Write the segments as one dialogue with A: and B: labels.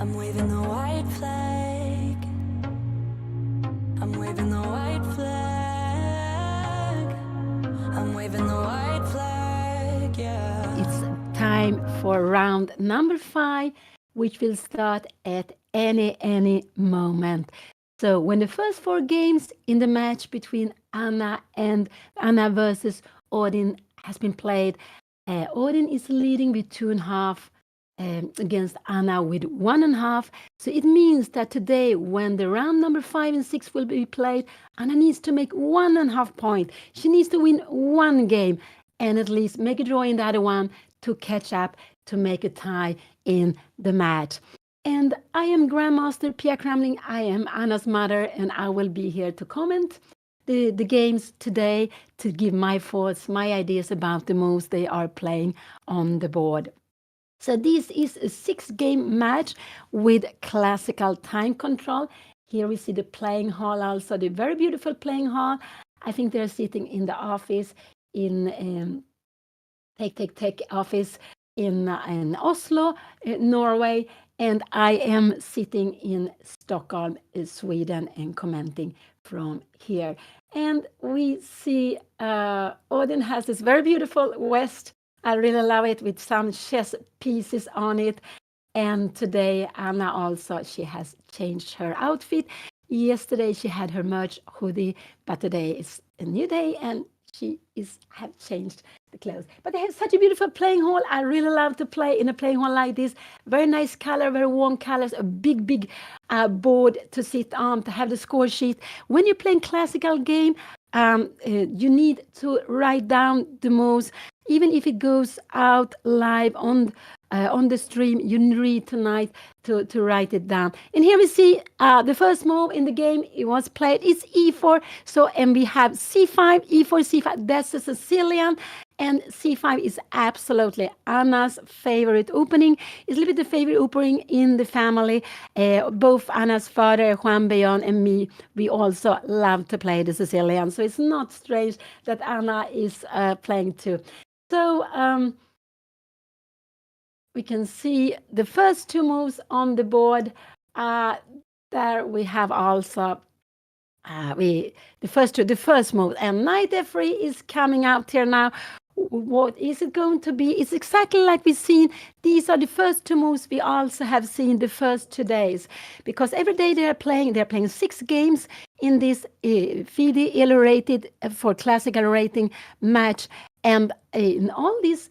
A: I'm waving the white flag. I'm waving the white flag. I'm waving the white flag, yeah.
B: It's time for round number 5, which will start at any moment. So when the first 4 games in the match between Anna versus Odin has been played, Odin is leading with 2.5 against Anna with 1.5. So it means that today, when the round number 5 and 6 will be played, Anna needs to make 1.5 points. She needs to win 1 game and at least make a draw in the other one to catch up to make a tie in the match. And I am Grandmaster Pia Cramling. I am Anna's mother, and I will be here to comment the games today, to give my thoughts, my ideas about the moves they are playing on the board. So this is a 6-game match with classical time control. Here we see the playing hall also, the very beautiful playing hall. I think they're sitting in the office in Tech office in Oslo, Norway, and I am sitting in Stockholm, Sweden, and commenting from here. And we see Odin has this very beautiful vest. I really love it, with some chess pieces on it. And today, Anna also, she has changed her outfit. Yesterday, she had her merch hoodie, but today is a new day, and she have changed the clothes. But they have such a beautiful playing hall. I really love to play in a playing hall like this. Very nice color, very warm colors, a big board to sit on, to have the score sheet. When you're playing classical game, you need to write down the moves. Even if it goes out live on the stream, you need tonight to write it down. And here we see the first move in the game. It was played. It's e4. So, and we have c5, e4, c5. That's the Sicilian. And c5 is absolutely Anna's favorite opening. It's a little bit the favorite opening in the family. Both Anna's father, Juan Beyon, and me, we also love to play the Sicilian. So it's not strange that Anna is playing too. So we can see the first 2 moves on the board. There we have also the first move, and knight f3 is coming out here now. What is it going to be? It's exactly like we've seen. These are the first 2 moves we also have seen the first 2 days, because every day they're playing 6 games in this FIDE Elo-rated for classical rating match. And in all these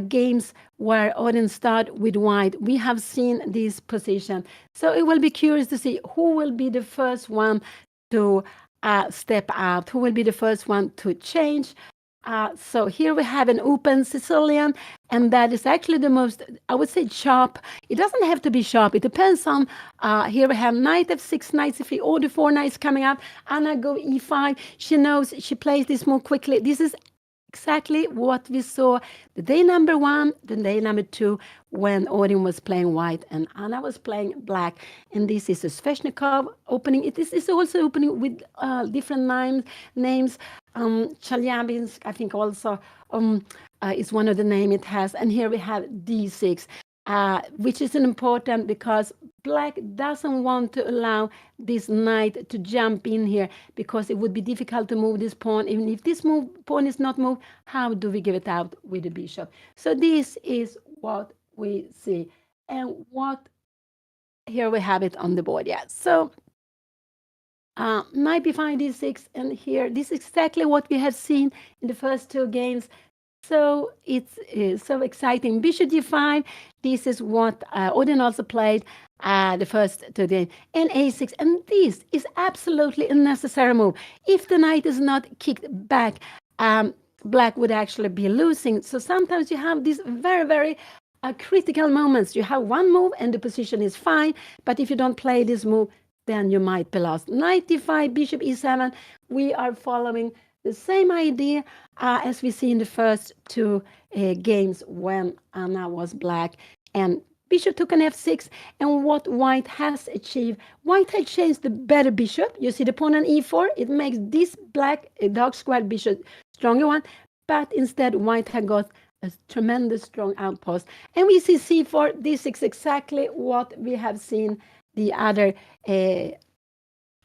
B: games where Odin start with white, we have seen this position. So it will be curious to see who will be the first one to step out, who will be the first one to change. So here we have an open Sicilian, and that is actually the most, I would say, sharp. It doesn't have to be sharp. It depends on, here we have knight f6, knight c3, all the 4 knights coming up. Anna go e5. She knows she plays this more quickly. This is exactly what we saw the day number 1, the day number 2, when Odin was playing white and Anna was playing black. And this is a Sveshnikov opening. This is also opening with different names. Chelyabinsk, I think, also is one of the names it has. And here we have d6, which is important because black doesn't want to allow this knight to jump in here, because it would be difficult to move this pawn. Even if this pawn is not moved, how do we give it out with the bishop? So this is what we see. And here we have it on the board. Yeah. So knight b5, d6, and here, this is exactly what we have seen in the first 2 games. So it's so exciting. Bishop d5, this is what Odin also played the first 2 games. And a6, and this is absolutely a necessary move. If the knight is not kicked back, black would actually be losing. So sometimes you have these very critical moments. You have one move and the position is fine, but if you don't play this move, then you might be lost. Knight d5, bishop e7. We are following the same idea as we see in the first 2 games when Anna was black. And bishop took an f6. And what white has achieved, white has changed the better bishop. You see the pawn on e4. It makes this black dark square bishop stronger one. But instead, white had got a tremendous strong outpost. And we see c4. This is exactly what we have seen the other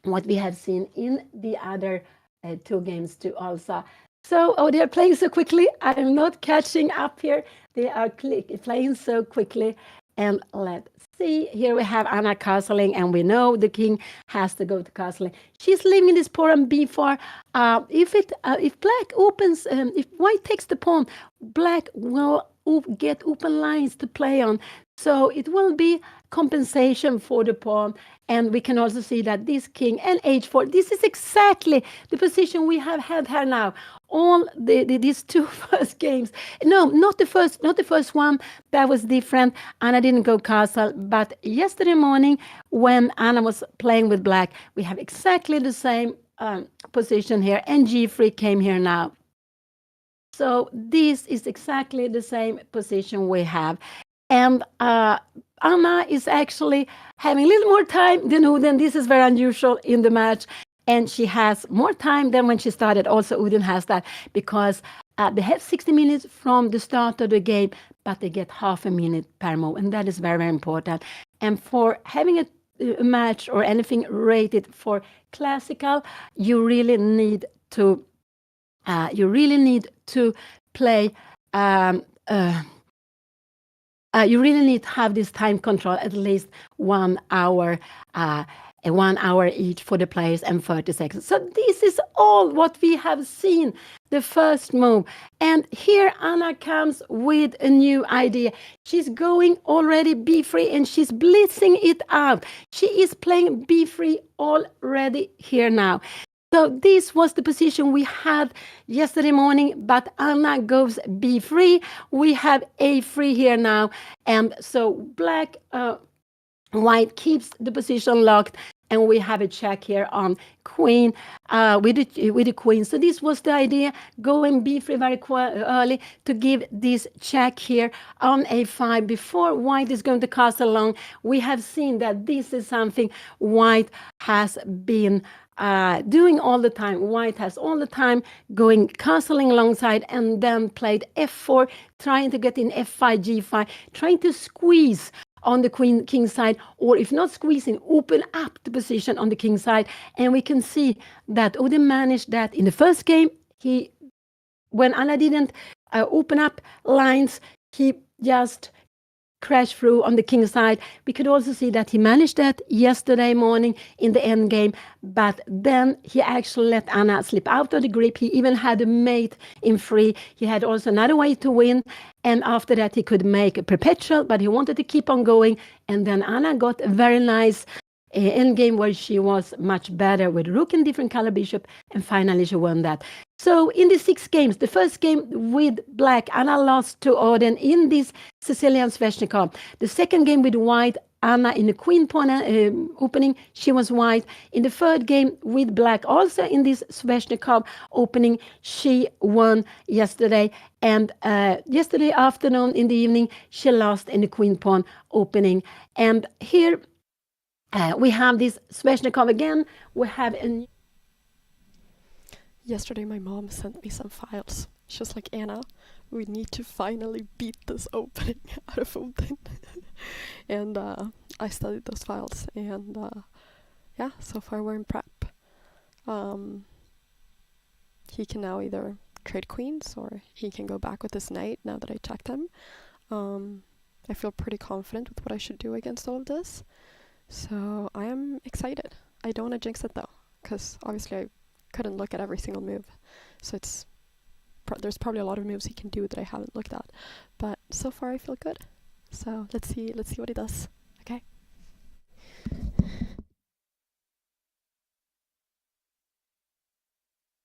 B: what we have seen in the other two games too also. So, oh, they're playing so quickly. I'm not catching up here. They are playing so quickly. And let's see. Here we have Anna castling, and we know the king has to go to castling. She's leaving this pawn on b4. If black opens, if white takes the pawn, black will get open lines to play on. So it will be compensation for the pawn. And we can also see that this king and h4, this is exactly the position we have had here now. All these two first games. No, not the first one. That was different. Anna didn't go castle. But yesterday morning, when Anna was playing with black, we have exactly the same position here. And g3 came here now. So this is exactly the same position we have. And Anna is actually having a little more time than Odin. This is very unusual in the match. And she has more time than when she started. Also, Odin has that because they have 60 minutes from the start of the game, but they get half a minute per move. And that is very, very important. And for having a match or anything rated for classical, you really need to play. You really need to have this time control at least 1 hour, 1 hour each for the players and 30 seconds. So this is all what we have seen, the first move. And here Anna comes with a new idea. She's going already b3 and she's blitzing it out. She is playing b3 already here now. So this was the position we had yesterday morning, but Anna goes b3. We have a3 here now. And so white keeps the position locked. And we have a check here on queen with the queen. So this was the idea, going b3 very early to give this check here on a5 before white is going to castle long. We have seen that this is something white has been doing all the time. White has all the time going castling alongside and then played f4, trying to get in f5, g5, trying to squeeze on the king side, or if not squeezing, open up the position on the king side. And we can see that Odin managed that in the first game. When Anna didn't open up lines, he just crashed through on the king side. We could also see that he managed that yesterday morning in the end game, but then he actually let Anna slip out of the grip. He even had a mate in free. He had also another way to win, and after that he could make a perpetual, but he wanted to keep on going. And then Anna got a very nice end game where she was much better with rook and different color bishop, and finally she won that. So in the 6 games, the first game with black, Anna lost to Odin in this Sicilian Sveshnikov. The second game with white, Anna in the queen pawn opening, she was white. In the third game with black, also in this Sveshnikov opening, she won yesterday. And yesterday afternoon, in the evening, she lost in the queen pawn opening. And here we have this Sveshnikov again. We have a
C: Yesterday my mom sent me some files. She was like, Anna, we need to finally beat this opening out of Odin. And I studied those files, and yeah, so far we're in prep. He can now either trade queens or he can go back with his knight now that I checked him. I feel pretty confident with what I should do against all of this. So I am excited. I don't want to jinx it though, because obviously I couldn't look at every single move. So there's probably a lot of moves he can do that I haven't looked at. But so far I feel good. So let's see what he does. Okay.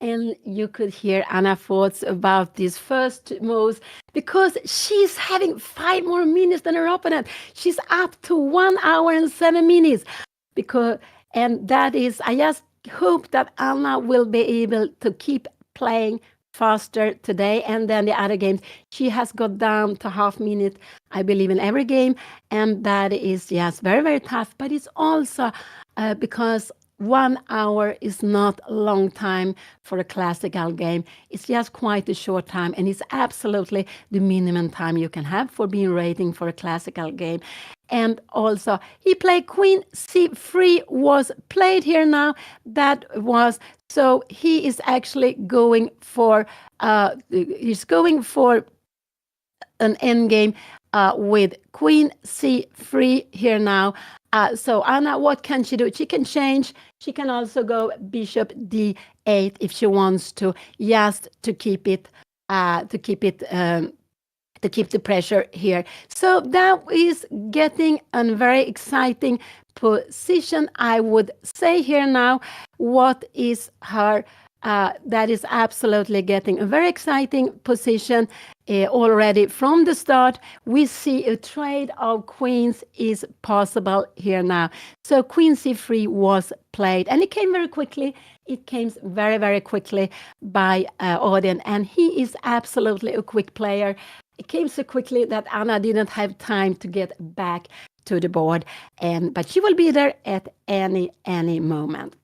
B: And you could hear Anna's thoughts about these first moves because she's having 5 more minutes than her opponent. She's up to 1 hour and 7 minutes. And that is, I just hope that Anna will be able to keep playing faster today, and then the other games she has got down to half minute, I believe, in every game, and that is, yes, very, very tough. But it's also because 1 hour is not a long time for a classical game. It's just quite a short time, and it's absolutely the minimum time you can have for being rating for a classical game. And also, he played Queen C3 was played here now. That was so he is actually going for an endgame with Queen C3 here now. So Anna, what can she do? She can change. She can also go Bishop D8 if she wants to, just to keep it, to keep it. To keep the pressure here. So that is getting a very exciting position, I would say here now. What is her? That is absolutely getting a very exciting position already from the start. We see a trade of queens is possible here now. So Queen C3 was played, and it came very quickly. It came very, very quickly by ODIN, and he is absolutely a quick player. It came so quickly that Anna didn't have time to get back to the board, but she will be there at any moment.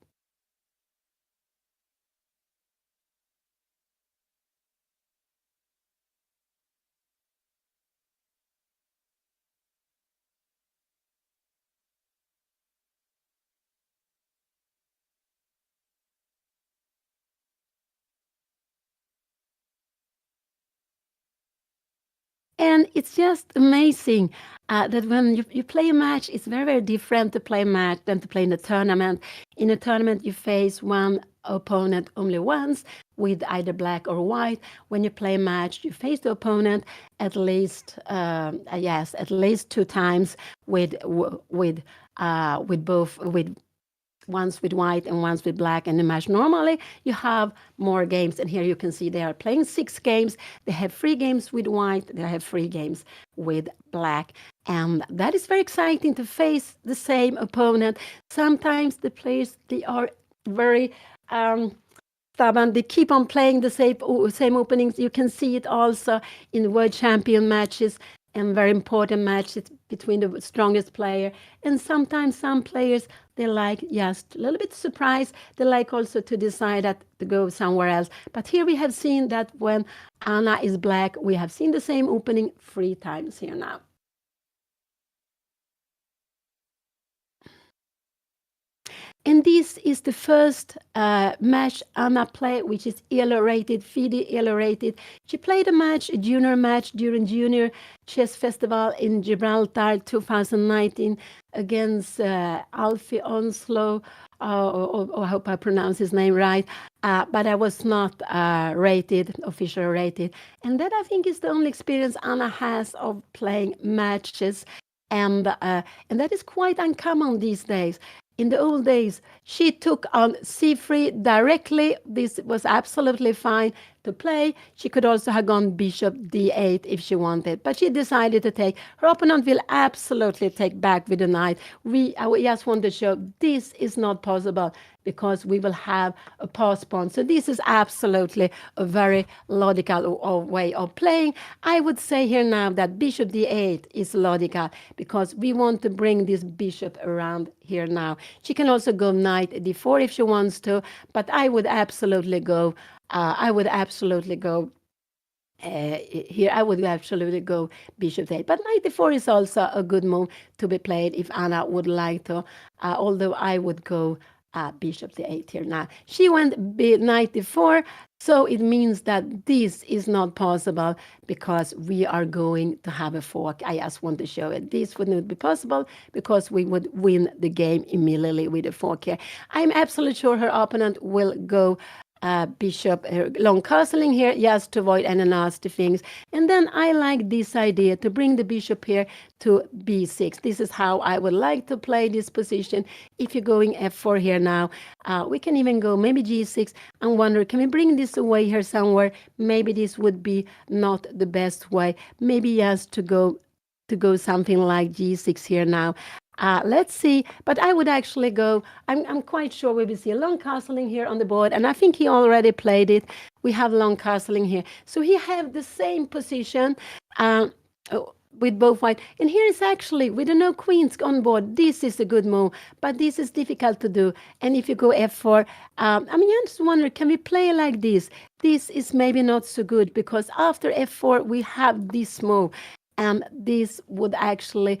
B: And it's just amazing that when you play a match, it's very, very different to play a match than to play in a tournament. In a tournament, you face one opponent only once with either black or white. When you play a match, you face the opponent at least, at least 2 times with both with once with white and once with black in the match. Normally, you have more games, and here you can see they are playing 6 games. They have 3 games with white, they have 3 games with black, and that is very exciting to face the same opponent. Sometimes the players, they are very stubborn. They keep on playing the same openings. You can see it also in World Champion matches and very important matches between the strongest player. And sometimes some players, they like just a little bit surprised. They like also to decide that to go somewhere else. But here we have seen that when Anna is black, we have seen the same opening 3 times here now. And this is the first match Anna played, which is ELO rated, FIDE ELO rated. She played a junior match during Junior Chess Festival in Gibraltar 2019 against Alfie Onslow. I hope I pronounce his name right. But I was not officially rated. And that, I think, is the only experience Anna has of playing matches. And that is quite uncommon these days. In the old days, she took on C3 directly. This was absolutely fine to play. She could also have gone Bishop D8 if she wanted, but she decided to take. Her opponent will absolutely take back with the knight. I just want to show this is not possible because we will have a pass pawn. So this is absolutely a very logical way of playing. I would say here now that Bishop D8 is logical because we want to bring this bishop around here now. She can also go knight D4 if she wants to, but I would absolutely go here. I would absolutely go Bishop D8. But knight D4 is also a good move to be played if Anna would like to, although I would go Bishop D8 here now. She went knight D4, so it means that this is not possible because we are going to have a fork. I just want to show it. This would not be possible because we would win the game immediately with a fork here. I'm absolutely sure her opponent will go bishop long castling here just to avoid any nasty things. And then I like this idea to bring the bishop here to b6. This is how I would like to play this position. If you're going f4 here now, we can even go maybe g6 and wonder, can we bring this away here somewhere? Maybe this would be not the best way. Maybe just to go something like g6 here now. Let's see, but I would actually go, I'm quite sure we will see a long castling here on the board, and I think he already played it. We have long castling here. So he have the same position. with both white. And here is actually, with the no queens on board, this is a good move, but this is difficult to do. And if you go f4, I just wonder, can we play like this? This is maybe not so good, because after f4, we have this move. And this would actually,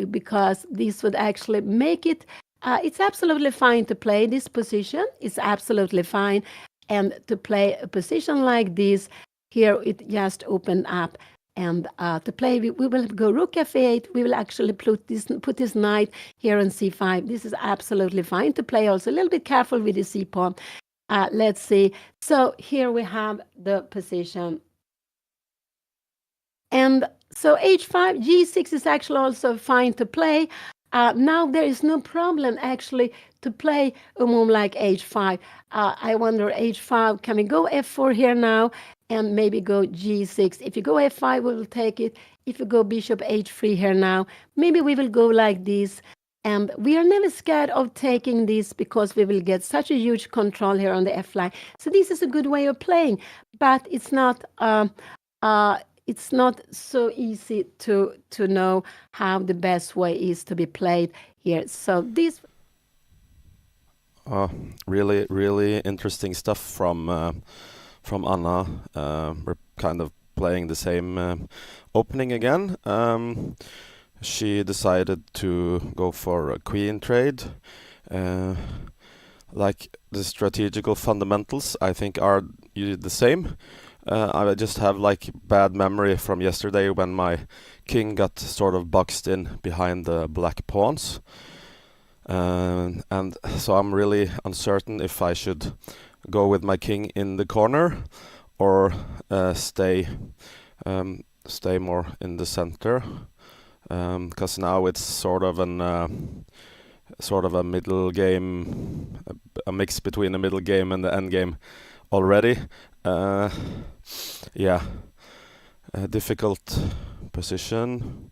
B: because this would actually make it, it's absolutely fine to play this position. It's absolutely fine. And to play a position like this, here it just opened up. And to play, we will go rook f8. We will actually put this knight here on c5. This is absolutely fine to play. Also, a little bit careful with the c pawn. Let's see. So here we have the position. And so h5, g6 is actually also fine to play. Now there is no problem actually to play a move like h5. I wonder, h5, can we go f4 here now and maybe go g6? If you go f5, we will take it. If you go bishop h3 here now, maybe we will go like this. And we are never scared of taking this, because we will get such a huge control here on the f line. So this is a good way of playing, but it's not so easy to know how the best way is to be played here. So this
D: really, really interesting stuff from Anna. We're kind of playing the same opening again. She decided to go for a queen trade. Like the strategical fundamentals, I think are the same. I just have like bad memory from yesterday when my king got sort of boxed in behind the black pawns. And so I'm really uncertain if I should go with my king in the corner or stay more in the center. Because now it's sort of a middle game, a mix between the middle game and the end game already. Difficult position.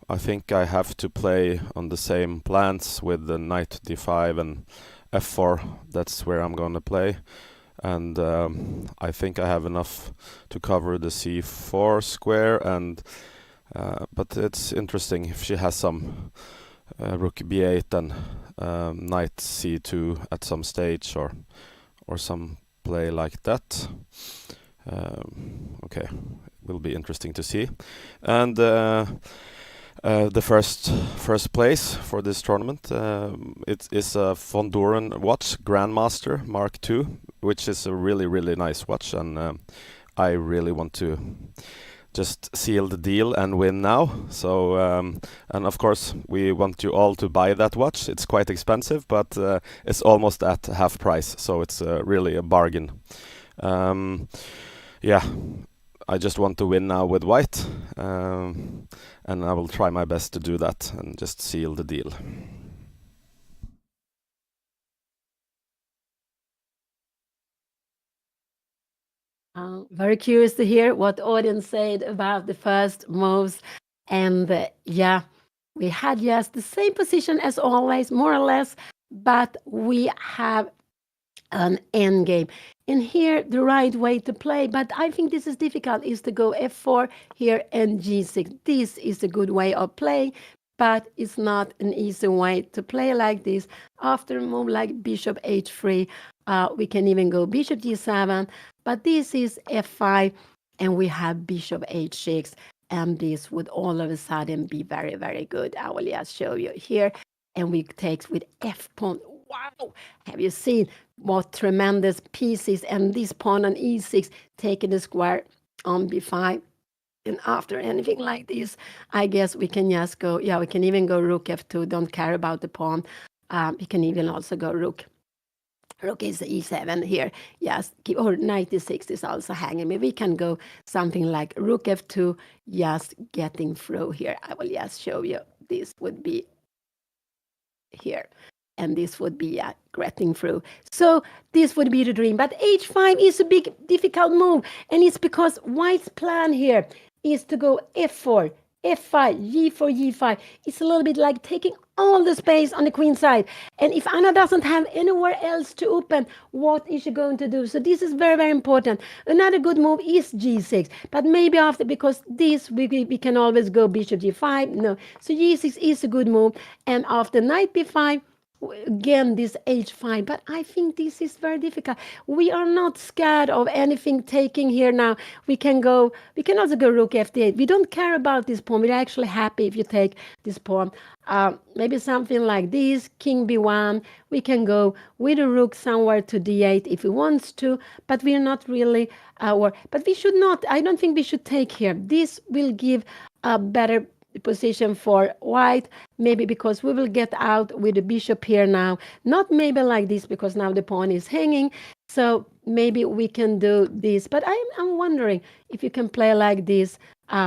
D: I think I have to play on the same plans with the knight d5 and f4. That's where I'm gonna play. And I think I have enough to cover the c4 square. And but it's interesting if she has some rook b8 and knight c2 at some stage, or some play like that. Okay, will be interesting to see. And the first place for this tournament, it is a von Doren watch, Grandmaster Mark II, which is a really, really nice watch, and I really want to just seal the deal and win now. So, and of course, we want you all to buy that watch. It's quite expensive, but it's almost at half price, so it's really a bargain. I just want to win now with white, and I will try my best to do that and just seal the deal.
B: Very curious to hear what audience said about the first moves. And we had just the same position as always, more or less, but we have an end game. And here, the right way to play, but I think this is difficult, is to go f4 here and g6. This is a good way of playing, but it's not an easy way to play like this. After a move like bishop h3, we can even go bishop g7, but this is f5, and we have bishop h6, and this would all of a sudden be very, very good. I will just show you here, and we take with f pawn. Wow, have you seen what tremendous pieces? And this pawn on e6 taking the square on b5. And after anything like this, I guess we can just go, we can even go rook f2, don't care about the pawn. We can even also go rook is e7 here. Yes, or knight e6 is also hanging. Maybe we can go something like rook f2, just getting through here. I will just show you. This would be here. And this would be getting through. So this would be the dream. But h5 is a big, difficult move. And it's because white's plan here is to go f4, f5, g4, g5. It's a little bit like taking all the space on the queen side. And if Anna doesn't have anywhere else to open, what is she going to do? So this is very, very important. Another good move is g6, but maybe after, because this we can always go bishop g5. No, so g6 is a good move. And after knight b5, again this h5, but I think this is very difficult. We are not scared of anything taking here now. We can also go rook f8. We don't care about this pawn. We're actually happy if you take this pawn. Maybe something like this, king b1. We can go with a rook somewhere to d8 if we want to, but we're not really but we should not, I don't think we should take here. This will give a better position for white, maybe because we will get out with the bishop here now. Not maybe like this, because now the pawn is hanging. So maybe we can do this. But I'm wondering if you can play like this.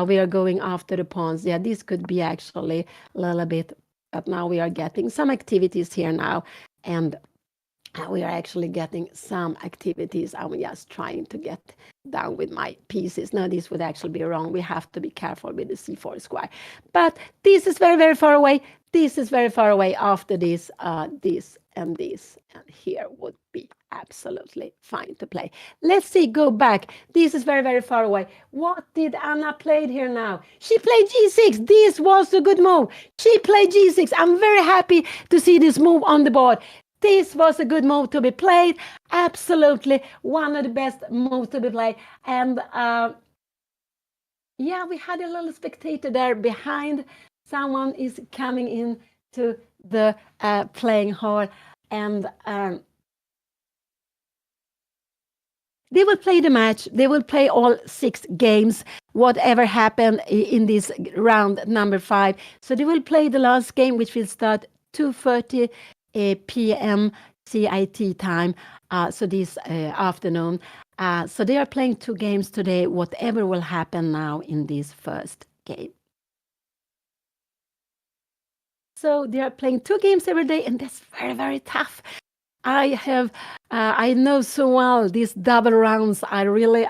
B: We are going after the pawns. Yeah, this could be actually a little bit. But now we are getting some activities here now. And we are actually getting some activities. I'm just trying to get down with my pieces. No, this would actually be wrong. We have to be careful with the c4 square. But this is very, very far away. This is very far away. After this, this and this. And here would be absolutely fine to play. Let's see, go back. This is very, very far away. What did Anna play here now? She played g6. This was a good move. She played g6. I'm very happy to see this move on the board. This was a good move to be played. Absolutely one of the best moves to be played. And yeah, we had a little spectator there behind. Someone is coming in to the playing hall, and they will play the match. They will play all 6 games, whatever happened in this round number 5. So they will play the last game, which will start 2:30 p.m. CIT time, so this afternoon. So they are playing 2 games today, whatever will happen now in this first game. So they are playing 2 games every day, and that's very, very tough. I know so well these double rounds. I really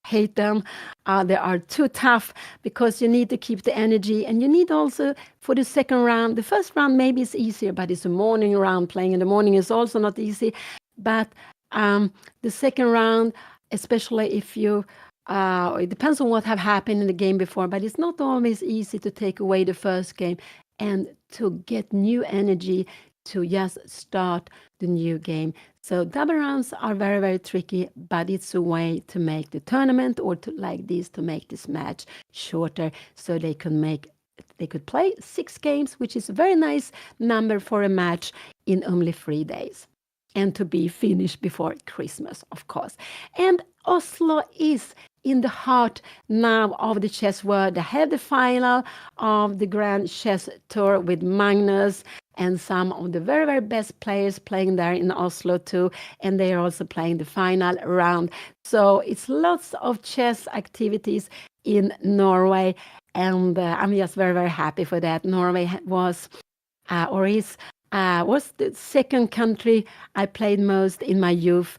B: hate them. They are too tough because you need to keep the energy, and you need also for the second round. The first round maybe is easier, but it's a morning round. Playing in the morning is also not easy. But the second round, especially if you, it depends on what have happened in the game before, but it's not always easy to take away the first game and to get new energy to just start the new game. So double rounds are very, very tricky, but it's a way to make the tournament, or to like this, to make this match shorter, so they could play 6 games, which is a very nice number for a match in only 3 days, and to be finished before Christmas, of course. And Oslo is in the heart now of the chess world. They have the final of the Grand Chess Tour with Magnus and some of the very, very best players playing there in Oslo too. And they are also playing the final round. So it's lots of chess activities in Norway. And I'm just very, very happy for that. Norway was the second country I played most in my youth.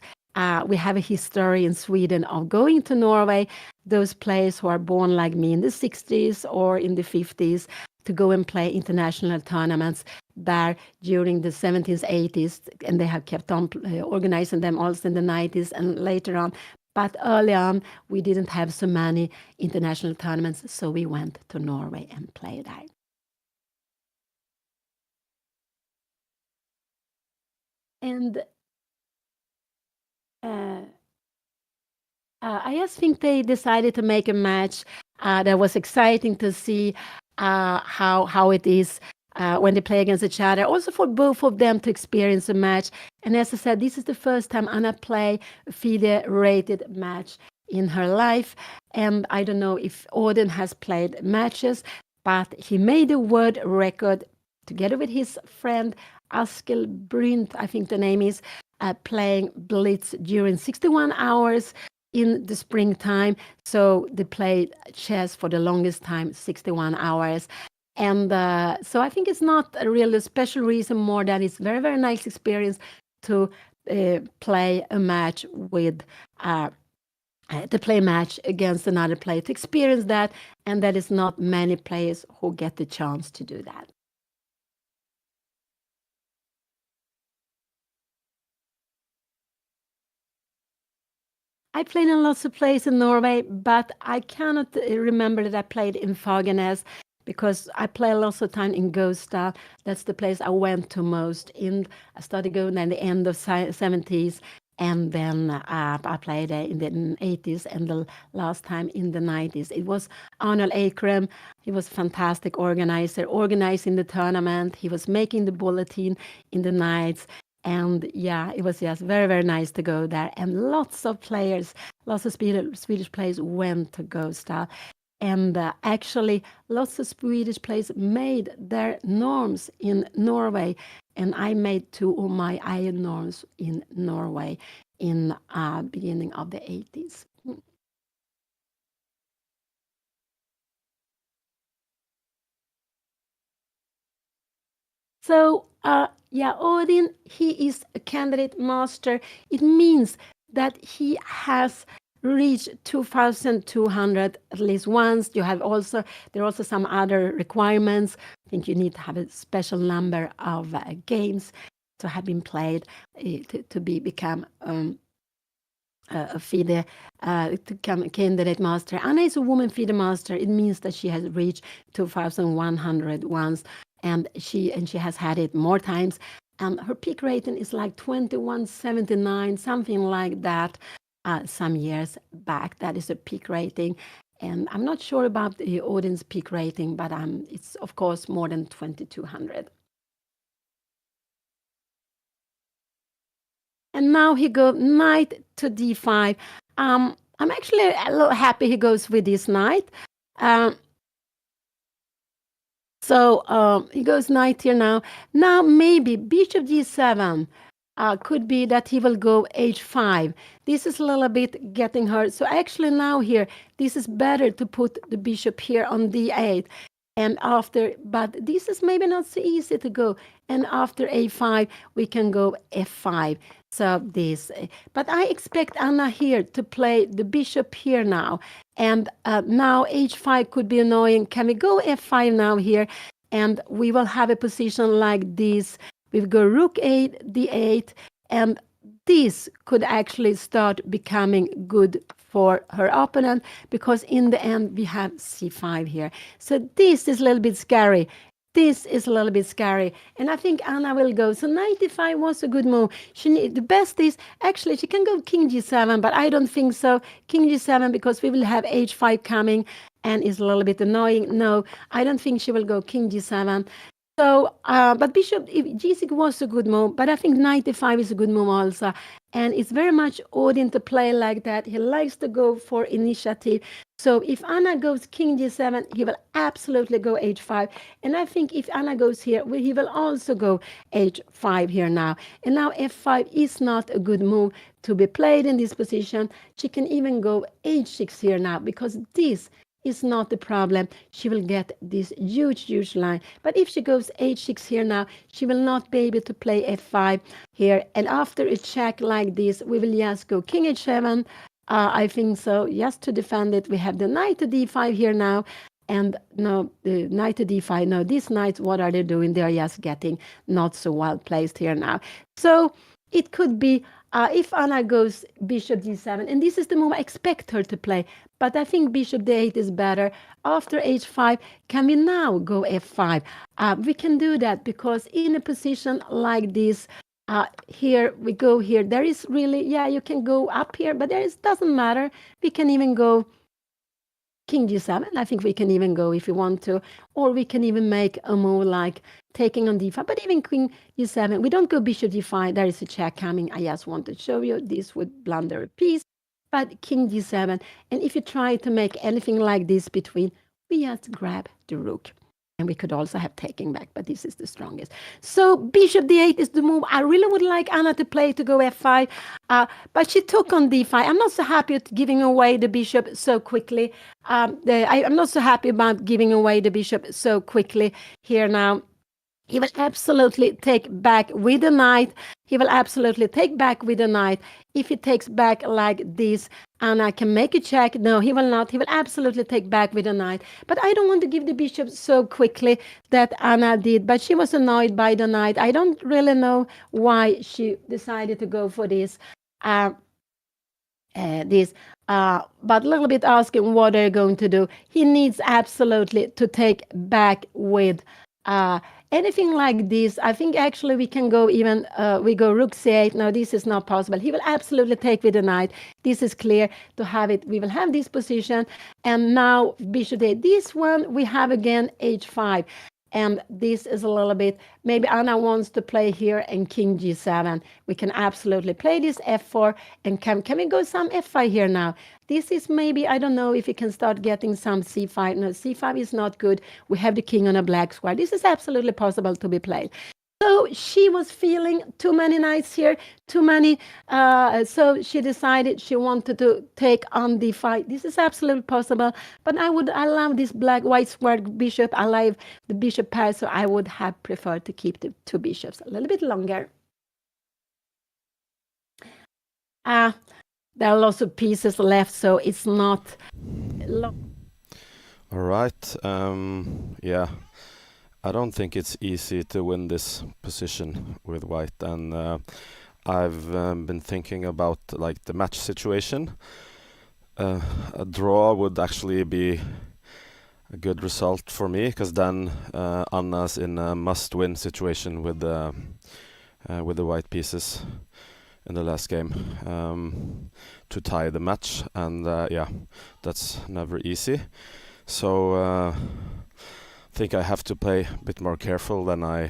B: We have a history in Sweden of going to Norway, those players who are born like me in the 60s or in the 50s, to go and play international tournaments there during the 70s, 80s, and they have kept on organizing them also in the 90s and later on. But early on, we didn't have so many international tournaments, so we went to Norway and played there. And I just think they decided to make a match that was exciting to see how it is when they play against each other. Also for both of them to experience a match. And as I said, this is the first time Anna play a FIDE-rated match in her life. And I don't know if ODIN has played matches, but he made a world record together with his friend Askild Brynt, I think the name is, playing Blitz during 61 hours in the springtime. So they played chess for the longest time, 61 hours. And so I think it's not a really special reason, more than it's very, very nice experience to play a match with to play a match against another player, to experience that, and that is not many players who get the chance to do that. I played in lots of places in Norway, but I cannot remember that I played in Fagernes because I play lots of time in Ghosta. That's the place I went to most. I started going in the end of 70s, and then I played in the 80s and the last time in the 90s. It was Arnold Akram. He was a fantastic organizer, organizing the tournament. He was making the bulletin in the nights. And yeah, it was just very, very nice to go there. And lots of players, lots of Swedish players went to Ghosta. And actually, lots of Swedish players made their norms in Norway. And I made 2 of my iron norms in Norway in beginning of the 80s. So, yeah, Odin, he is a candidate master. It means that he has reached 2,200 at least once. There are also some other requirements. I think you need to have a special number of games to have been played to become a FIDE, to become a candidate master. Anna is a woman FIDE master. It means that she has reached 2,100 once, and she has had it more times. Her peak rating is like 2179, something like that, some years back. That is a peak rating. And I'm not sure about the audience peak rating, but it's, of course, more than 2,200. And now he goes knight to d5. I'm actually a little happy he goes with this knight. So he goes knight here now. Now maybe bishop g7 could be that he will go h5. This is a little bit getting hurt. So actually now here, this is better to put the bishop here on d8. And but this is maybe not so easy to go. And after a5, we can go f5. So but I expect Anna here to play the bishop here now. And now h5 could be annoying. Can we go f5 now here? And we will have a position like this. We go rook 8, d8, and this could actually start becoming good for her opponent, because in the end we have c5 here. So this is a little bit scary. This is a little bit scary, and I think Anna will go. So knight d5 was a good move. The best is, actually, she can go king g7, but I don't think so. King g7, because we will have h5 coming, and it's a little bit annoying. No, I don't think she will go king g7. So, but bishop g6 was a good move, but I think knight d5 is a good move also. And it's very much Odin to play like that. He likes to go for initiative. So if Anna goes king g7, he will absolutely go h5. And I think if Anna goes here, he will also go h5 here now. And now f5 is not a good move to be played in this position. She can even go h6 here now, because this is not the problem. She will get this huge line. But if she goes h6 here now, she will not be able to play f5 here. And after a check like this, we will just go king h7. I think so. Just to defend it, we have the knight to d5 here now. And no, the knight to d5. No, these knights, what are they doing? They are just getting not so well placed here now. So it could be if Anna goes bishop d7, and this is the move I expect her to play, but I think bishop d8 is better. After h5, can we now go f5? We can do that, because in a position like this, here we go here. There is really, yeah, you can go up here, but doesn't matter. We can even go king g7. I think we can even go if we want to, or we can even make a move like taking on d5. But even queen g7, we don't go bishop d5. There is a check coming. I just want to show you this would blunder a piece. But king g7, and if you try to make anything like this between, we just grab the rook. And we could also have taking back, but this is the strongest. So bishop d8 is the move I really would like Anna to play, to go f5. But she took on d5. I'm not so happy with giving away the bishop so quickly. I'm not so happy about giving away the bishop so quickly here now. He will absolutely take back with the knight. He will absolutely take back with the knight. If he takes back like this, Anna can make a check. No, he will not. He will absolutely take back with the knight. But I don't want to give the bishop so quickly that Anna did. But she was annoyed by the knight. I don't really know why she decided to go for this. this. But a little bit asking what they're going to do. He needs absolutely to take back with anything like this. I think actually we can go even, we go rook c8. No, this is not possible. He will absolutely take with the knight. This is clear to have it. We will have this position. And now bishop a. This one we have again h5. And this is a little bit, maybe Anna wants to play here and king g7. We can absolutely play this f4 and can we go some f5 here now? This is maybe, I don't know if we can start getting some c5. No, c5 is not good. We have the king on a black square. This is absolutely possible to be played. So she was feeling too many knights here, too many. So she decided she wanted to take on d5. This is absolutely possible. But I love this white square bishop. I love the bishop pair, so I would have preferred to keep the two bishops a little bit longer. There are lots of pieces left, so it's not long.
D: All right. Yeah. I don't think it's easy to win this position with white, and I've been thinking about like the match situation. A draw would actually be a good result for me, because then Anna's in a must-win situation with the white pieces in the last game to tie the match, and yeah, that's never easy. So. I think I have to play a bit more careful than I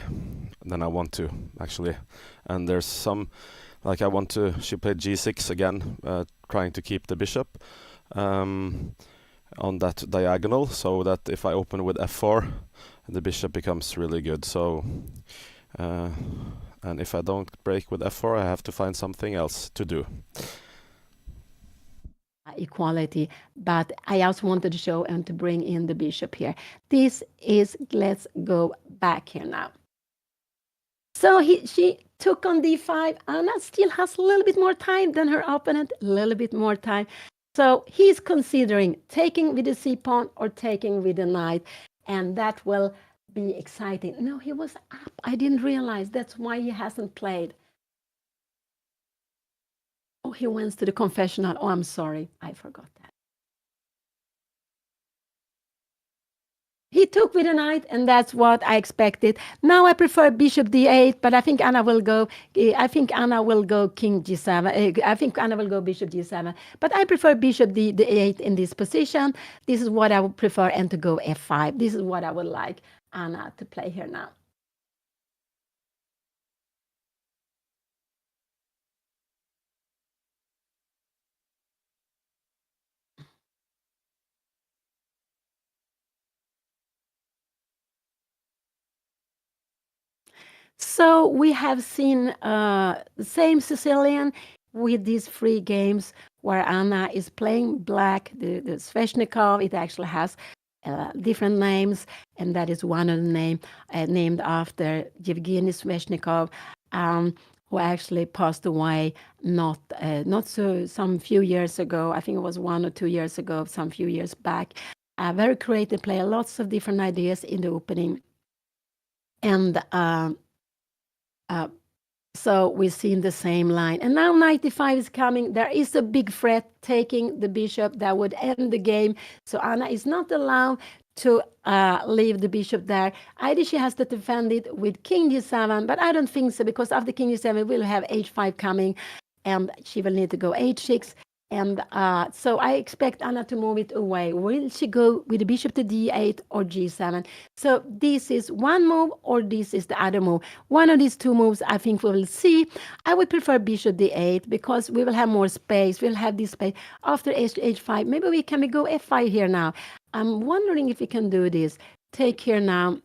D: want to, actually. And there's some, like she played g6 again, trying to keep the bishop on that diagonal, so that if I open with f4, the bishop becomes really good. So, and if I don't break with f4, I have to find something else to do.
B: Equality, but I also wanted to show and to bring in the bishop here. This is, let's go back here now. So she took on d5. Anna still has a little bit more time than her opponent, a little bit more time. So he's considering taking with the c-pawn or taking with the knight, and that will be exciting. No, he was up. I didn't realize that's why he hasn't played. Oh, he went to the confessional. Oh, I'm sorry. I forgot that. He took with a knight, and that's what I expected. Now I prefer bishop d8, but I think Anna will go. I think Anna will go king g7. I think Anna will go bishop g7. But I prefer bishop d8 in this position. This is what I would prefer, and to go f5. This is what I would like Anna to play here now. So we have seen the same Sicilian with these 3 games where Anna is playing black, the Sveshnikov. It actually has different names, and that is one of the name named after Yevgeny Sveshnikov, who actually passed away not so some few years ago. I think it was 1 or 2 years ago, some few years back. A very creative player, lots of different ideas in the opening, and so we've seen the same line. And now 95 is coming. There is a big threat taking the bishop that would end the game. So Anna is not allowed to leave the bishop there. Either she has to defend it with king g7, but I don't think so, because after king g7 we'll have h5 coming, and she will need to go h6. And so I expect Anna to move it away. Will she go with the bishop to d8 or g7? So this is one move, or this is the other move. One of these 2 moves I think we will see. I would prefer bishop d8, because we will have more space. We'll have this space after h5. Maybe we can go f5 here now. I'm wondering if we can do this. Take here now.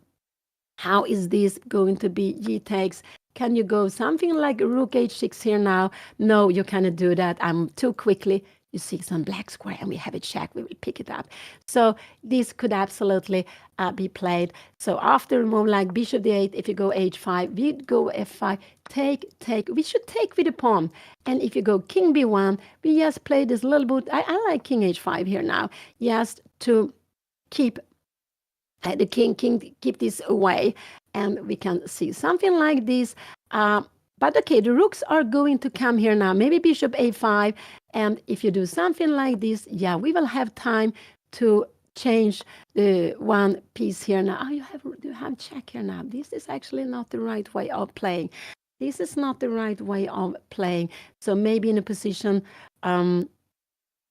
B: How is this going to be? G takes. Can you go something like rook h6 here now? No, you cannot do that. I'm too quickly. You see some black square, and we have a check. We will pick it up. So this could absolutely be played. So after a move like bishop d8, if you go h5, we go f5, take. We should take with the pawn. And if you go king b1, we just play this little bit. I like king h5 here now, just to keep the king keep this away, and we can see something like this. But okay, the rooks are going to come here now. Maybe bishop a5. And if you do something like this, yeah, we will have time to change the one piece here now. Oh, you have check here now. This is actually not the right way of playing. This is not the right way of playing. So maybe in a position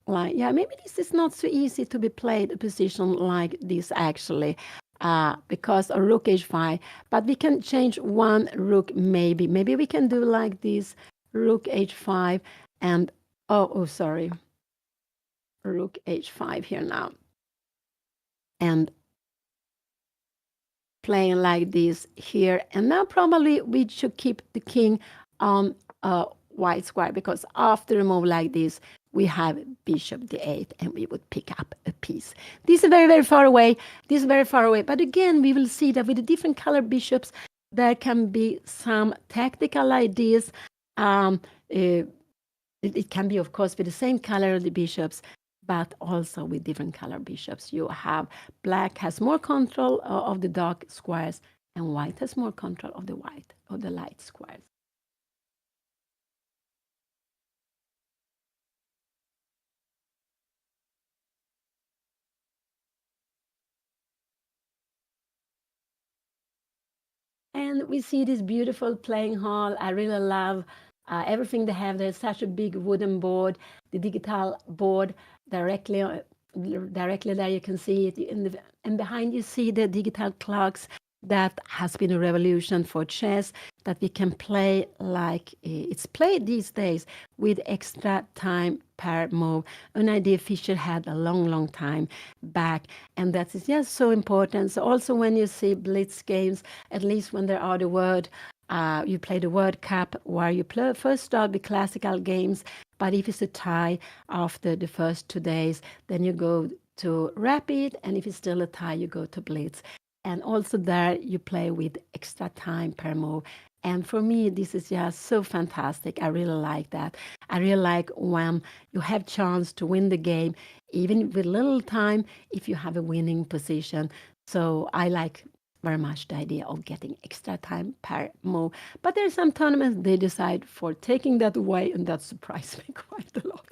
B: maybe this is not so easy to be played a position like this actually. Because of rook h5, but we can change one rook maybe. Maybe we can do like this, rook h5 and, sorry, rook h5 here now. And playing like this here. And now probably we should keep the king on a white square, because after a move like this, we have bishop d8 and we would pick up a piece. This is very, very far away. This is very far away. But again, we will see that with the different color bishops, there can be some tactical ideas. It can be, of course, with the same color of the bishops, but also with different color bishops. You have black has more control of the dark squares, and white has more control of the light squares. And we see this beautiful playing hall. I really love everything they have. There's such a big wooden board, the digital board directly there. You can see it and behind you see the digital clocks. That has been a revolution for chess, that we can play like it's played these days with extra time per move. An idea Fischer had a long time back, and that is just so important. So also when you see blitz games, at least when there are you play the World Cup, where you first start with classical games, but if it's a tie after the first 2 days, then you go to rapid, and if it's still a tie, you go to blitz. And also there you play with extra time per move. And for me, this is just so fantastic. I really like that. I really like when you have chance to win the game, even with little time, if you have a winning position. So I like very much the idea of getting extra time per move. But there are some tournaments they decide for taking that away, and that surprised me quite a lot.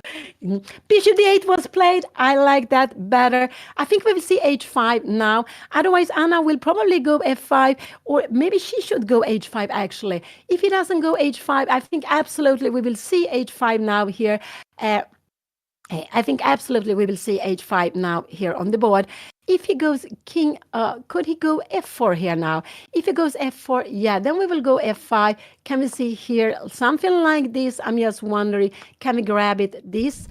B: Bishop d8 was played. I like that better. I think we will see h5 now. Otherwise, Anna will probably go f5, or maybe she should go h5 actually. If he doesn't go h5, I think absolutely we will see h5 now here. I think absolutely we will see h5 now here on the board. If he goes king, could he go f4 here now? If he goes f4, yeah, then we will go f5. Can we see here something like this? I'm just wondering, can we grab it? This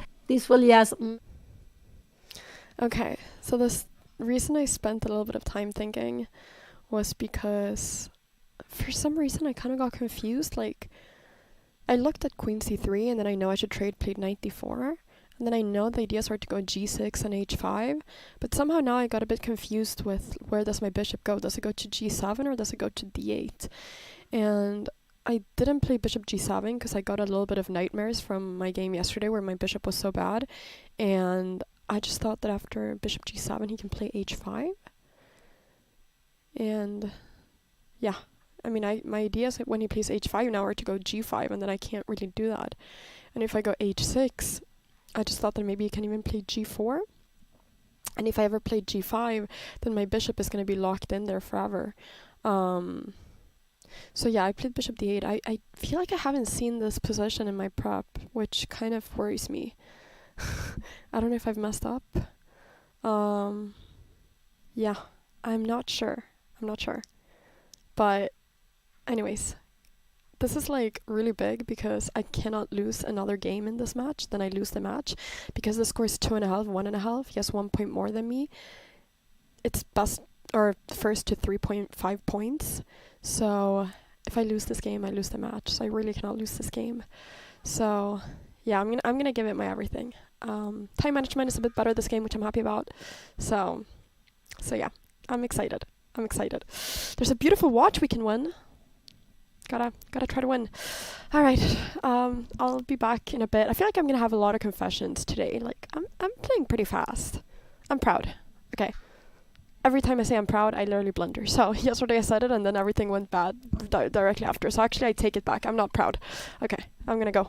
B: will just...
C: Okay, so this reason I spent a little bit of time thinking was because for some reason I kind of got confused. Like, I looked at queen c3, and then I know I should trade plate knight d4. And then I know the ideas are to go g6 and h5, but somehow now I got a bit confused with where does my bishop go? Does it go to g7 or does it go to d8? And I didn't play bishop g7 because I got a little bit of nightmares from my game yesterday where my bishop was so bad. And I just thought that after bishop g7 he can play h5. And yeah, I mean, my ideas when he plays h5 now are to go g5, and then I can't really do that. And if I go h6, I just thought that maybe you can even play g4. And if I ever play g5, then my bishop is going to be locked in there forever. So yeah, I played bishop d8. I feel like I haven't seen this position in my prep, which kind of worries me. I don't know if I've messed up. Yeah, I'm not sure. But anyways, this is like really big because I cannot lose another game in this match. Then I lose the match because the score is 2.5, 1.5. He has 1 point more than me. It's best or first to 3.5 points. So if I lose this game, I lose the match. So I really cannot lose this game. So yeah, I'm gonna give it my everything. Time management is a bit better this game, which I'm happy about. So yeah, I'm excited. There's a beautiful watch we can win. Gotta try to win. All right. I'll be back in a bit. I feel like I'm gonna have a lot of confessions today. Like I'm playing pretty fast. I'm proud. Okay. every time I say I'm proud, I literally blunder. So yesterday I said it, and then everything went bad directly after. So actually, I take it back. I'm not proud. Okay, I'm gonna go.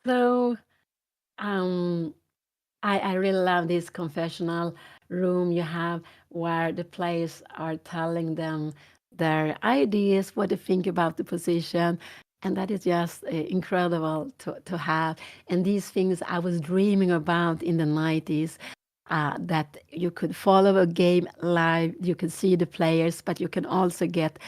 B: So, um, I really love this confessional room you have where the players are telling them their ideas, what they think about the position. And that is just incredible to have. And these things I was dreaming about in the 90s. That you could follow a game live, you could see the players, but you can also get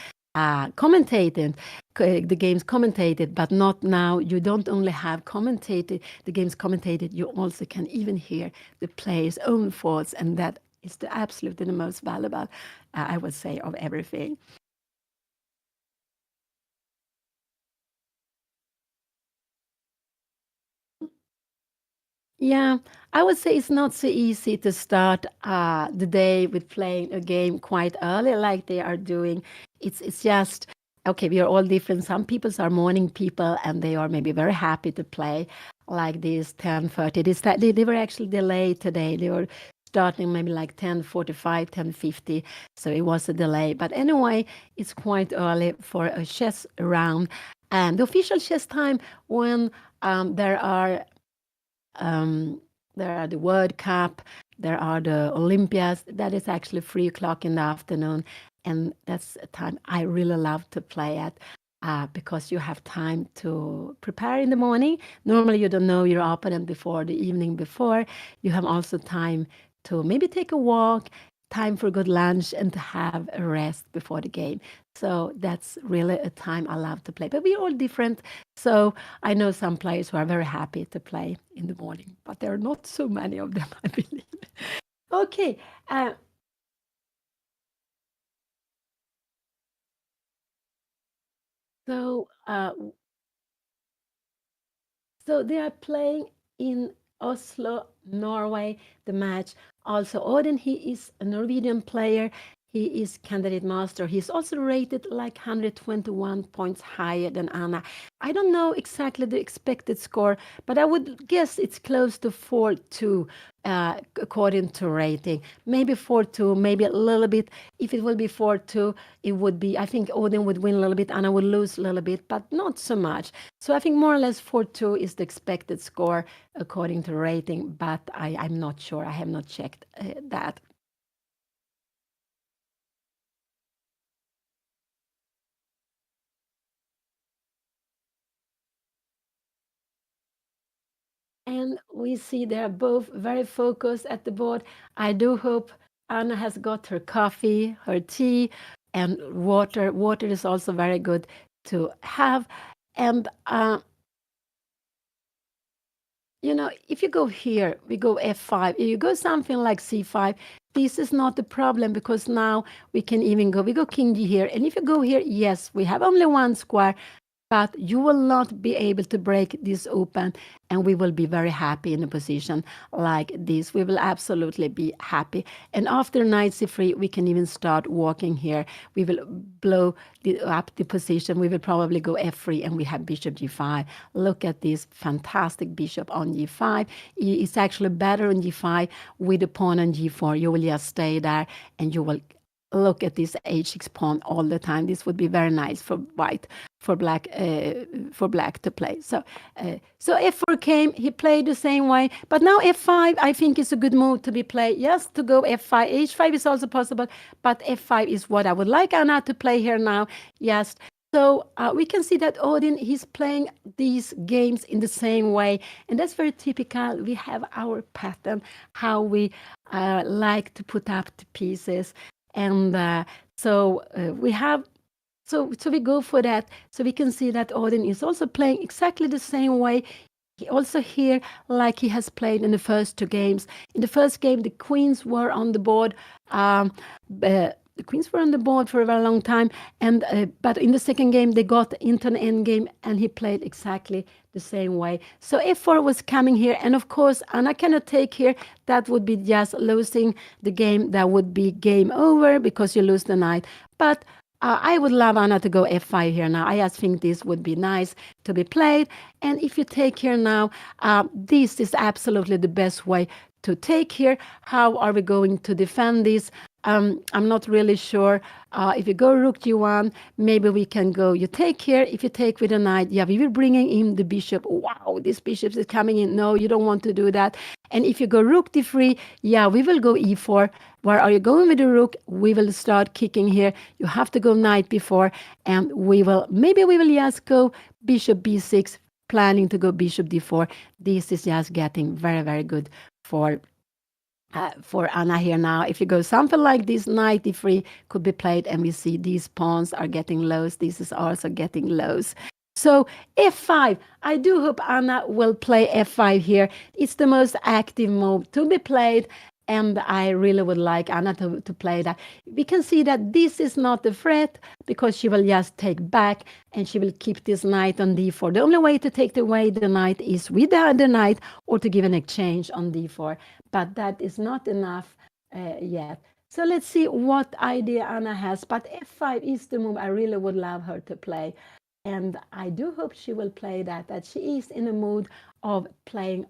B: commentated, the games commentated, but not now. You don't only have commentated the games commentated, you also can even hear the players' own thoughts, and that is the absolutely the most valuable, I would say, of everything. Yeah, I would say it's not so easy to start the day with playing a game quite early, like they are doing. It's just okay. We are all different. Some people are morning people, and they are maybe very happy to play like this 10:30. They were actually delayed today. They were starting maybe like 10:45, 10:50, so it was a delay. But anyway, it's quite early for a chess round, and the official chess time when there are there are the World Cup, there are the Olympiads. That is actually 3 o'clock in the afternoon, and that's a time I really love to play at. Because you have time to prepare in the morning. Normally, you don't know your opponent before the evening before. You have also time to maybe take a walk, time for a good lunch, and to have a rest before the game. So that's really a time I love to play. But we're all different. So I know some players who are very happy to play in the morning, but there are not so many of them, I believe. Okay. So So they are playing in Oslo, Norway, the match. Also, Odin, he is a Norwegian player. He is candidate master. He's also rated like 121 points higher than Anna. I don't know exactly the expected score, but I would guess it's close to 4-2 according to rating. Maybe 4-2, maybe a little bit. If it will be 4-2, it would be, I think Odin would win a little bit, Anna would lose a little bit, but not so much. So I think more or less 4-2 is the expected score according to rating, but I'm not sure. I have not checked that. And we see they're both very focused at the board. I do hope Anna has got her coffee, her tea, and water. Water is also very good to have. And if you go here, we go f5, if you go something like c5, this is not the problem because now we can even go, we go king g here. And if you go here, yes, we have only one square, but you will not be able to break this open, and we will be very happy in a position like this. We will absolutely be happy. And after knight c3, we can even start walking here. We will blow up the position. We will probably go f3, and we have bishop g5. Look at this fantastic bishop on g5. It's actually better on g5 with the pawn on g4. You will just stay there, and you will look at this h6 pawn all the time. This would be very nice for white, for black to play. So f4 came. He played the same way, but now f5 I think is a good move to be played. Yes, to go f5. h5 is also possible, but f5 is what I would like Anna to play here now. Yes. So we can see that Odin, he's playing these games in the same way, and that's very typical. We have our pattern, how we like to put up the pieces. And we have, so we go for that. So we can see that Odin is also playing exactly the same way. He also here, like he has played in the first two games. In the first game, the queens were on the board. The queens were on the board for a very long time, and but in the second game they got into an endgame, and he played exactly the same way. So f4 was coming here, and of course Anna cannot take here. That would be just losing the game. That would be game over because you lose the knight. But I would love Anna to go f5 here now. I just think this would be nice to be played. And if you take here now, this is absolutely the best way to take here. How are we going to defend this? I'm not really sure. If you go rook g1, maybe we can go, you take here. If you take with a knight, yeah, we will bringing in the bishop. Wow, this bishop is coming in. No, you don't want to do that. And if you go rook d3, yeah, we will go e4. Where are you going with the rook? We will start kicking here. You have to go knight b4, and maybe we will just go bishop b6, planning to go bishop d4. This is just getting very, very good for Anna here now. If you go something like this, knight d3 could be played, and we see these pawns are getting lows. This is also getting lows. So f5, I do hope Anna will play f5 here. It's the most active move to be played, and I really would like Anna to play that. We can see that this is not a threat because she will just take back and she will keep this knight on d4. The only way to take away the knight is with the other knight or to give an exchange on d4. But that is not enough yet. So let's see what idea Anna has. But f5 is the move I really would love her to play. And I do hope she will play that she is in a mood of playing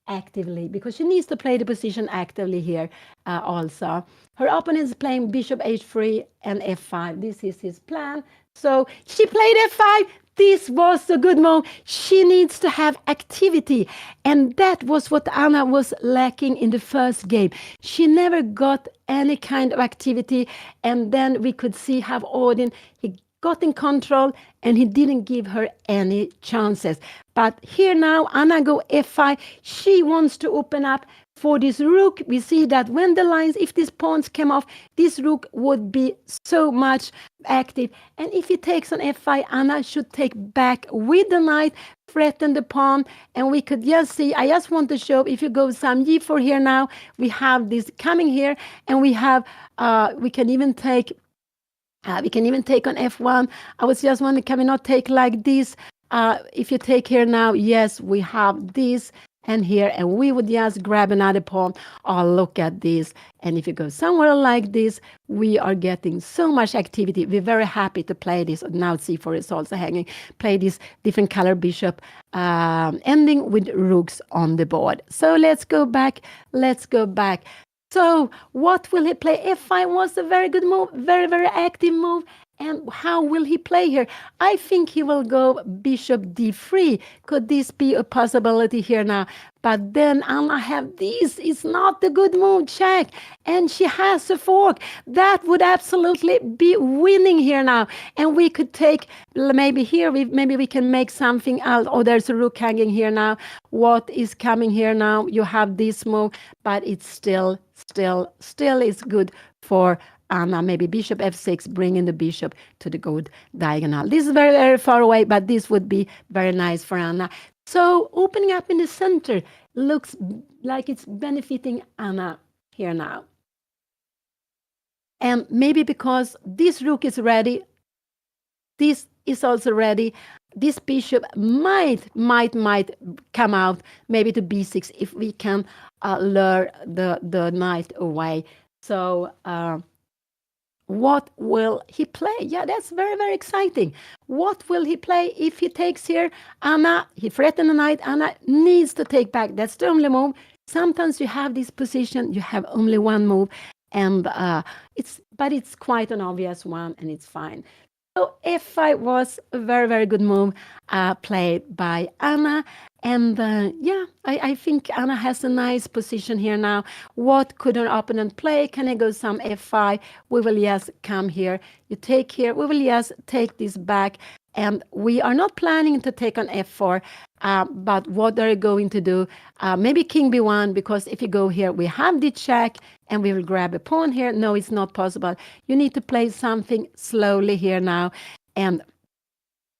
B: actively, because she needs to play the position actively here also. Her opponent is playing bishop h3 and f5. This is his plan. So she played f5. This was a good move. She needs to have activity. And that was what Anna was lacking in the first game. She never got any kind of activity. And then we could see how ODIN, he got in control and he didn't give her any chances. But here now, Anna go f5. She wants to open up for this rook. We see that when the lines, if these pawns came off, this rook would be so much active. And if he takes on f5, Anna should take back with the knight, threaten the pawn, and we could just see, I just want to show, if you go some g4 here now, we have this coming here, and we have, we can even take on f1. I was just wondering, can we not take like this? If you take here now, yes, we have this and here, and we would just grab another pawn. Oh, look at this. And if you go somewhere like this, we are getting so much activity. We're very happy to play this. Now c4 is also hanging. Play this different color bishop, ending with rooks on the board. So let's go back. So what will he play? f5 was a very good move, very, very active move. And how will he play here? I think he will go bishop d3. Could this be a possibility here now? But then Anna have this. It's not a good move, check. And she has a fork. That would absolutely be winning here now. And we could take, maybe here, maybe we can make something else. Oh, there's a rook hanging here now. What is coming here now? You have this move, but it's still is good for Anna. Maybe bishop f6, bringing the bishop to the good diagonal. This is very, very far away, but this would be very nice for Anna. So opening up in the center looks like it's benefiting Anna here now. And maybe because this rook is ready, this is also ready. This bishop might come out maybe to b6 if we can lure the knight away. So what will he play? Yeah, that's very, very exciting. What will he play if he takes here? Anna, he threatened the knight. Anna needs to take back. That's the only move. Sometimes you have this position, you have only one move, and it's quite an obvious one, and it's fine. So f5 was a very, very good move played by Anna. And I think Anna has a nice position here now. What could her opponent play? Can I go some f5? We will just come here. You take here. We will just take this back. And we are not planning to take on f4. But what are you going to do? Maybe king b1, because if you go here, we have the check. And we will grab a pawn here. No, it's not possible. You need to play something slowly here now. And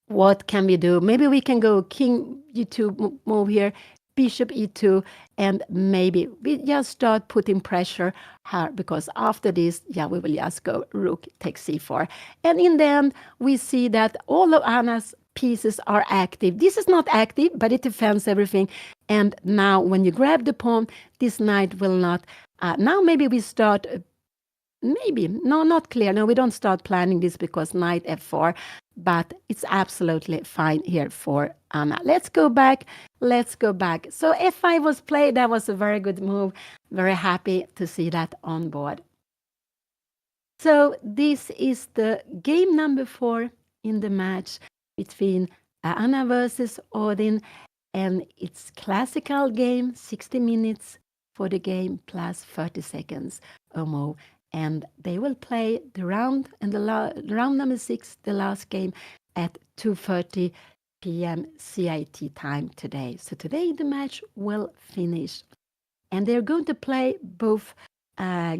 B: what can we do? Maybe we can go king e2 move here, bishop e2, and maybe we just start putting pressure here, because after this, we will just go rook takes c4. And in the end, we see that all of Anna's pieces are active. This is not active, but it defends everything. And now when you grab the pawn, this knight will not. Now maybe we start maybe. No, not clear. No, we don't start planning this because knight f4, but it's absolutely fine here for Anna. Let's go back. So f5 was played. That was a very good move. Very happy to see that on board. So this is the game number 4 in the match between Anna versus Odin, and it's classical game, 60 minutes for the game plus 30 seconds or more. And they will play the round and round number 6, the last game, at 2:30 p.m. CIT time today. So today the match will finish, and they're going to play both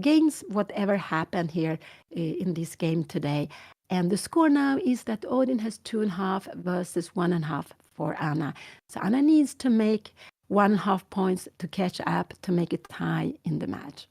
B: games, whatever happened here in this game today. And the score now is that Odin has 2.5 versus 1.5 for Anna. So Anna needs to make 1.5 points to catch up to make a tie in the match.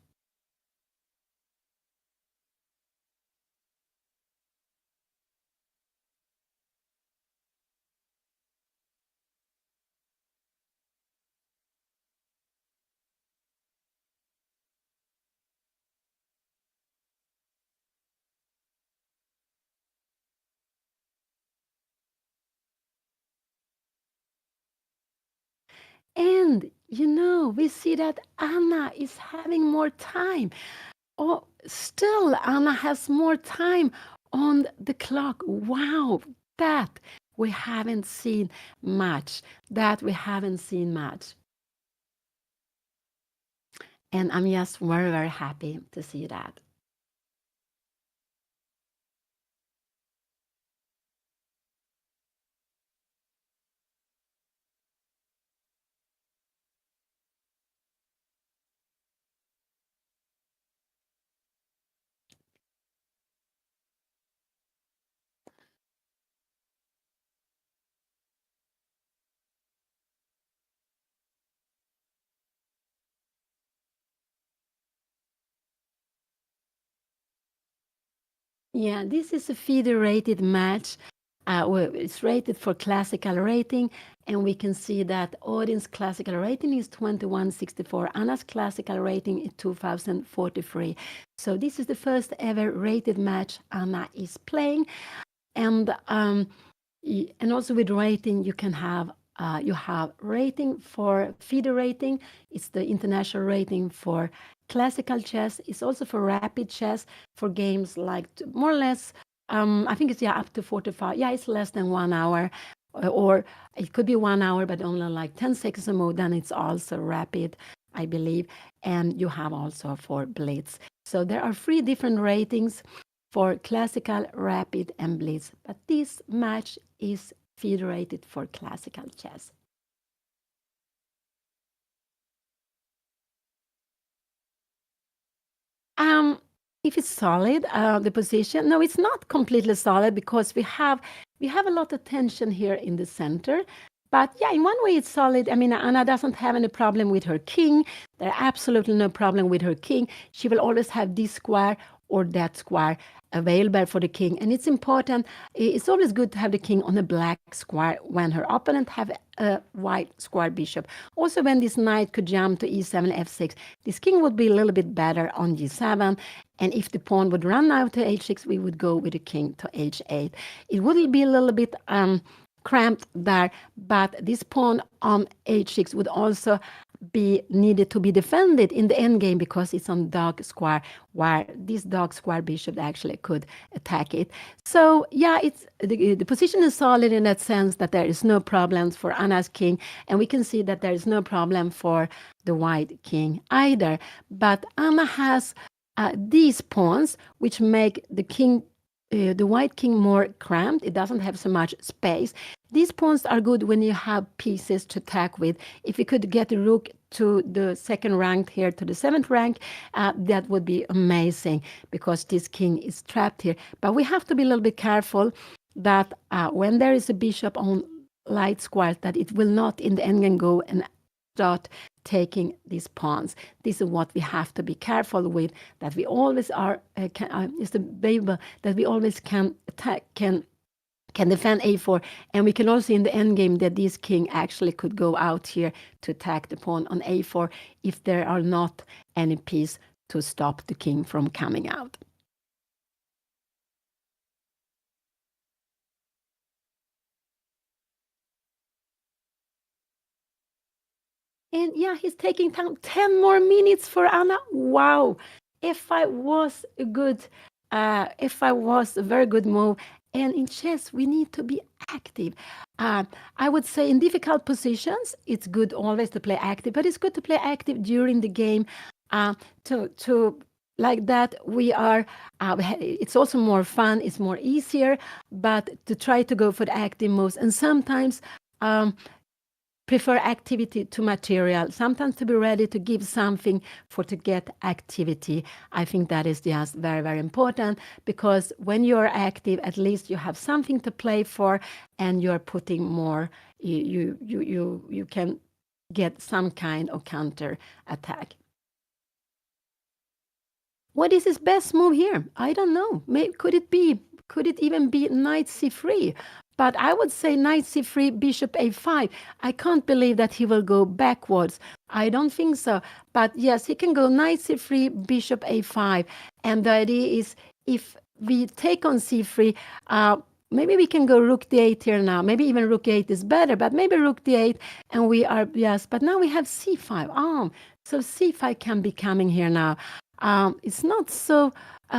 B: And, we see that Anna is having more time. Oh, still, Anna has more time on the clock. Wow, that we haven't seen much. And I'm just very, very happy to see that. Yeah, this is a FIDE rated match. It's rated for classical rating, and we can see that Odin's classical rating is 2164. Anna's classical rating is 2043. So this is the first ever rated match Anna is playing. And also with rating, you can have rating for FIDE rating. It's the international rating for classical chess. It's also for rapid chess for games like more or less. I think it's up to 45. Yeah, it's less than 1 hour, or it could be 1 hour, but only like 10 seconds or more. Then it's also rapid, I believe. And you have also for blitz. So there are 3 different ratings for classical, rapid, and blitz. But this match is FIDE rated for classical chess. If it's solid, the position, no, it's not completely solid because we have a lot of tension here in the center. But yeah, in one way it's solid. I mean, Anna doesn't have any problem with her king. There are absolutely no problem with her king. She will always have this square or that square available for the king. And it's important, it's always good to have the king on a black square when her opponent have a white square bishop. Also, when this knight could jump to e7, f6, this king would be a little bit better on g7. And if the pawn would run out to h6, we would go with the king to h8. It would be a little bit cramped there, but this pawn on h6 would also be needed to be defended in the endgame because it's on dark square, where this dark square bishop actually could attack it. So yeah, it's the position is solid in that sense that there is no problems for Anna's king, and we can see that there is no problem for the white king either. But Anna has these pawns which make the white king more cramped. It doesn't have so much space. These pawns are good when you have pieces to attack with. If you could get a rook to the second rank here to the 7th rank, that would be amazing because this king is trapped here. But we have to be a little bit careful that when there is a bishop on light squares, that it will not in the endgame go and start taking these pawns. This is what we have to be careful with, that we always are, is the Babel, that we always can attack, can defend a4, and we can also in the endgame that this king actually could go out here to attack the pawn on a4 if there are not any piece to stop the king from coming out. And yeah, he's taking time. 10 more minutes for Anna. Wow. F5 was a good, F5 was a very good move. And in chess, we need to be active. I would say in difficult positions, it's good always to play active, but it's good to play active during the game. To like that, we are. It's also more fun. It's more easier, but to try to go for the active moves, and sometimes. Prefer activity to material, sometimes to be ready to give something for to get activity. I think that is just very, very important, because when you're active, at least you have something to play for, and you're putting more, you can get some kind of counter attack. What is his best move here? I don't know. Could it even be knight c3? But I would say knight c3, bishop a5. I can't believe that he will go backwards. I don't think so. But yes, he can go knight c3, bishop a5. And the idea is, if we take on c3, maybe we can go rook d8 here now. Maybe even rook d8 is better, but maybe rook d8, and we are, yes. But now we have c5. So c5 can be coming here now. It's not so...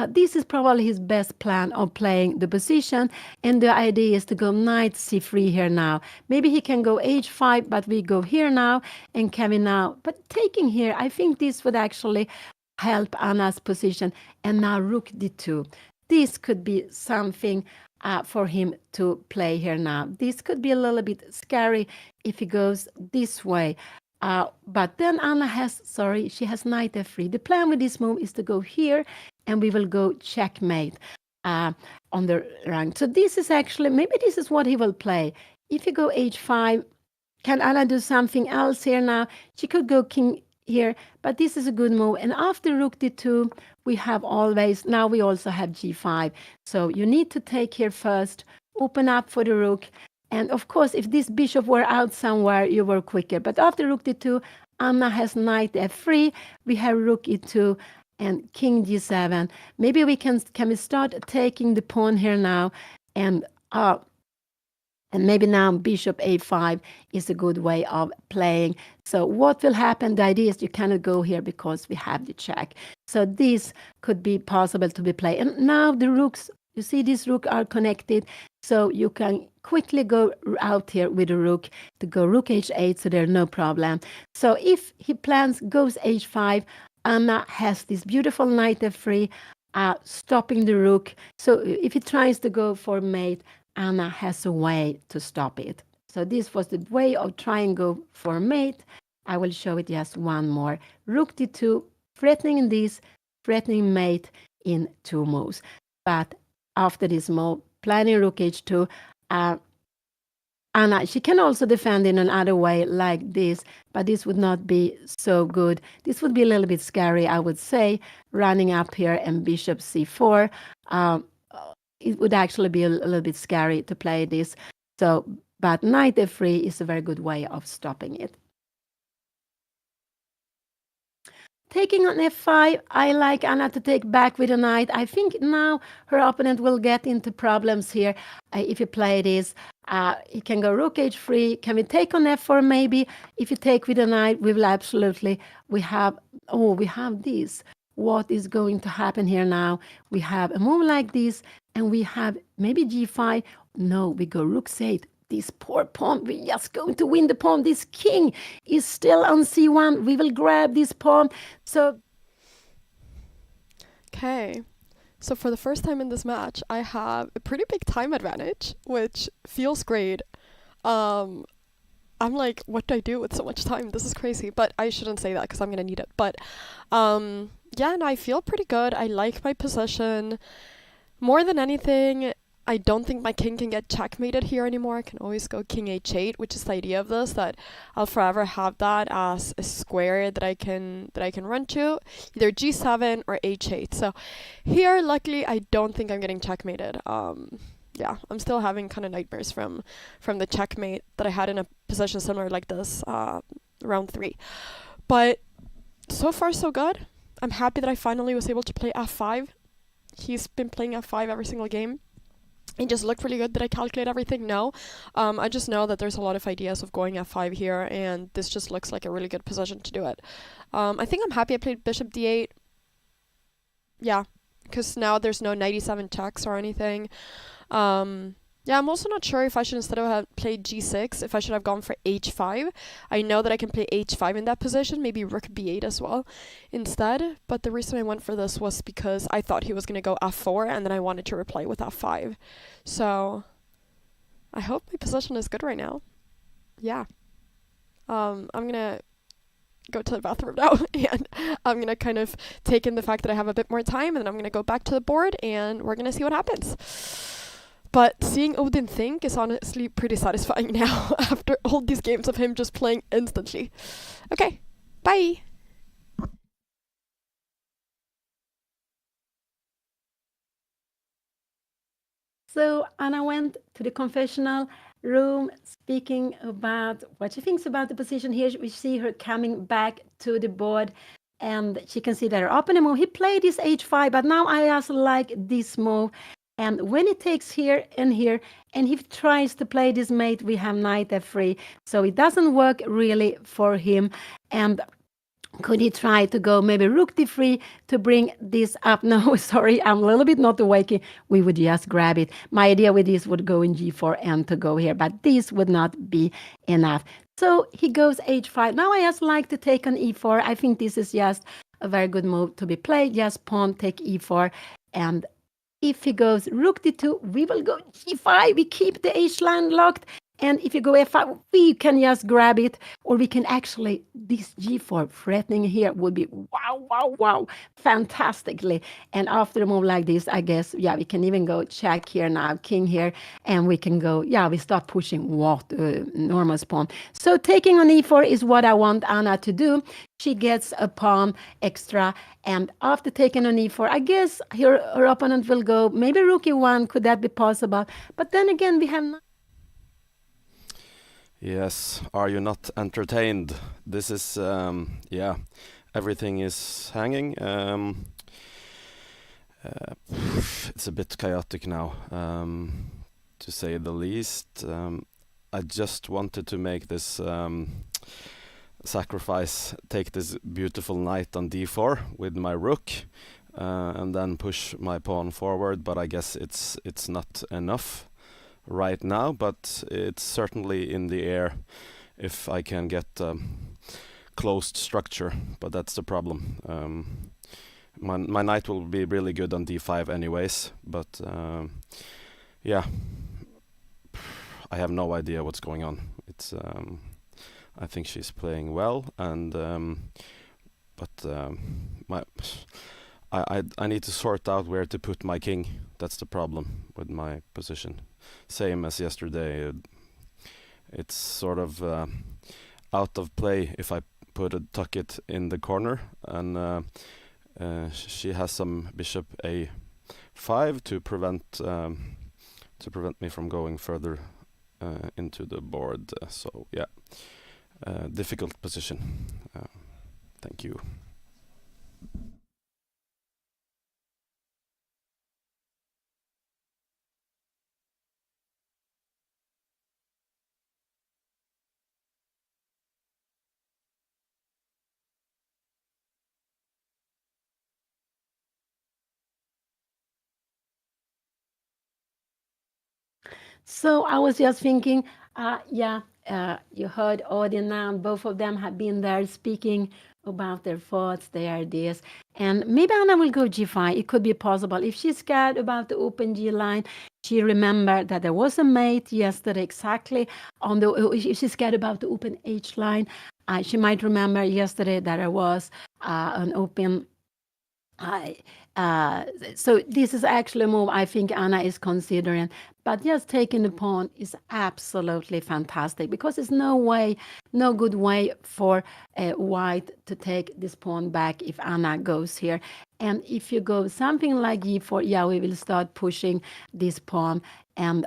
B: this is probably his best plan of playing the position, and the idea is to go knight c3 here now. Maybe he can go h5, but we go here now, and can we now... But taking here, I think this would actually help Anna's position. And now rook d2. This could be something for him to play here now. This could be a little bit scary if he goes this way. But then Anna she has knight f3. The plan with this move is to go here, and we will go checkmate on the rank. So this is actually, maybe this is what he will play. If you go h5, can Anna do something else here now? She could go king here, but this is a good move. And after rook d2, we have always, now we also have g5. So you need to take here first, open up for the rook. And of course, if this bishop were out somewhere, you were quicker. But after rook d2, Anna has knight f3. We have rook e2 and king g7. Maybe we can we start taking the pawn here now, and maybe now bishop a5 is a good way of playing. So what will happen? The idea is you cannot go here because we have the check. So this could be possible to be played. And now the rooks, you see these rooks are connected. So you can quickly go out here with a rook to go rook h8, so there's no problem. So if he plans goes h5, Anna has this beautiful knight f3, stopping the rook. So if he tries to go for mate, Anna has a way to stop it. So this was the way of trying to go for mate. I will show it just one more. Rook d2, threatening this, threatening mate in 2 moves. But after this move, planning rook h2, Anna, she can also defend in another way like this, but this would not be so good. This would be a little bit scary, I would say, running up here and bishop c4. It would actually be a little bit scary to play this. So, but knight f3 is a very good way of stopping it. Taking on f5, I like Anna to take back with a knight. I think now her opponent will get into problems here if you play this. He can go rook h3. Can we take on f4 maybe? If you take with a knight, we will absolutely... we have this. What is going to happen here now? We have a move like this, and we have maybe g5. No, we go rook c8. This poor pawn, we're just going to win the pawn. This king is still on c1. We will grab this pawn. So,
C: okay. So for the first time in this match, I have a pretty big time advantage, which feels great. I'm like, what do I do with so much time? This is crazy. But I shouldn't say that because I'm going to need it. But yeah, no, I feel pretty good. I like my position. More than anything, I don't think my king can get checkmated here anymore. I can always go king h8, which is the idea of this, that I'll forever have that as a square that I can run to, either g7 or h8. So here, luckily, I don't think I'm getting checkmated. Yeah, I'm still having kind of nightmares from the checkmate that I had in a position similar like this, round 3. But so far, so good. I'm happy that I finally was able to play f5. He's been playing f5 every single game. It just looked really good. Did I calculate everything? No. I just know that there's a lot of ideas of going f5 here, and this just looks like a really good position to do it. I think I'm happy I played bishop d8. Yeah, because now there's no 97 checks or anything. Yeah, I'm also not sure if I should, instead of have played g6, if I should have gone for h5. I know that I can play h5 in that position, maybe rook b8 as well instead. But the reason I went for this was because I thought he was going to go f4, and then I wanted to reply with f5. So I hope my position is good right now. Yeah. I'm going to go to the bathroom now, and I'm going to kind of take in the fact that I have a bit more time, and then I'm going to go back to the board, and we're going to see what happens. But seeing ODIN think is honestly pretty satisfying now after all these games of him just playing instantly. Okay, bye!
B: So Anna went to the confessional room speaking about what she thinks about the position here. We see her coming back to the board, and she can see that her opponent move. He played this h5, but now I also like this move. And when he takes here, and he tries to play this mate, we have knight f3. So it doesn't work really for him. And could he try to go maybe rook d3 to bring this up? No, sorry, I'm a little bit not awake. We would just grab it. My idea with this would go in g4 and to go here, but this would not be enough. So he goes h5. Now I just like to take on e4. I think this is just a very good move to be played. Just pawn, take e4, and if he goes rook d2, we will go g5. We keep the h-line locked. And if you go f5, we can just grab it. Or we can actually, this g4 threatening here would be wow, fantastically. And after a move like this, I guess, yeah, we can even go check here now, king here. And we can go, yeah, we start pushing what normal pawn. So taking on e4 is what I want Anna to do. She gets a pawn extra, and after taking on e4, I guess her opponent will go maybe rook e1. Could that be possible? But then again, we have not.
D: Yes, are you not entertained? This is, yeah, everything is hanging. It's a bit chaotic now, to say the least. I just wanted to make this sacrifice, take this beautiful knight on d4 with my rook, and then push my pawn forward, but I guess it's not enough right now, but it's certainly in the air if I can get closed structure, but that's the problem. My knight will be really good on d5 anyways, but yeah, I have no idea what's going on. It's I think she's playing well, and but I need to sort out where to put my king. That's the problem with my position. Same as yesterday. It's sort of out of play if I tuck it in the corner, and she has some bishop a5 to prevent me from going further into the board. So yeah, difficult position. Thank you.
B: So I was just thinking, you heard Odin now, both of them have been there speaking about their thoughts, their ideas. And maybe Anna will go g5. It could be possible. If she's scared about the open g line, she remembered that there was a mate yesterday exactly on the, if she's scared about the open h line, she might remember yesterday that there was an open so this is actually a move I think Anna is considering, but just taking the pawn is absolutely fantastic because there's no good way for white to take this pawn back if Anna goes here. And if you go something like e4, yeah, we will start pushing this pawn, and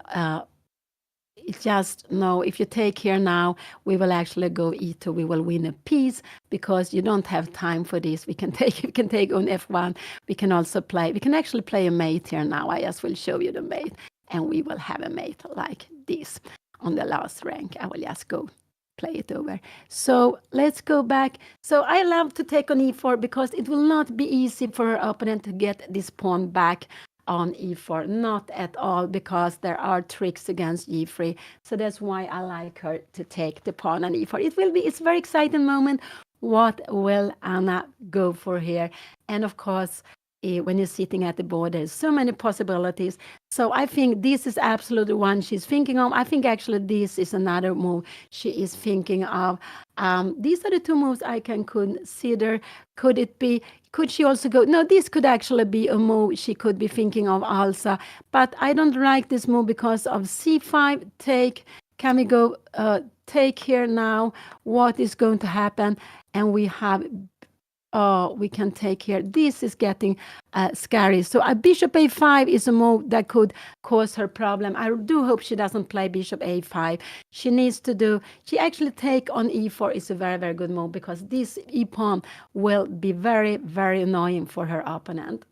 B: it's just no, if you take here now, we will actually go e2, we will win a piece because you don't have time for this. We can take on f1. We can also play, we can actually play a mate here now. I just will show you the mate, and we will have a mate like this on the last rank. I will just go play it over. So let's go back. So I love to take on e4 because it will not be easy for her opponent to get this pawn back on e4. Not at all, because there are tricks against e3. So that's why I like her to take the pawn on e4. It's a very exciting moment. What will Anna go for here? And of course, when you're sitting at the board, there's so many possibilities. So I think this is absolutely one she's thinking of. I think actually this is another move she is thinking of. These are the two moves I can consider. Could she also go? No, this could actually be a move she could be thinking of also. But I don't like this move because of c5 take. Can we go take here now? What is going to happen? And we have we can take here. This is getting scary. So a bishop a5 is a move that could cause her problem. I do hope she doesn't play bishop a5. She actually take on e4 is a very, very good move, because this e-pawn will be very, very annoying for her opponent.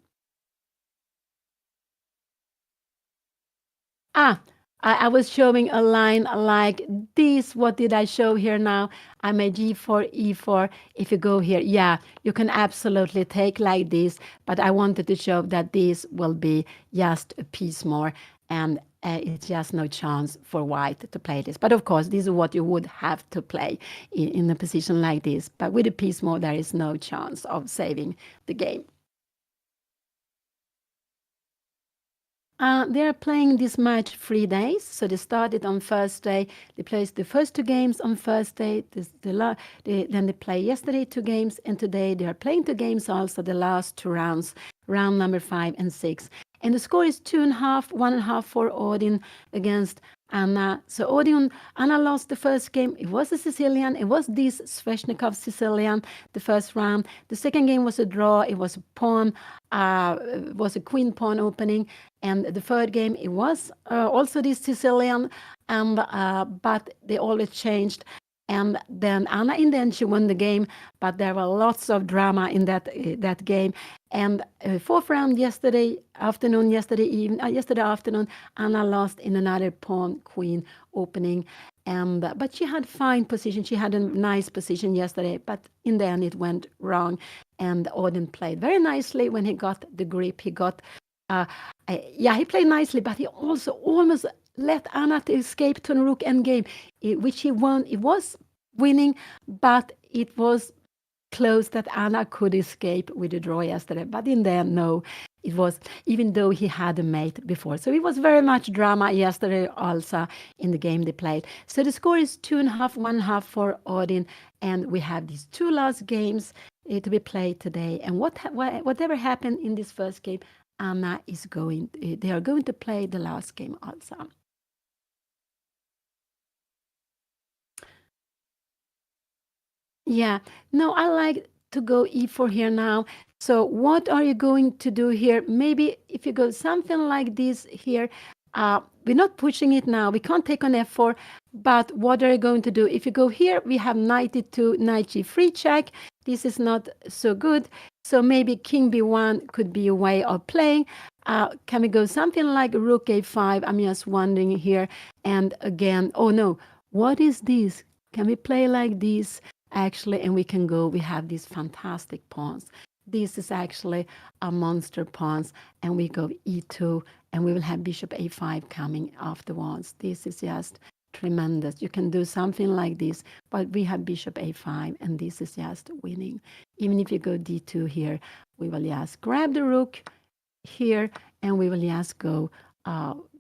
B: I was showing a line like this. What did I show here now? I made g4, e4. If you go here, yeah, you can absolutely take like this. But I wanted to show that this will be just a piece more. And it's just no chance for white to play this. But of course, this is what you would have to play in a position like this. But with a piece more, there is no chance of saving the game. They are playing this match 3 days. So they started on Thursday. They played the first 2 games on Thursday. Then they play yesterday 2 games, and today they are playing 2 games also, the last 2 rounds, round number 5 and 6. And the score is 2.5, 1.5 for ODIN against Anna. So Anna lost the first game. It was a Sicilian. It was this Sveshnikov Sicilian, the first round. The second game was a draw. It was a pawn. It was a queen pawn opening. And the third game, it was also this Sicilian. But they always changed. And then Anna, in the end, she won the game, but there were lots of drama in that game. And fourth round yesterday afternoon, Anna lost in another pawn queen opening. But she had fine position. She had a nice position yesterday, but in the end it went wrong. And Odin played very nicely when he got the grip. He played nicely, but he also almost let Anna to escape to a rook endgame, which he won. It was winning, but it was close that Anna could escape with a draw yesterday. But in the end, no, it was, even though he had a mate before. So it was very much drama yesterday also in the game they played. So the score is 2.5, 1.5 for Odin. And we have these 2 last games to be played today. And whatever happened in this first game, Anna they are going to play the last game also. Yeah, no, I like to go e4 here now. So what are you going to do here? Maybe if you go something like this here, we're not pushing it now. We can't take on f4, but what are you going to do? If you go here, we have knight e2, knight g3 check. This is not so good. So maybe king b1 could be a way of playing. Can we go something like rook a5? I'm just wondering here. And again, oh no, what is this? Can we play like this? Actually, and we have these fantastic pawns. This is actually a monster pawns, and we go e2, and we will have bishop a5 coming afterwards. This is just tremendous. You can do something like this, but we have bishop a5, and this is just winning. Even if you go d2 here, we will just grab the rook here, and we will just go,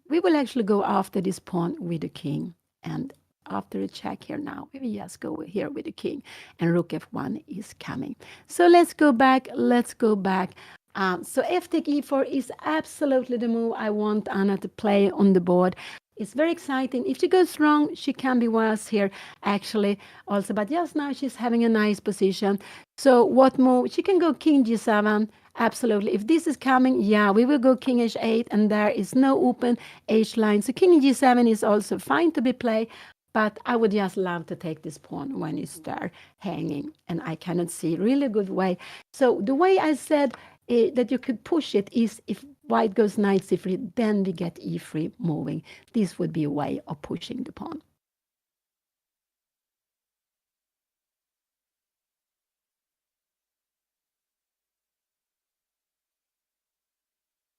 B: we will actually go after this pawn with the king, and after a check here now, we will just go here with the king, and rook f1 is coming. So let's go back. So f take e4 is absolutely the move I want Anna to play on the board. It's very exciting. If she goes wrong, she can be worse here, actually, also. But just now, she's having a nice position. So what move? She can go king g7. absolutely. If this is coming, yeah, we will go king h8, and there is no open h line. So king g7 is also fine to be played, but I would just love to take this pawn when it's there hanging, and I cannot see really good way. So the way I said that you could push it is if white goes knight c3, then we get e3 moving. This would be a way of pushing the pawn.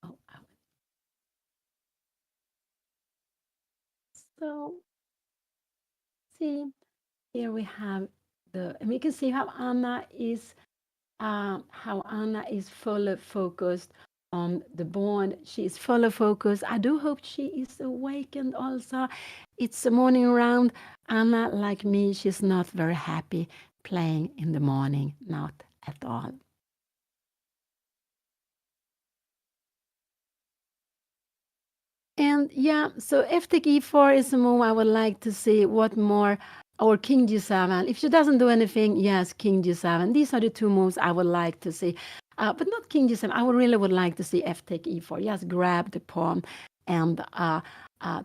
B: Oh, so see, here we have and we can see how Anna is fully focused on the bond. She is fully focused. I do hope she is awakened also. It's a morning round. Anna, like me, she's not very happy playing in the morning, not at all. And yeah, so if take e4 is a move I would like to see. What more? Or king g7. If she doesn't do anything, yes, king g7. These are the two moves I would like to see. But not king g7. I really would like to see f take e4. Just grab the pawn and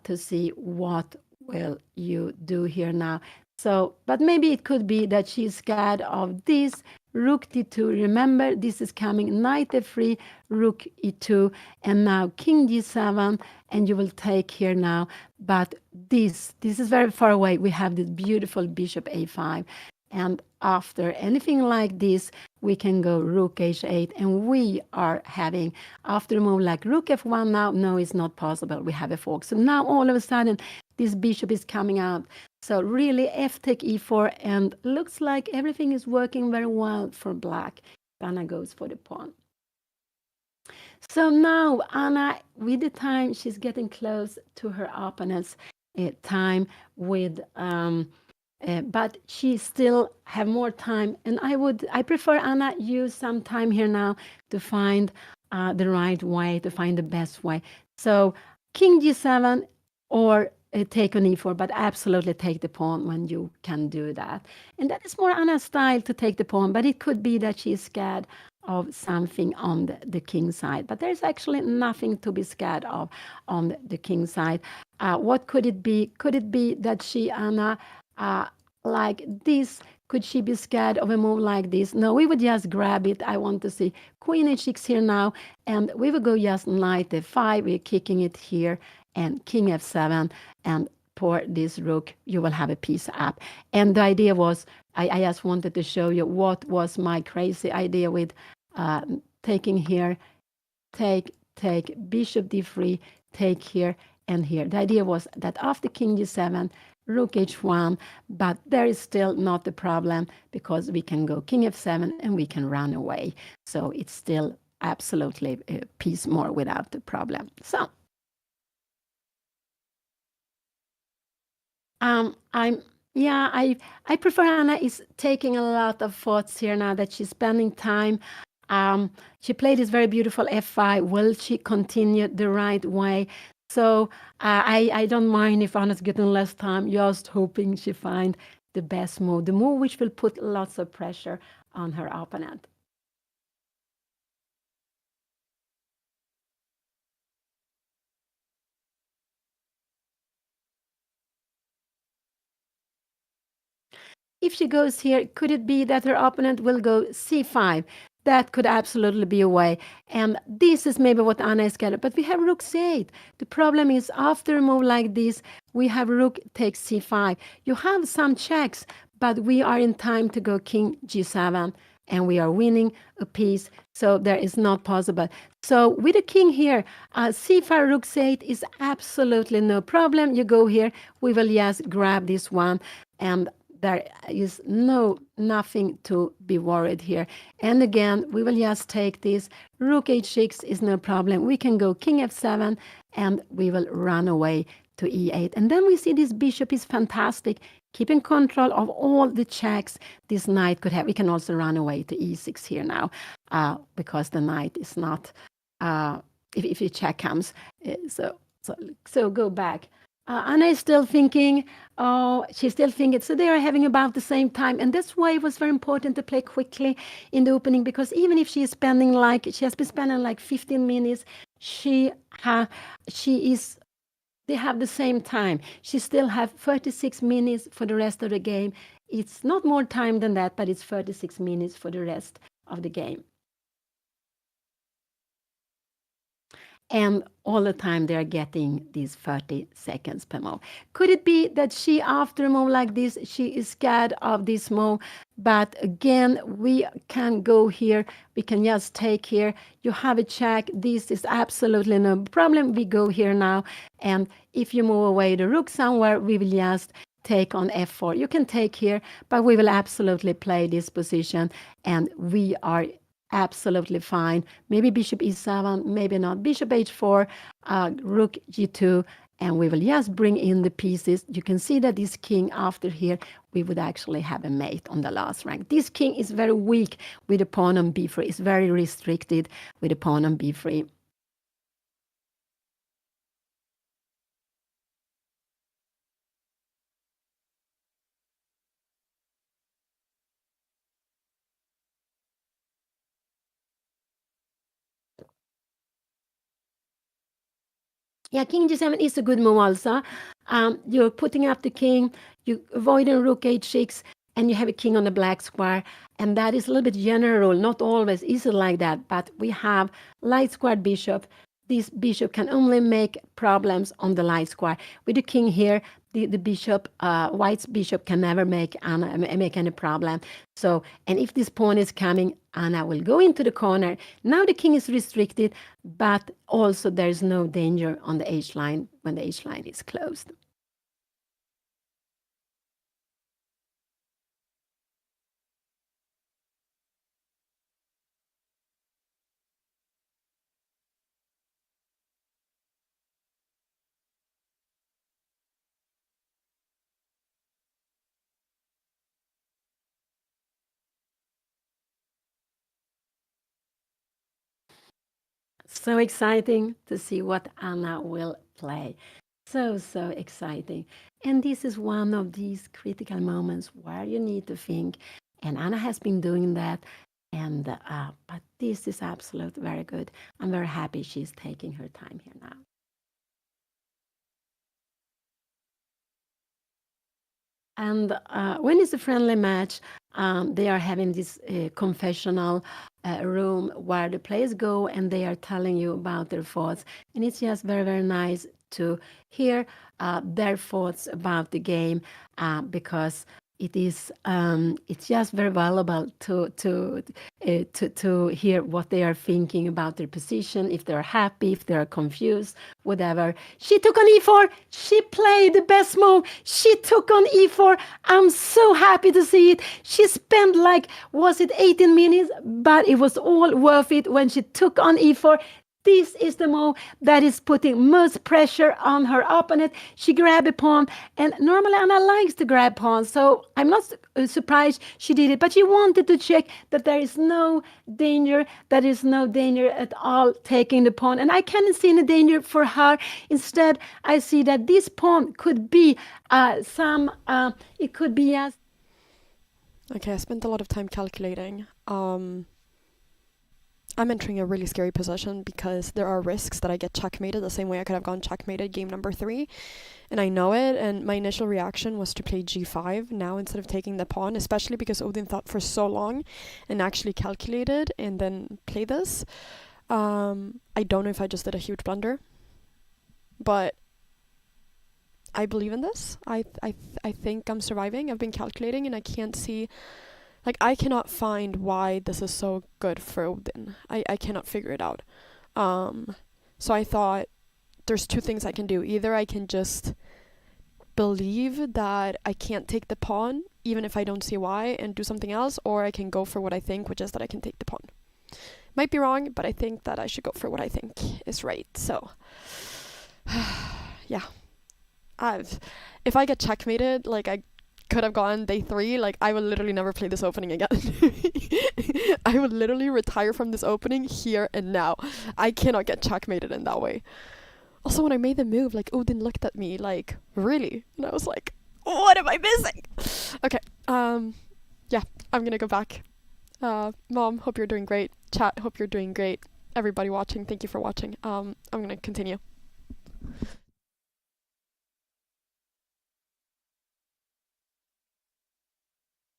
B: to see what will you do here now. So, but maybe it could be that she's scared of this. Rook d2. Remember, this is coming knight f3, rook e2, and now king g7, and you will take here now. But this is very far away. We have this beautiful bishop a5, and after anything like this, we can go rook h8, and we are having, after a move like rook f1 now, no, it's not possible. We have a fork. So now all of a sudden, this bishop is coming out. So really f take e4, and looks like everything is working very well for black. Anna goes for the pawn. So now Anna, with the time, she's getting close to her opponent's time with, but she still have more time. And I prefer Anna use some time here now to find the right way, to find the best way. So king g7 or take on e4, but absolutely take the pawn when you can do that. And that is more Anna's style, to take the pawn, but it could be that she is scared of something on the king side. But there's actually nothing to be scared of on the king side. What could it be? Could it be that she, Anna, like this, could she be scared of a move like this? No, we would just grab it. I want to see queen h6 here now, and we will go just knight f5. We're kicking it here, and king f7, and for this rook, you will have a piece up. And the idea was, I just wanted to show you what was my crazy idea with taking here, take, bishop d3, take here and here. The idea was that after king g7, rook h1, but there is still not the problem, because we can go king f7 and we can run away. So it's still absolutely a piece more without the problem. So I prefer Anna is taking a lot of thoughts here now that she's spending time. She played this very beautiful f5. Will she continue the right way? So I don't mind if Anna's getting less time, just hoping she find the best move, the move which will put lots of pressure on her opponent. If she goes here, could it be that her opponent will go c5? That could absolutely be a way. And this is maybe what Anna is scared of. But we have rook c8. The problem is, after a move like this, we have rook takes c5. You have some checks, but we are in time to go king g7. And we are winning a piece, so there is not possible. So with the king here, c5 rook c8 is absolutely no problem. You go here, we will just grab this one, and there is nothing to be worried here. And again, we will just take this. Rook h6 is no problem. We can go king f7, and we will run away to e8. And then we see this bishop is fantastic, keeping control of all the checks this knight could have. We can also run away to e6 here now, because the knight is not, if a check comes. So go back. Anna is still thinking, oh, she's still thinking. So they are having about the same time. And that's why it was very important to play quickly in the opening, because even if she is spending she has been spending like 15 minutes, she is, they have the same time. She still have 36 minutes for the rest of the game. It's not more time than that, but it's 36 minutes for the rest of the game. And all the time they are getting these 30 seconds per move. Could it be that she, after a move like this, she is scared of this move? But again, we can go here. We can just take here. You have a check. This is absolutely no problem. We go here now. And if you move away the rook somewhere, we will just take on f4. You can take here, but we will absolutely play this position. And we are absolutely fine. Maybe bishop e7, maybe not. Bishop h4, rook g2, and we will just bring in the pieces. You can see that this king after here, we would actually have a mate on the last rank. This king is very weak with a pawn on b3. It's very restricted with a pawn on b3. Yeah, king g7 is a good move also. You're putting up the king, you avoiding rook h6, and you have a king on the black square. And that is a little bit general, not always easy like that. But we have light squared bishop. This bishop can only make problems on the light square. With the king here, the bishop, white's bishop can never make any problem. So, and if this pawn is coming, Anna will go into the corner. Now the king is restricted, but also there is no danger on the h line when the h line is closed. So exciting to see what Anna will play. So exciting. And this is one of these critical moments where you need to think. And Anna has been doing that. And but this is absolutely very good. I'm very happy she's taking her time here now. And when it's a friendly match, they are having this confessional room where the players go and they are telling you about their thoughts. And it's just very, very nice to hear their thoughts about the game because it is it's just very valuable to hear what they are thinking about their position, if they're happy, if they're confused, whatever. She took on e4. She played the best move. She took on e4. I'm so happy to see it. She spent like, was it 18 minutes? But it was all worth it when she took on e4. This is the move that is putting most pressure on her opponent. She grabbed a pawn, and normally Anna likes to grab pawns, so I'm not surprised she did it. But she wanted to check that there is no danger, at all taking the pawn. And I can't see any danger for her. Instead, I see that this pawn could be it could be as...
C: Okay, I spent a lot of time calculating. I'm entering a really scary position because there are risks that I get checkmated the same way I could have gone checkmated game number 3. And I know it, and my initial reaction was to play g5 now instead of taking the pawn, especially because Odin thought for so long and actually calculated and then play this. I don't know if I just did a huge blunder, but I believe in this. I think I'm surviving. I've been calculating and I can't see... Like, I cannot find why this is so good for Odin. I cannot figure it out. So I thought there's two things I can do. Either I can just believe that I can't take the pawn, even if I don't see why, and do something else, or I can go for what I think, which is that I can take the pawn. Might be wrong, but I think that I should go for what I think is right. So, yeah. If I get checkmated, like I could have gone day 3, like I will literally never play this opening again. I would literally retire from this opening here and now. I cannot get checkmated in that way. Also, when I made the move, like, Odin looked at me like, really? And I was like, what am I missing? Okay, yeah, I'm gonna go back. Mom, hope you're doing great. Chat, hope you're doing great. Everybody watching, thank you for watching. I'm gonna continue.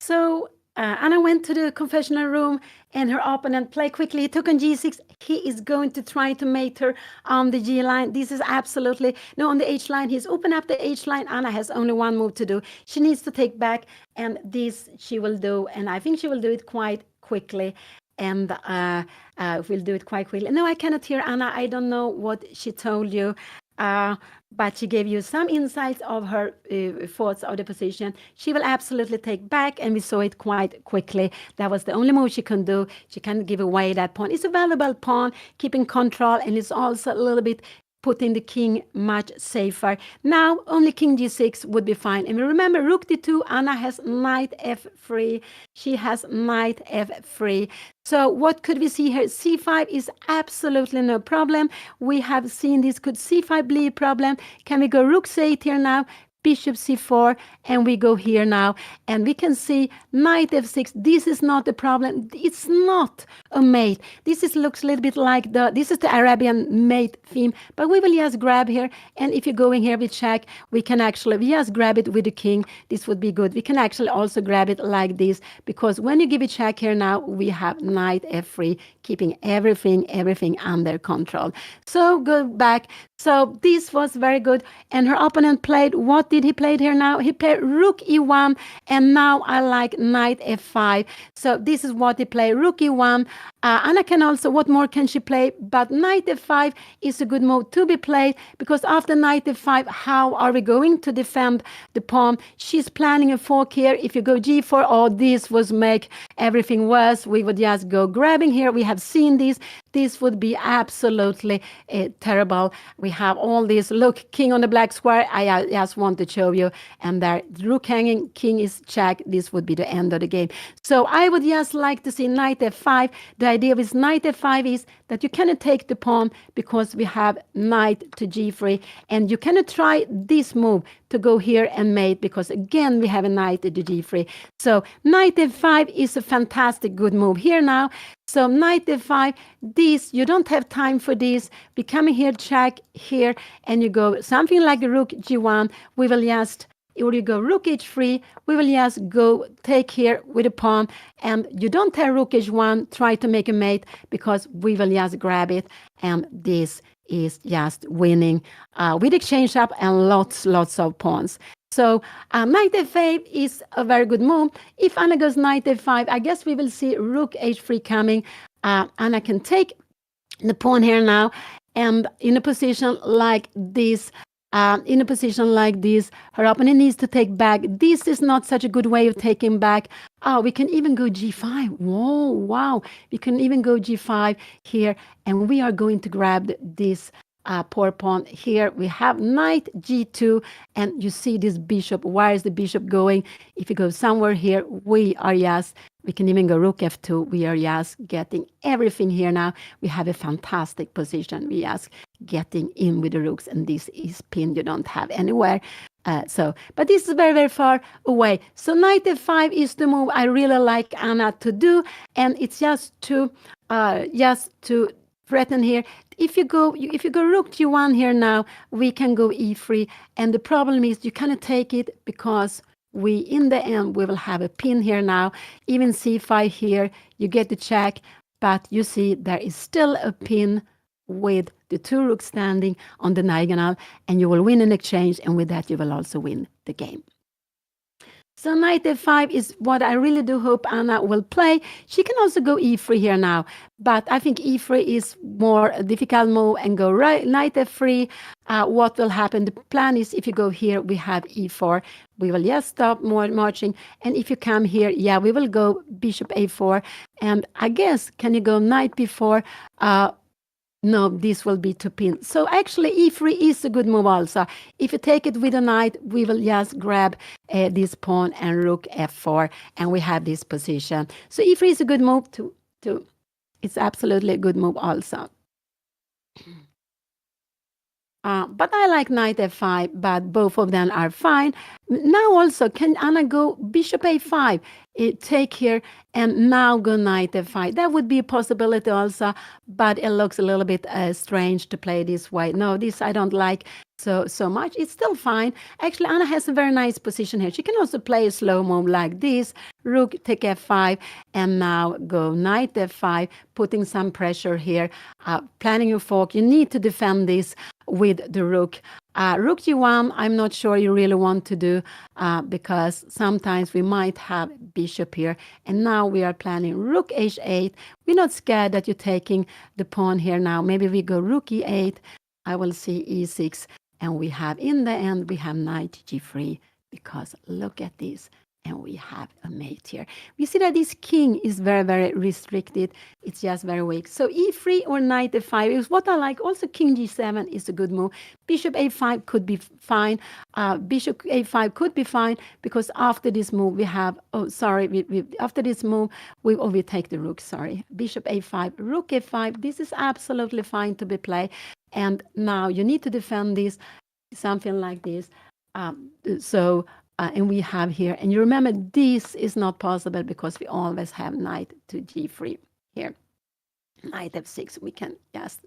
B: So Anna went to the confessional room and her opponent played quickly. He took on g6. He is going to try to mate her on the g line. This is absolutely, no, on the h line. He's opened up the h line. Anna has only one move to do. She needs to take back, and this she will do. And I think she will do it quite quickly. And we'll do it quite quickly. No, I cannot hear Anna. I don't know what she told you. But she gave you some insights of her thoughts of the position. She will absolutely take back, and we saw it quite quickly. That was the only move she can do. She can't give away that pawn. It's a valuable pawn, keeping control, and it's also a little bit putting the king much safer. Now, only king g6 would be fine. And remember, rook d2, Anna has knight f3. She has knight f3. So what could we see here? c5 is absolutely no problem. We have seen this. Could c5 be a problem? Can we go rook c8 here now? Bishop c4, and we go here now, and we can see knight f6. This is not a problem. It's not a mate. Looks a little bit like this is the Arabian mate theme, but we will just grab here, and if you're going here with check, we can actually just grab it with the king. This would be good. We can actually also grab it like this, because when you give it check here now, we have knight f3, keeping everything under control. So go back. So this was very good, and her opponent played, what did he play here now? He played rook e1, and now I like knight f5. So this is what he played, rook e1. Anna can also, what more can she play? But knight f5 is a good move to be played, because after knight f5, how are we going to defend the pawn? She's planning a fork here. If you go g4, oh, this would make everything worse. We would just go grabbing here. We have seen this. This would be absolutely terrible. We have all this. Look, king on the black square. I just want to show you. And there, rook hanging, king is check. This would be the end of the game. So I would just like to see knight f5. The idea with knight f5 is that you cannot take the pawn because we have knight to g3. And you cannot try this move to go here and mate, because again, we have a knight to g3. So knight f5 is a fantastic good move here now. So knight f5, this, you don't have time for this. We come here, check here, and you go something like rook g1. We will just, or you go rook h3. We will just go take here with a pawn, and you don't have rook h1, try to make a mate, because we will just grab it, and this is just winning with exchange up and lots of pawns. So knight f5 is a very good move. If Anna goes knight f5, I guess we will see rook h3 coming. Anna can take the pawn here now, and in a position like this, her opponent needs to take back. This is not such a good way of taking back. Oh, we can even go g5. Whoa, wow. We can even go g5 here, and we are going to grab this poor pawn here. We have knight g2, and you see this bishop. Where is the bishop going? If you go somewhere here, we can even go rook f2. We are just getting everything here now. We have a fantastic position. We just getting in with the rooks, and this is pin you don't have anywhere. But this is very far away. So knight f5 is the move I really like Anna to do, and it's just to threaten here. If you go rook g1 here now, we can go e3, and the problem is you cannot take it, because in the end we will have a pin here now. Even c5 here, you get the check, but you see there is still a pin with the two rooks standing on the diagonal, and you will win an exchange, and with that you will also win the game. So knight f5 is what I really do hope Anna will play. She can also go e3 here now, but I think e3 is more a difficult move, and go right knight f3. What will happen? The plan is, if you go here, we have e4. We will just stop more marching, and if you come here, yeah, we will go bishop a4, and I guess, can you go knight b4? No, this will be to pin. So actually e3 is a good move also. If you take it with a knight, we will just grab this pawn and rook f4, and we have this position. So e3 is a good move to it's absolutely a good move also. But I like knight f5, but both of them are fine. Now also, can Anna go bishop a5, take here, and now go knight f5? That would be a possibility also, but it looks a little bit strange to play this way. No, this I don't like so much. It's still fine. Actually, Anna has a very nice position here. She can also play a slow move like this, rook take f5, and now go knight f5, putting some pressure here. Planning your fork, you need to defend this with the rook. Rook g1, I'm not sure you really want to do because sometimes we might have bishop here. And now we are planning rook h8. We're not scared that you're taking the pawn here now. Maybe we go rook e8. I will see e6. And we have, in the end, we have knight g3 because look at this. And we have a mate here. We see that this king is very, very restricted. It's just very weak. So e3 or knight f5 is what I like. Also, king g7 is a good move. Bishop a5 could be fine. Bishop a5 could be fine because after this move we have, after this move we take the rook, sorry. Bishop a5, rook f5. This is absolutely fine to be played. And now you need to defend this, something like this. And we have here, and you remember this is not possible because we always have knight to g3 here. Knight f6, we can just,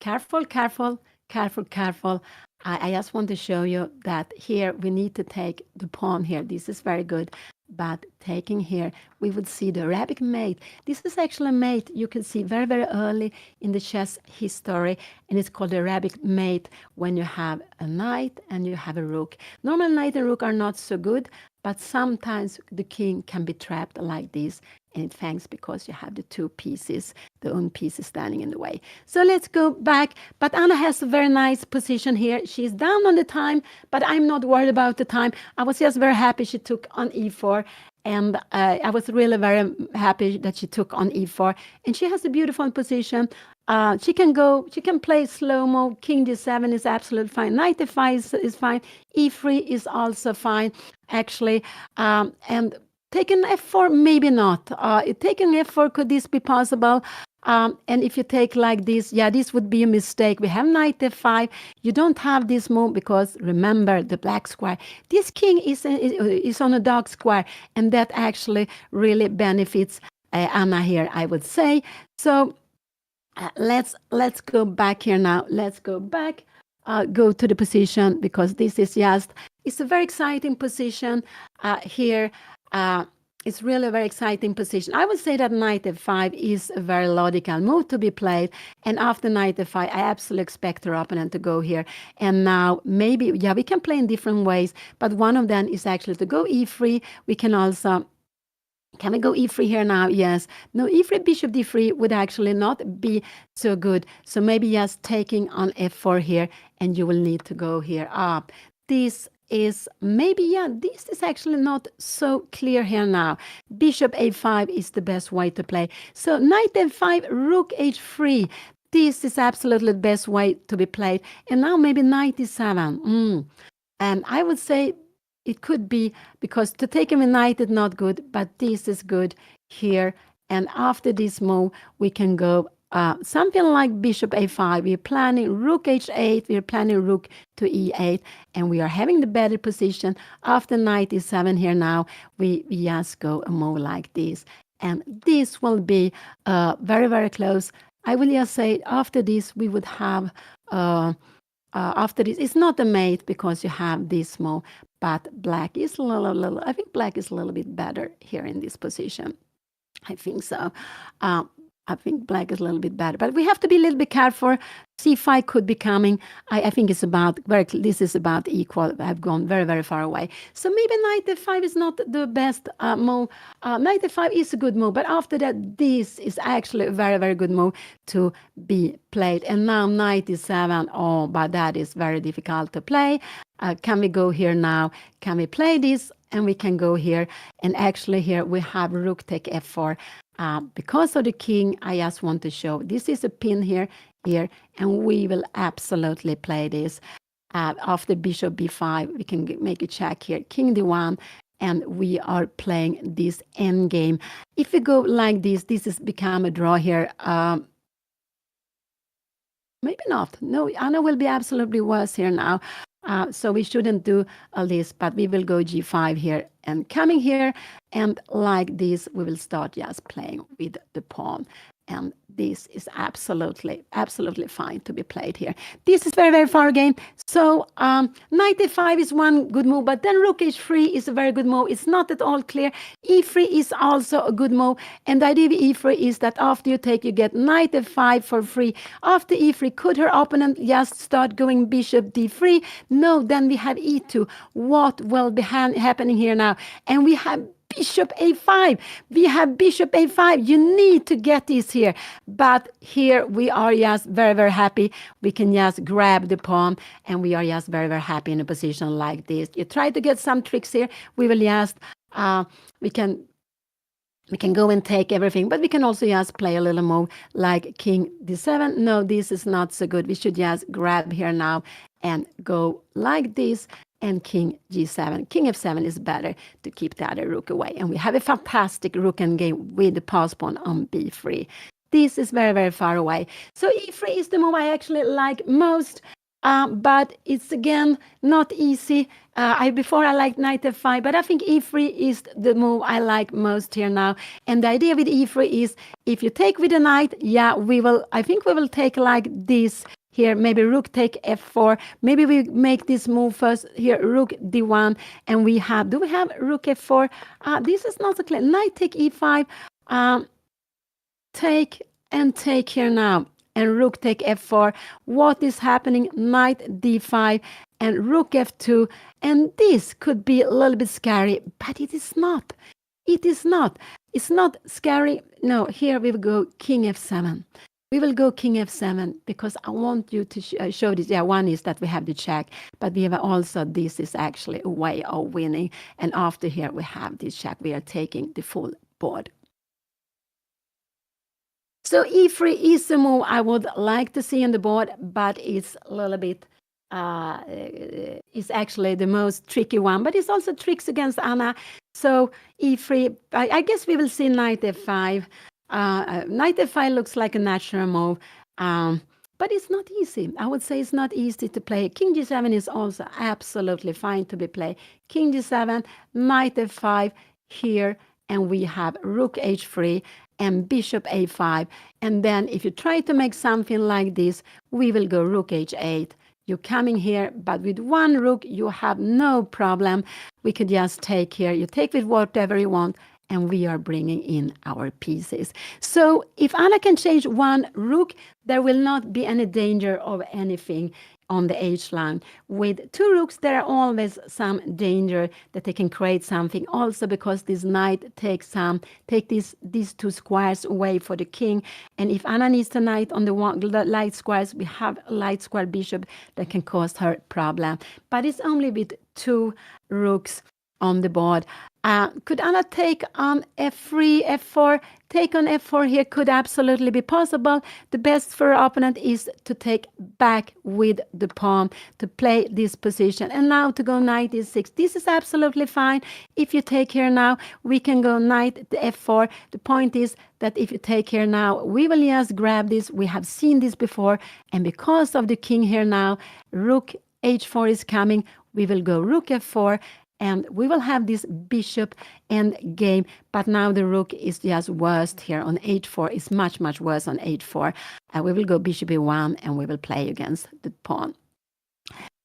B: careful. I just want to show you that here we need to take the pawn here. This is very good. But taking here, we would see the Arabic mate. This is actually a mate you can see very, very early in the chess history, and it's called the Arabic mate when you have a knight and you have a rook. Normal knight and rook are not so good, but sometimes the king can be trapped like this, and it thanks because you have the two pieces, the own pieces standing in the way. So let's go back. But Anna has a very nice position here. She's down on the time, but I'm not worried about the time. I was just very happy she took on e4. And I was really very happy that she took on e4. And she has a beautiful position. She can play slow-mo. King d7 is absolutely fine. Knight f5 is fine. e3 is also fine, actually. And taking f4, maybe not. Taking f4, could this be possible? And if you take like this, yeah, this would be a mistake. We have knight f5. You don't have this move because remember the black square. This king is on a dark square, and that actually really benefits Anna here, I would say. So let's go back here now. Let's go back. Go to the position because this is just, it's a very exciting position here. It's really a very exciting position. I would say that knight f5 is a very logical move to be played. And after knight f5, I absolutely expect her opponent to go here. And now maybe, yeah, we can play in different ways, but one of them is actually to go e3. We can also, can we go e3 here now? Yes. No, e3, bishop d3 would actually not be so good. So maybe just taking on f4 here, and you will need to go here up. This is maybe, yeah, this is actually not so clear here now. Bishop a5 is the best way to play. So knight f5, rook h3. This is absolutely the best way to be played. And now maybe knight e7. And I would say it could be because to take him a knight is not good, but this is good here. And after this move, we can go something like bishop a5. We're planning rook h8. We're planning rook to e8. And we are having the better position. After knight e7 here now, we just go a move like this. And this will be very, very close. I will just say after this, we would have... after this, it's not a mate because you have this move, but black is a little, I think black is a little bit better here in this position. I think so. I think black is a little bit better, but we have to be a little bit careful. c5 could be coming. I think it's about, this is about equal. I've gone very, very far away. So maybe knight f5 is not the best move. Knight f5 is a good move, but after that, this is actually a very, very good move to be played. And now knight e7, oh, but that is very difficult to play. Can we go here now? Can we play this? And we can go here. And actually here we have rook take f4. Because of the king, I just want to show this is a pin here, and we will absolutely play this. After bishop b5, we can make a check here, king d1, and we are playing this endgame. If we go like this has become a draw here. maybe not. No, Anna will be absolutely worse here now. So we shouldn't do all this, but we will go g5 here and coming here. And like this, we will start just playing with the pawn. And this is absolutely fine to be played here. This is very, very far game. So knight a5 is one good move, but then rook h3 is a very good move. It's not at all clear. e3 is also a good move. And the idea with e3 is that after you take, you get knight f5 for free. After e3, could her opponent just start going bishop d3? No, then we have e2. What will be happening here now? And we have bishop a5. We have bishop a5. You need to get this here. But here we are just very, very happy. We can just grab the pawn and we are just very, very happy in a position like this. You try to get some tricks here. We will just, we can go and take everything, but we can also just play a little move like king d7. No, this is not so good. We should just grab here now and go like this. And king g7. King f7 is better to keep the other rook away. And we have a fantastic rook endgame with the pass pawn on b3. This is very, very far away. So e3 is the move I actually like most. But it's, again, not easy. Before I liked knight f5, but I think e3 is the move I like most here now. And the idea with e3 is if you take with a knight, yeah, I think we will take like this. Here, maybe rook take f4. Maybe we make this move first. Here, rook d1. And we have, do we have rook f4? This is not so clear. Knight take e5. Take and take here now. And rook take f4. What is happening? Knight d5 and rook f2. And this could be a little bit scary, but it is not. It is not. It's not scary. No, here we will go king f7. We will go king f7 because I want you to show this. Yeah, one is that we have the check, but we have also, this is actually a way of winning. And after here, we have this check. We are taking the full board. So e3 is a move I would like to see on the board, but it's a little bit, it's actually the most tricky one, but it's also tricks against Anna. So e3, I guess we will see knight f5. Knight f5 looks like a natural move, but it's not easy. I would say it's not easy to play. King g7 is also absolutely fine to be played. King g7, knight f5 here, and we have rook h3 and bishop a5. And then if you try to make something like this, we will go rook h8. You're coming here, but with one rook, you have no problem. We could just take here. You take with whatever you want, and we are bringing in our pieces. So if Anna can change one rook, there will not be any danger of anything on the H line. With two rooks, there are always some danger that they can create something. Also because this knight take these two squares away for the king. And if Anna needs the knight on the light squares, we have a light square bishop that can cause her problem. But it's only with two rooks on the board. Could Anna take on f3, f4? Take on f4 here could absolutely be possible. The best for her opponent is to take back with the pawn to play this position. And now to go knight e6. This is absolutely fine. If you take here now, we can go knight to f4. The point is that if you take here now, we will just grab this. We have seen this before. And because of the king here now, rook h4 is coming. We will go rook f4. And we will have this bishop end game, but now the rook is just worst here on h4. It's much, much worse on h4. We will go bishop e1 and we will play against the pawn.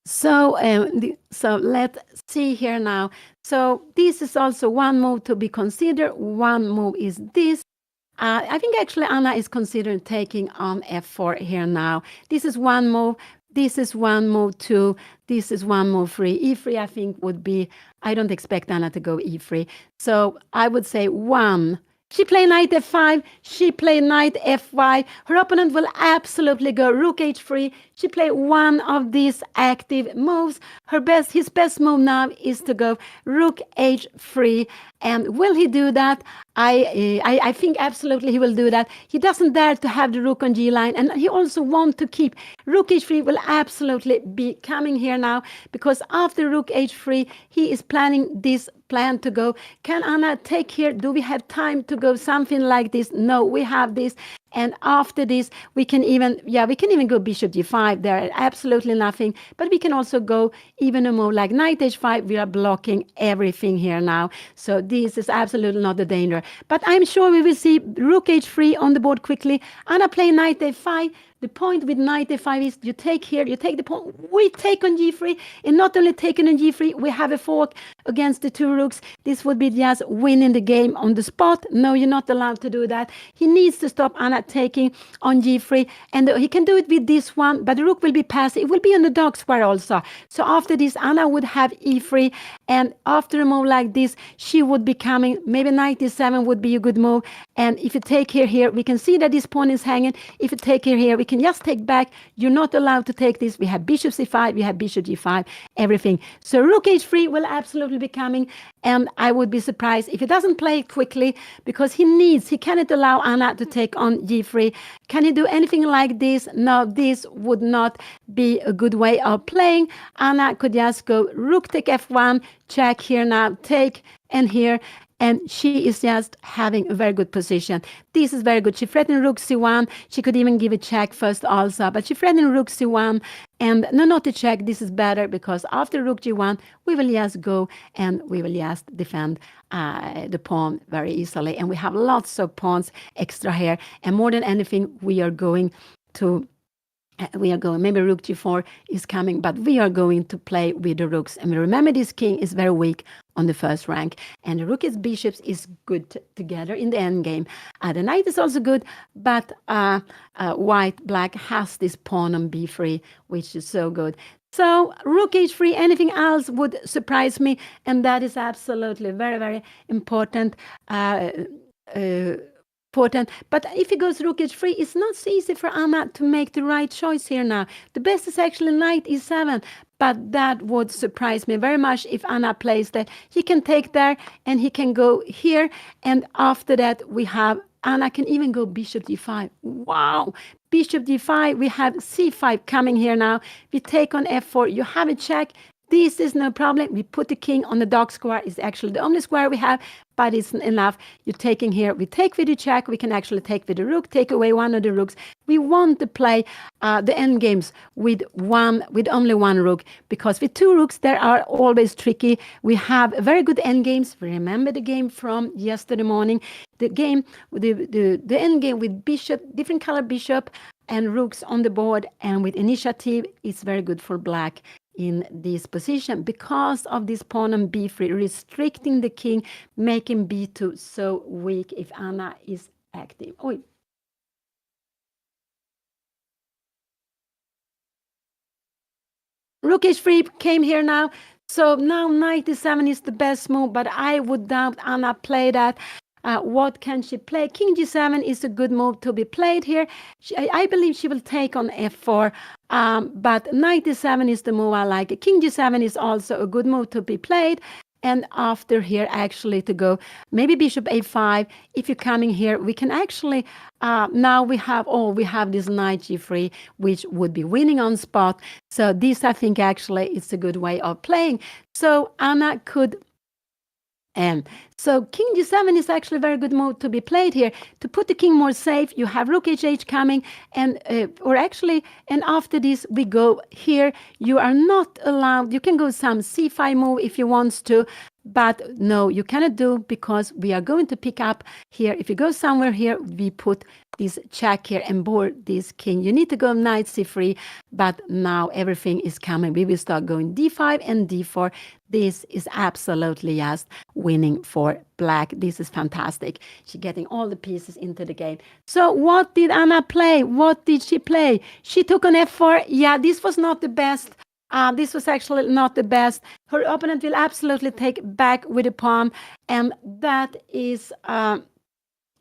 B: So, so let's see here now. So this is also one move to be considered. One move is this. I think actually Anna is considering taking on f4 here now. This is one move. This is one move too. This is one move three. E3, I think, would be, I don't expect Anna to go E3. So I would say one. She played knight f5. She played knight f5. Her opponent will absolutely go rook h3. She played one of these active moves. His best move now is to go rook h3. And will he do that? I think absolutely he will do that. He doesn't dare to have the rook on G line, and he also wants to keep rook H3 will absolutely be coming here now, because after rook H3 he is planning this plan to go. Can Anna take here? Do we have time to go something like this? No, we have this. And after this, we can even go bishop g5. There are absolutely nothing. But we can also go even a move like knight h5. We are blocking everything here now. So this is absolutely not a danger. But I'm sure we will see rook h3 on the board quickly. Anna play knight a5. The point with knight a5 is you take here, you take the pawn, we take on g3, and not only taking on g3, we have a fork against the two rooks. This would be just winning the game on the spot. No, you're not allowed to do that. He needs to stop Anna taking on g3, and he can do it with this one, but the rook will be passive. It will be on the dark square also. So after this, Anna would have e3, and after a move like this, she would be coming. Maybe knight e7 would be a good move, and if you take here, we can see that this pawn is hanging. If you take here, we can just take back. You're not allowed to take this. We have bishop c5, we have bishop g5, everything. So rook h3 will absolutely be coming, and I would be surprised if he doesn't play it quickly, because he cannot allow Anna to take on g3. Can he do anything like this? No, this would not be a good way of playing. Anna could just go rook take f1, check here now, take, and here. And she is just having a very good position. This is very good. She threatened rook c1. She could even give a check first also, but she threatened rook c1. And no, not a check. This is better, because after rook g1, we will just go and we will just defend the pawn very easily. And we have lots of pawns extra here. And more than anything, we are going, maybe rook g4 is coming, but we are going to play with the rooks. And remember, this king is very weak on the first rank, and the rook and bishops is good together in the endgame. The knight is also good, but black has this pawn on b3, which is so good. So rook h3, anything else would surprise me, and that is absolutely very, very important. But if he goes rook h3, it's not so easy for Anna to make the right choice here now. The best is actually knight e7, but that would surprise me very much if Anna plays that. He can take there, and he can go here, and after that we have Anna can even go bishop d5. Wow! Bishop d5, we have c5 coming here now. We take on f4, you have a check. This is no problem. We put the king on the dark square. It's actually the only square we have, but it's enough. You're taking here. We take with the check. We can actually take with the rook, take away one of the rooks. We want to play the end games with only one rook, because with two rooks, they are always tricky. We have very good end games. Remember the game from yesterday morning. The game, the end game with bishop, different color bishop and rooks on the board, and with initiative, it's very good for black in this position, because of this pawn on b3, restricting the king, making b2 so weak if Anna is active. Rook h3 came here now. So now knight e7 is the best move, but I would doubt Anna play that. What can she play? King g7 is a good move to be played here. I believe she will take on f4, but knight e7 is the move I like. King g7 is also a good move to be played. And after here, actually, to go maybe bishop a5. If you're coming here, we can actually, now we have this knight g3, which would be winning on spot. So this, I think, actually, it's a good way of playing. So Anna could... so king g7 is actually a very good move to be played here. To put the king more safe, you have rook h8 coming, and after this, we go here. You are not allowed, you can go some c5 move if you want to, but no, you cannot do, because we are going to pick up here. If you go somewhere here, we put this check here and board this king. You need to go knight c3, but now everything is coming. We will start going d5 and d4. This is absolutely just winning for black. This is fantastic. She's getting all the pieces into the game. So what did Anna play? What did she play? She took on f4. Yeah, this was not the best. This was actually not the best. Her opponent will absolutely take back with a pawn, and that is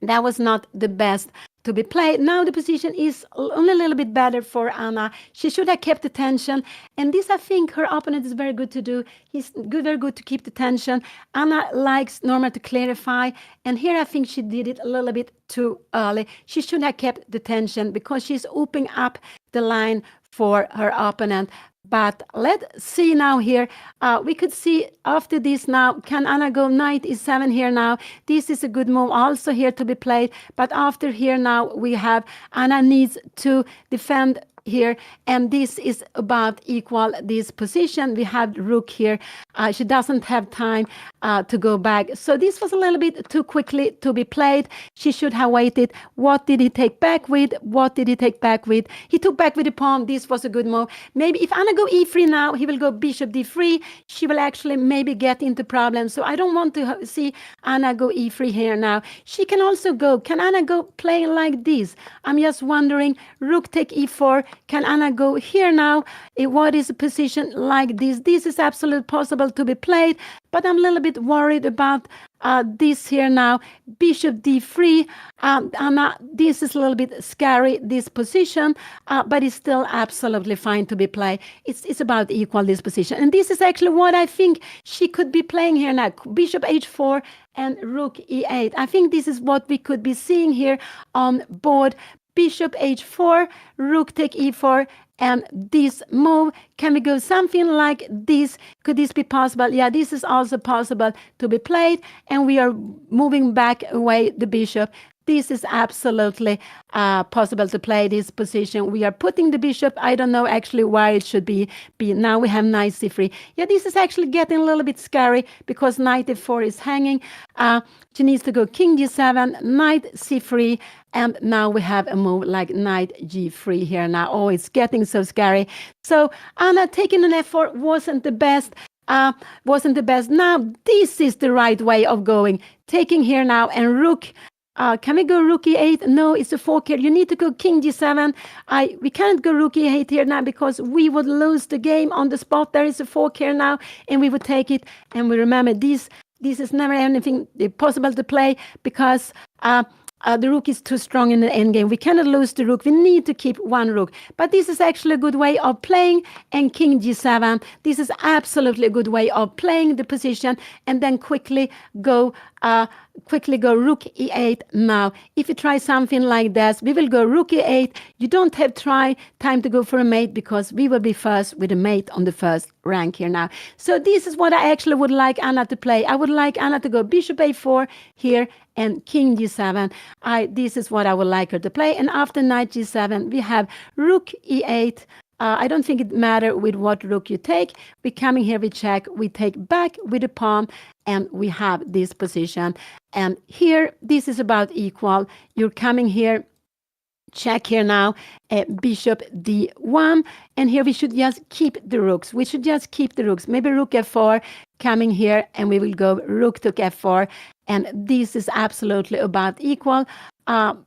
B: That was not the best to be played. Now the position is only a little bit better for Anna. She should have kept the tension. And this, I think, her opponent is very good to do. He's good, very good to keep the tension. Anna likes Norma to clarify. And here I think she did it a little bit too early. She should have kept the tension because she's opening up the line for her opponent. But let's see now here. We could see after this now, can Anna go knight e7 here now? This is a good move also here to be played. But after here now, we have Anna needs to defend here, and this is about equal this position. We have rook here. She doesn't have time to go back. So this was a little bit too quickly to be played. She should have waited. What did he take back with? What did he take back with? He took back with the pawn. This was a good move. Maybe if Anna go e3 now, he will go bishop d3. She will actually maybe get into problems. So I don't want to see Anna go e3 here now. She can also go. Can Anna go play like this? I'm just wondering. Rook take e4. Can Anna go here now? What is a position like this? This is absolutely possible to be played, but I'm a little bit worried about this here now. Bishop d3. Anna, this is a little bit scary, this position, but it's still absolutely fine to be played. It's about equal, this position. And this is actually what I think she could be playing here now. Bishop h4 and rook e8. I think this is what we could be seeing here on board. Bishop h4, rook take e4, and this move. Can we go something like this? Could this be possible? Yeah, this is also possible to be played, and we are moving back away the bishop. This is absolutely possible to play this position. We are putting the bishop. I don't know actually why it should be. Now we have knight c3. Yeah, this is actually getting a little bit scary because knight f4 is hanging. She needs to go king g7, knight c3, and now we have a move like knight g3 here now. Oh, it's getting so scary. So Anna taking an f4 wasn't the best. Now this is the right way of going. Taking here now and rook. Can we go rook e8? No, it's a fork here. You need to go king g7. We can't go rook e8 here now because we would lose the game on the spot. There is a fork here now, and we would take it. And we remember this is never anything possible to play because the rook is too strong in the endgame. We cannot lose the rook. We need to keep one rook. But this is actually a good way of playing. And king g7. This is absolutely a good way of playing the position. And then quickly go rook e8 now. If you try something like this, we will go rook e8. You don't have time to go for a mate because we will be first with a mate on the first rank here now. So this is what I actually would like Anna to play. I would like Anna to go bishop a4 here and king g7. This is what I would like her to play. And after knight g7, we have rook e8. I don't think it matters with what rook you take. We coming here, we check, we take back with the pawn, and we have this position. And here, this is about equal. You're coming here, check here now, bishop d1, and here we should just keep the rooks. We should just keep the rooks. Maybe rook f4, coming here, and we will go rook took f4, and this is absolutely about equal.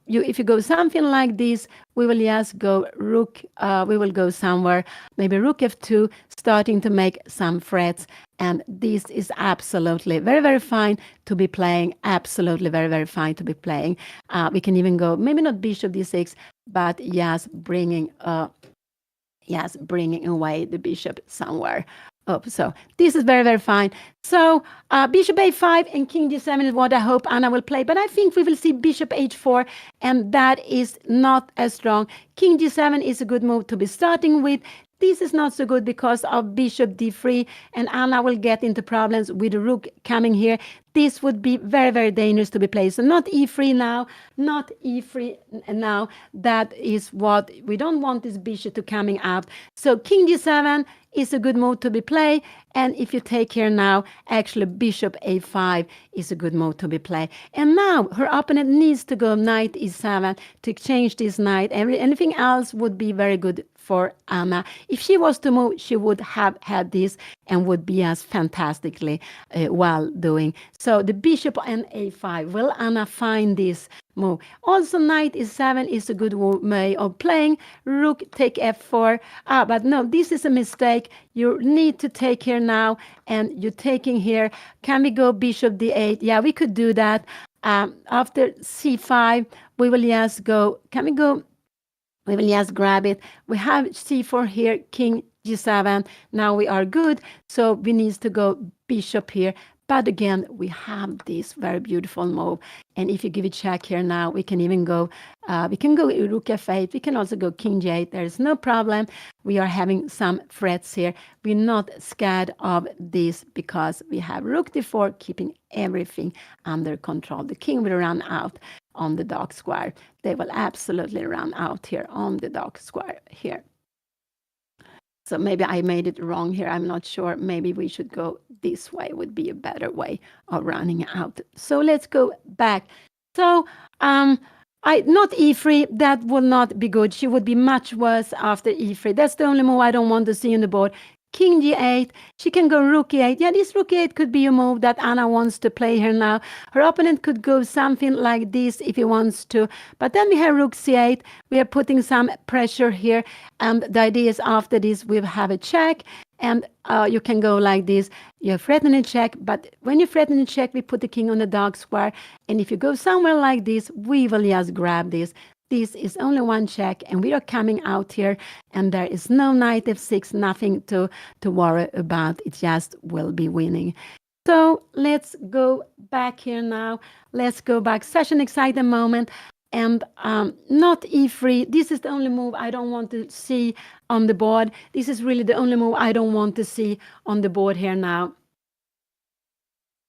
B: If you go something like this, we will just go rook, we will go somewhere, maybe rook f2, starting to make some threats. And this is absolutely very, very fine to be playing. Absolutely very, very fine to be playing. We can even go, maybe not bishop d6, but just bringing away the bishop somewhere. So this is very, very fine. So bishop a5 and king g7 is what I hope Anna will play. But I think we will see bishop h4, and that is not as strong. King g7 is a good move to be starting with. This is not so good because of bishop d3, and Anna will get into problems with the rook coming here. This would be very, very dangerous to be played. So not e3 now, not e3 now. That is what we don't want, this bishop to coming out. So king g7 is a good move to be played. And if you take here now, actually bishop a5 is a good move to be played. And now her opponent needs to go knight e7 to exchange this knight. Anything else would be very good for Anna. If she was to move, she would have had this and would be as fantastically well doing. So the bishop and a5. Will Anna find this move? Also, knight e7 is a good way of playing. Rook take f4. But no, this is a mistake. You need to take here now, and you're taking here. Can we go bishop d8? Yeah, we could do that. after c5, we will just go, can we go, we will just grab it. We have c4 here, king g7. Now we are good. So we need to go bishop here. But again, we have this very beautiful move. And if you give it check here now, we can even go, we can go rook f8. We can also go king g8. There's no problem. We are having some threats here. We're not scared of this because we have rook d4, keeping everything under control. The king will run out on the dark square. They will absolutely run out here on the dark square here. So maybe I made it wrong here. I'm not sure. Maybe we should go this way would be a better way of running out. So let's go back. So not e3. That would not be good. She would be much worse after e3. That's the only move I don't want to see on the board. King g8. She can go rook e8. Yeah, this rook e8 could be a move that Anna wants to play here now. Her opponent could go something like this if he wants to. But then we have rook c8. We are putting some pressure here. And the idea is after this, we have a check. And you can go like this. You threaten a check. But when you threaten a check, we put the king on the dark square. And if you go somewhere like this, we will just grab this. This is only one check, and we are coming out here, and there is no knight f6, nothing to worry about. It just will be winning. So let's go back here now. Let's go back. Such an exciting moment. And not e3. This is the only move I don't want to see on the board. This is really the only move I don't want to see on the board here now.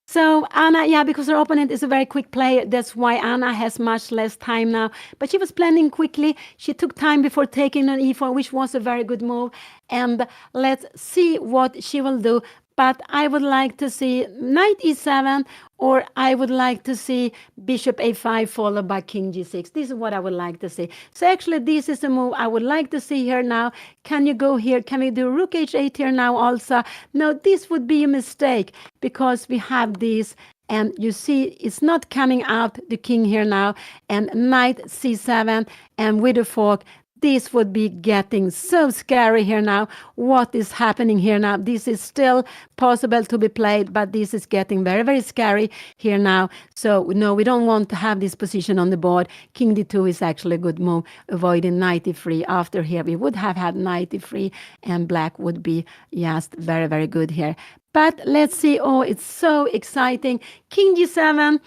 B: So Anna, yeah, because her opponent is a very quick player. That's why Anna has much less time now. But she was planning quickly. She took time before taking on e4, which was a very good move. And let's see what she will do. But I would like to see knight e7, or I would like to see bishop a5 followed by king g6. This is what I would like to see. So actually, this is a move I would like to see here now. Can you go here? Can we do rook h8 here now also? No, this would be a mistake because we have this. And you see, it's not coming out, the king here now. And knight c7, and with the fork, this would be getting so scary here now. What is happening here now? This is still possible to be played, but this is getting very, very scary here now. So, no, we don't want to have this position on the board. King d2 is actually a good move, avoiding knight e3. After here, we would have had knight e3, and black would be just very, very good here. But let's see. Oh, it's so exciting. King g7,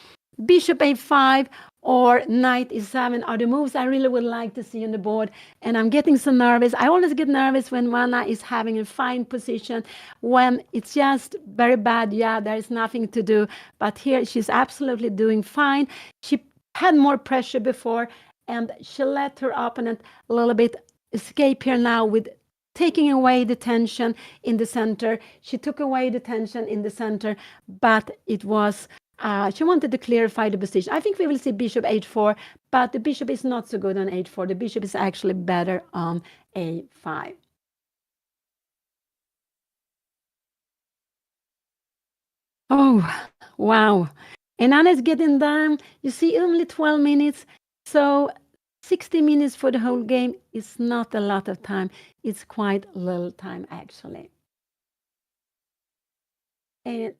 B: bishop a5, or knight e7 are the moves I really would like to see on the board. And I'm getting so nervous. I always get nervous when Anna is having a fine position. When it's just very bad, yeah, there is nothing to do. But here she's absolutely doing fine. She had more pressure before, and she let her opponent a little bit escape here now with taking away the tension in the center. She took away the tension in the center, but it was she wanted to clarify the position. I think we will see bishop h4, but the bishop is not so good on h4. The bishop is actually better on a5. Oh, wow. And Anna's getting done. You see, only 12 minutes. So 60 minutes for the whole game is not a lot of time. It's quite little time, actually. And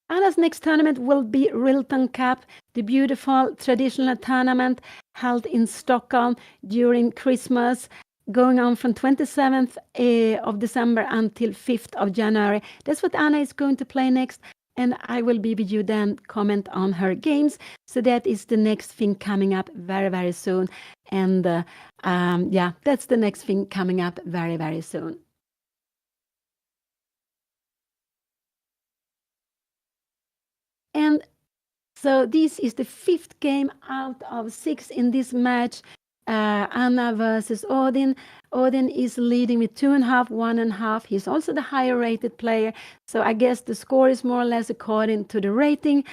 B: Anna's next tournament will be Rilton Cup, the beautiful traditional tournament held in Stockholm during Christmas, going on from 27th of December until 5th of January. That's what Anna is going to play next, and I will be with you then, comment on her games. So that is the next thing coming up very, very soon. And yeah, that's the next thing coming up very, very soon. And so this is the 5th game out of 6 in this match. Anna versus Odin. Odin is leading with 2.5, 1.5. He's also the higher rated player. So I guess the score is more or less according to the rating.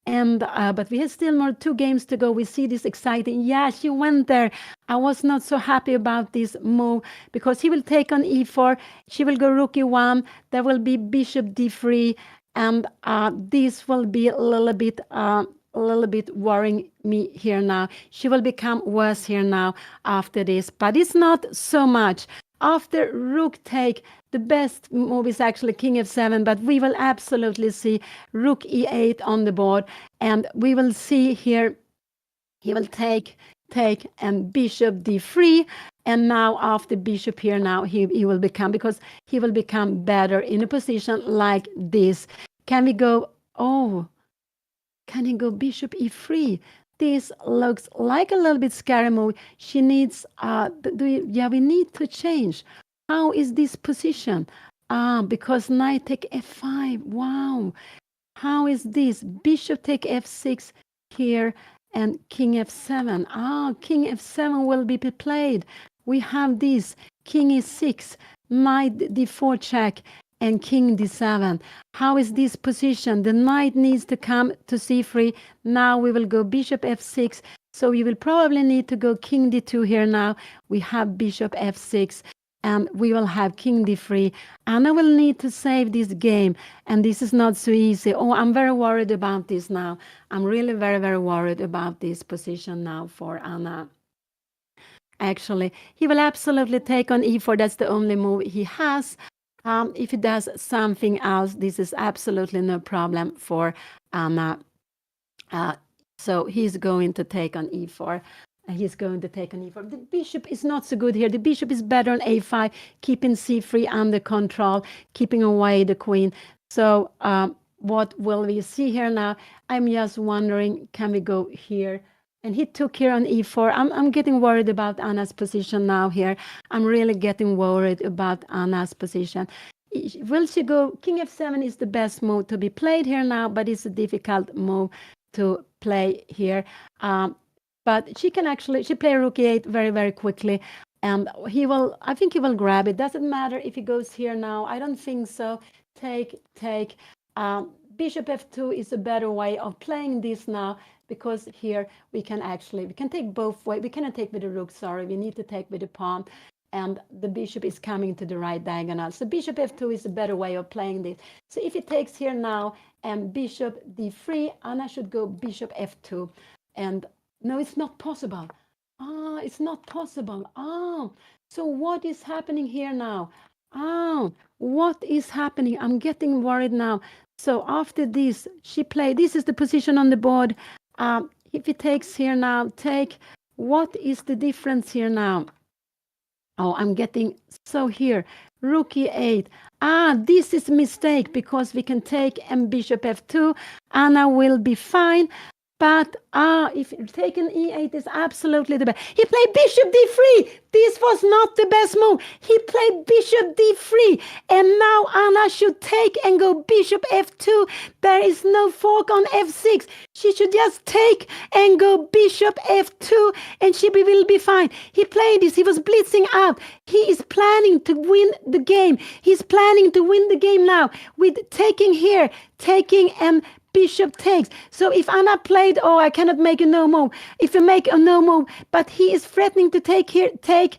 B: And but we have still more 2 games to go. We see this exciting. Yeah, she went there. I was not so happy about this move because he will take on e4. She will go rook e1. There will be bishop d3. And this will be a little bit worrying me here now. She will become worse here now after this, but it's not so much. After rook take, the best move is actually king f7, but we will absolutely see rook e8 on the board, and we will see here he will take, and bishop d3, and now after bishop here, now he will become, because he will become better in a position like this. Can we go, can he go bishop e3? This looks like a little bit scary move. She needs, we need to change. How is this position? Because knight take f5, wow. How is this? Bishop take f6 here, and king f7. King f7 will be played. We have this, king e6, knight d4 check, and king d7. How is this position? The knight needs to come to c3. Now we will go bishop f6. So you will probably need to go king d2 here now. We have bishop f6. And we will have king d3. Anna will need to save this game, and this is not so easy. I'm very worried about this now. I'm really very, very worried about this position now for Anna. Actually, he will absolutely take on e4. That's the only move he has. If he does something else, this is absolutely no problem for Anna. So he's going to take on e4. He's going to take an e4. The bishop is not so good here. The bishop is better on a5, keeping c3 under control, keeping away the queen. So what will we see here now? I'm just wondering, can we go here? And he took here on e4. I'm getting worried about Anna's position now here. I'm really getting worried about Anna's position. Will she go? King f7 is the best move to be played here now, but it's a difficult move to play here. But she can actually, she play rook e8 very, very quickly. And I think he will grab it. Doesn't matter if he goes here now. I don't think so. Take. Bishop f2 is a better way of playing this now, because here we can take both ways. We cannot take with the rook, sorry. We need to take with the pawn. And the bishop is coming to the right diagonal. So bishop f2 is a better way of playing this. So if he takes here now and bishop d3, Anna should go bishop f2. And no, it's not possible. It's not possible. So what is happening here now? What is happening? I'm getting worried now. So after this, she played. This is the position on the board. If he takes here now, what is the difference here now? I'm getting, so here, rook e8. This is a mistake, because we can take and bishop f2. Anna will be fine. But if taking e8 is absolutely the best. He played bishop d3. This was not the best move. He played bishop d3. And now Anna should take and go bishop f2. There is no fork on f6. She should just take and go bishop f2, and she will be fine. He played this. He was blitzing out. He is planning to win the game. He's planning to win the game now with taking here, taking and bishop takes. So if Anna played, I cannot make a no move. If you make a no move, but he is threatening to take here, take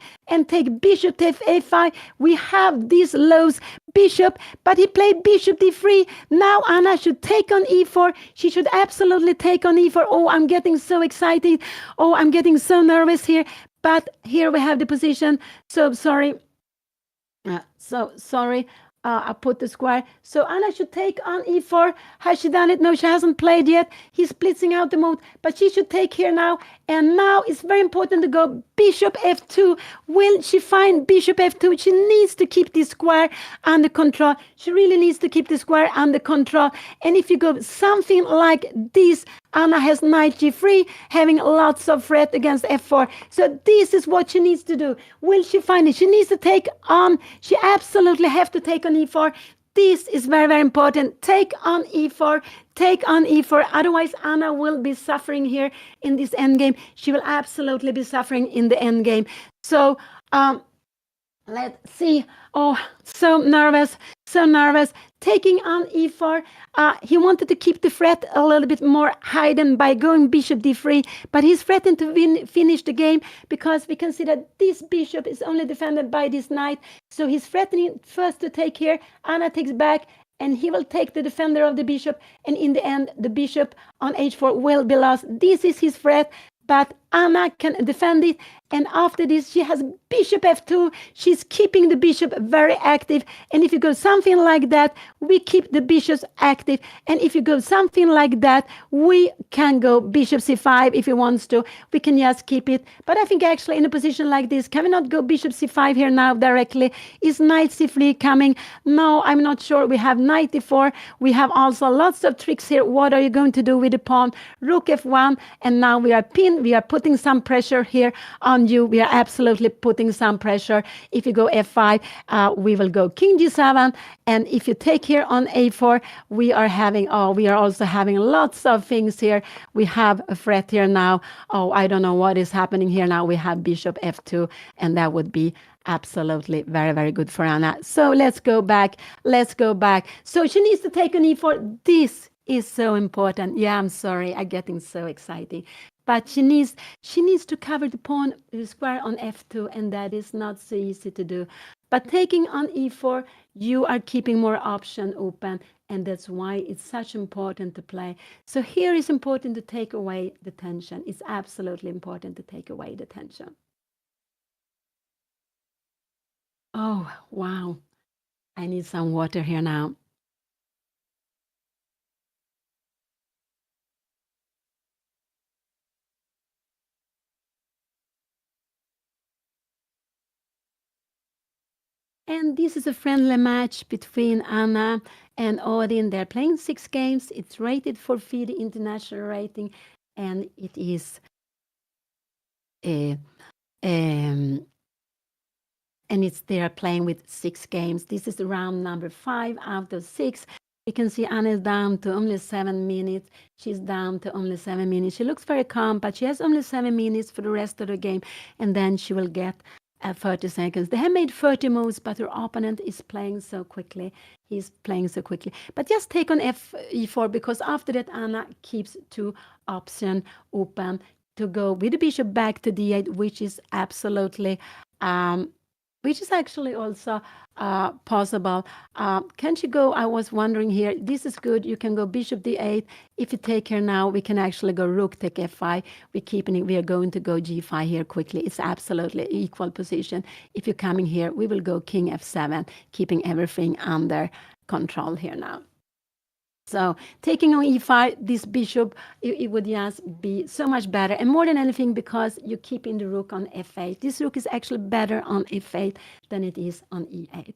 B: bishop to a5. We have this lows bishop, but he played bishop d3. Now Anna should take on e4. She should absolutely take on e4. I'm getting so excited. I'm getting so nervous here. But here we have the position. So sorry. I put the square. So Anna should take on e4. Has she done it? No, she hasn't played yet. He's blitzing out the move, but she should take here now. And now it's very important to go bishop f2. Will she find bishop f2? She needs to keep this square under control. She really needs to keep the square under control. And if you go something like this, Anna has knight g3, having lots of threat against f4. So this is what she needs to do. Will she find it? She needs to take on. She absolutely have to take on e4. This is very, very important. Take on e4. Take on e4. Otherwise, Anna will be suffering here in this endgame. She will absolutely be suffering in the endgame. So let's see. So nervous. Taking on e4. He wanted to keep the threat a little bit more hidden by going bishop d3, but he's threatened to finish the game, because we can see that this bishop is only defended by this knight. So he's threatening first to take here. Anna takes back, and he will take the defender of the bishop, and in the end, the bishop on h4 will be lost. This is his threat, but Anna can defend it. And after this, she has bishop f2. She's keeping the bishop very active. And if you go something like that, we keep the bishops active. And if you go something like that, we can go bishop c5 if he wants to. We can just keep it. But I think actually in a position like this, can we not go bishop c5 here now directly? Is knight c3 coming? No, I'm not sure. We have knight e4. We have also lots of tricks here. What are you going to do with the pawn? Rook f1. And now we are pinned. We are putting some pressure here on you. We are absolutely putting some pressure. If you go f5, we will go king g7. And if you take here on a4, we are also having lots of things here. We have a threat here now. Oh, I don't know what is happening here now. We have bishop f2, and that would be absolutely very, very good for Anna. So let's go back. So she needs to take an e4. This is so important. Yeah, I'm sorry. I'm getting so excited. But she needs to cover the pawn, the square on f2, and that is not so easy to do. But taking on e4, you are keeping more option open, and that's why it's such important to play. So here is important to take away the tension. It's absolutely important to take away the tension. Oh, wow. I need some water here now. And this is a friendly match between Anna and Odin. They're playing 6 games. It's rated for FIDE international rating, and it is they are playing with 6 games. This is round number 5 out of 6. You can see Anna is down to only 7 minutes. She's down to only 7 minutes. She looks very calm, but she has only 7 minutes for the rest of the game, and then she will get 30 seconds. They have made 30 moves, but her opponent is playing so quickly. He's playing so quickly. But just take on e4, because after that, Anna keeps 2 options open to go with the bishop back to d8, which is absolutely which is actually also possible. Can she go? I was wondering here. This is good. You can go bishop d8. If you take her now, we can actually go rook take f5. We are going to go g5 here quickly. It's absolutely equal position. If you're coming here, we will go king f7, keeping everything under control here now. So taking on e5, this bishop, it would just be so much better. And more than anything, because you're keeping the rook on f8. This rook is actually better on f8 than it is on e8.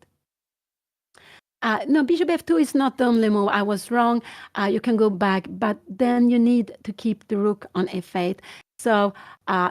B: No, bishop f2 is not the only move. I was wrong. You can go back, but then you need to keep the rook on f8. So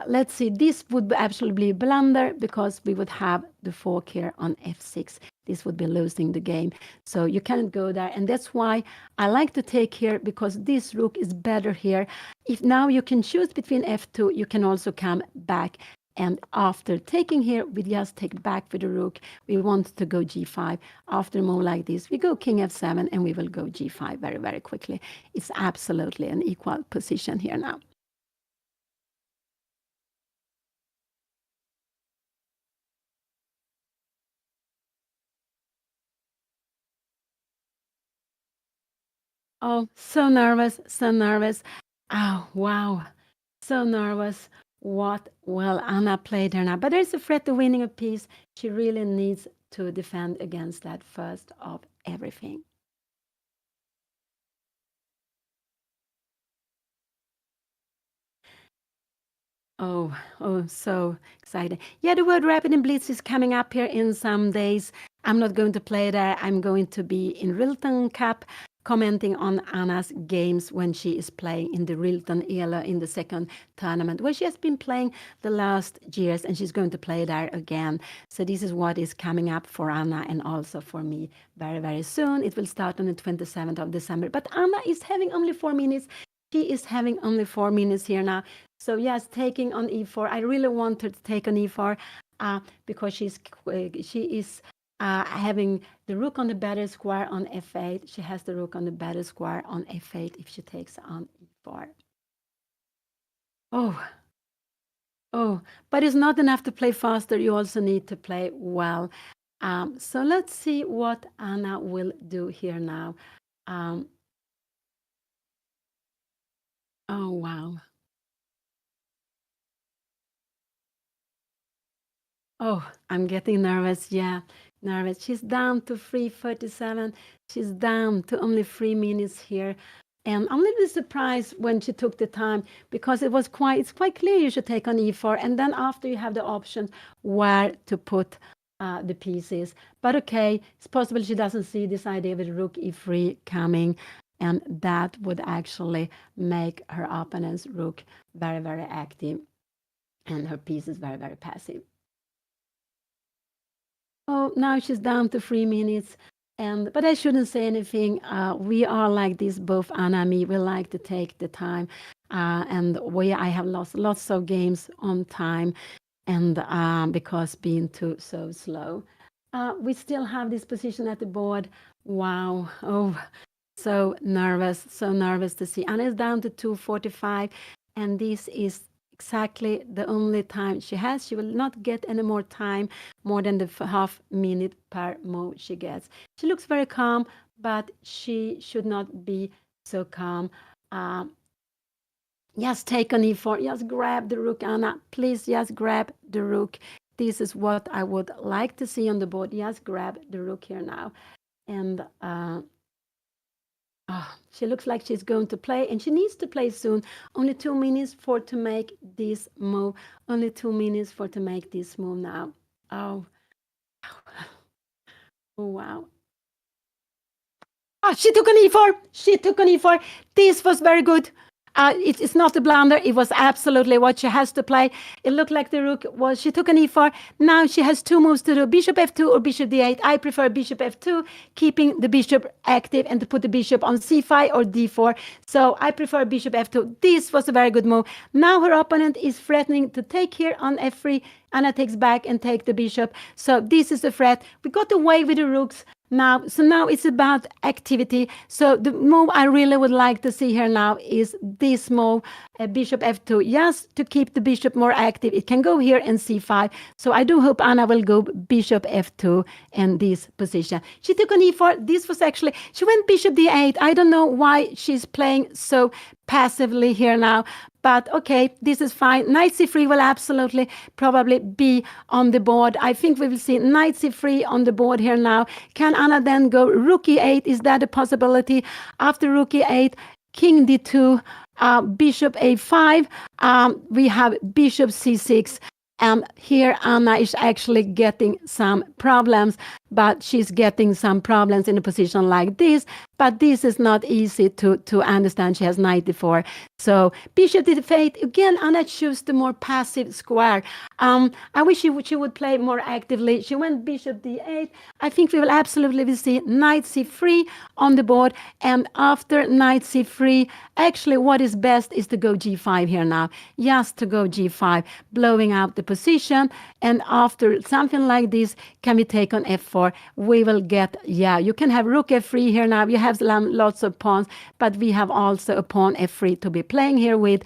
B: let's see. This would actually be a blunder, because we would have the fork here on f6. This would be losing the game. So you cannot go there. And that's why I like to take here, because this rook is better here. If now you can choose between f2, you can also come back. And after taking here, we just take back with the rook. We want to go g5. After a move like this, we go king f7, and we will go g5 very, very quickly. It's absolutely an equal position here now. Oh, so nervous, so nervous. Oh, wow. So nervous. What will Anna play there now? But there's a threat to winning a piece. She really needs to defend against that first of everything. Oh, so excited. Yeah, the word Rapid and Blitz is coming up here in some days. I'm not going to play there. I'm going to be in Rilton Cup, commenting on Anna's games when she is playing in the Rilton ELO in the second tournament, where she has been playing the last years, and she's going to play there again. So this is what is coming up for Anna, and also for me very, very soon. It will start on the 27th of December. But Anna is having only 4 minutes. She is having only 4 minutes here now. So yes, taking on e4. I really want her to take on e4 because she is having the rook on the battle square on f8. She has the rook on the battle square on f8 if she takes on e4. Oh, but it's not enough to play faster. You also need to play well. So let's see what Anna will do here now. Oh, wow. Oh, I'm getting nervous. Yeah, nervous. She's down to 3:37. She's down to only 3 minutes here. And I'm a little bit surprised when she took the time because it's quite clear you should take on e4. And then after you have the option where to put the pieces. But okay, it's possible she doesn't see this idea with rook e3 coming. And that would actually make her opponent's rook very, very active and her piece is very, very passive. Oh, now she's down to 3 minutes. But I shouldn't say anything. We are like this, both Anna and me. We like to take the time. I have lost lots of games on time and because being too so slow. We still have this position at the board. Wow. Oh, so nervous to see. Anna is down to 2:45, and this is exactly the only time she has. She will not get any more time, more than the half minute per move she gets. She looks very calm, but she should not be so calm. Just take on e4. Just grab the rook, Anna. Please just grab the rook. This is what I would like to see on the board. Just grab the rook here now. And she looks like she's going to play, and she needs to play soon. Only 2 minutes for to make this move. Only 2 minutes for to make this move now. Oh, oh wow. Oh, she took an e4. She took an e4. This was very good. It's not a blunder. It was absolutely what she has to play. It looked like the rook was. She took an e4. Now she has two moves to do: bishop f2 or bishop d8. I prefer bishop f2, keeping the bishop active, and to put the bishop on c5 or d4. So I prefer bishop f2. This was a very good move. Now her opponent is threatening to take here on f3. Anna takes back and take the bishop. So this is the threat. We got away with the rooks. Now it's about activity. So the move I really would like to see here now is this move, bishop f2, just to keep the bishop more active. It can go here and c5. So I do hope Anna will go bishop f2 in this position. She took an e4. This was actually, she went bishop d8. I don't know why she's playing so passively here now. But okay, this is fine. Knight c3 will absolutely probably be on the board. I think we will see knight c3 on the board here now. Can Anna then go rook e8? Is that a possibility? After rook e8, king d2, bishop a5. We have bishop c6. And here Anna is actually getting some problems, but she's getting some problems in a position like this. But this is not easy to understand. She has knight d4. So bishop d8. Again, Anna chose the more passive square. I wish she would play more actively. She went bishop d8. I think we will absolutely see knight c3 on the board. And after knight c3, actually what is best is to go g5 here now. Just to go g5, blowing out the position. And after something like this, can we take on f4? We will get, you can have rook f3 here now. You have lots of pawns, but we have also a pawn f3 to be playing here with.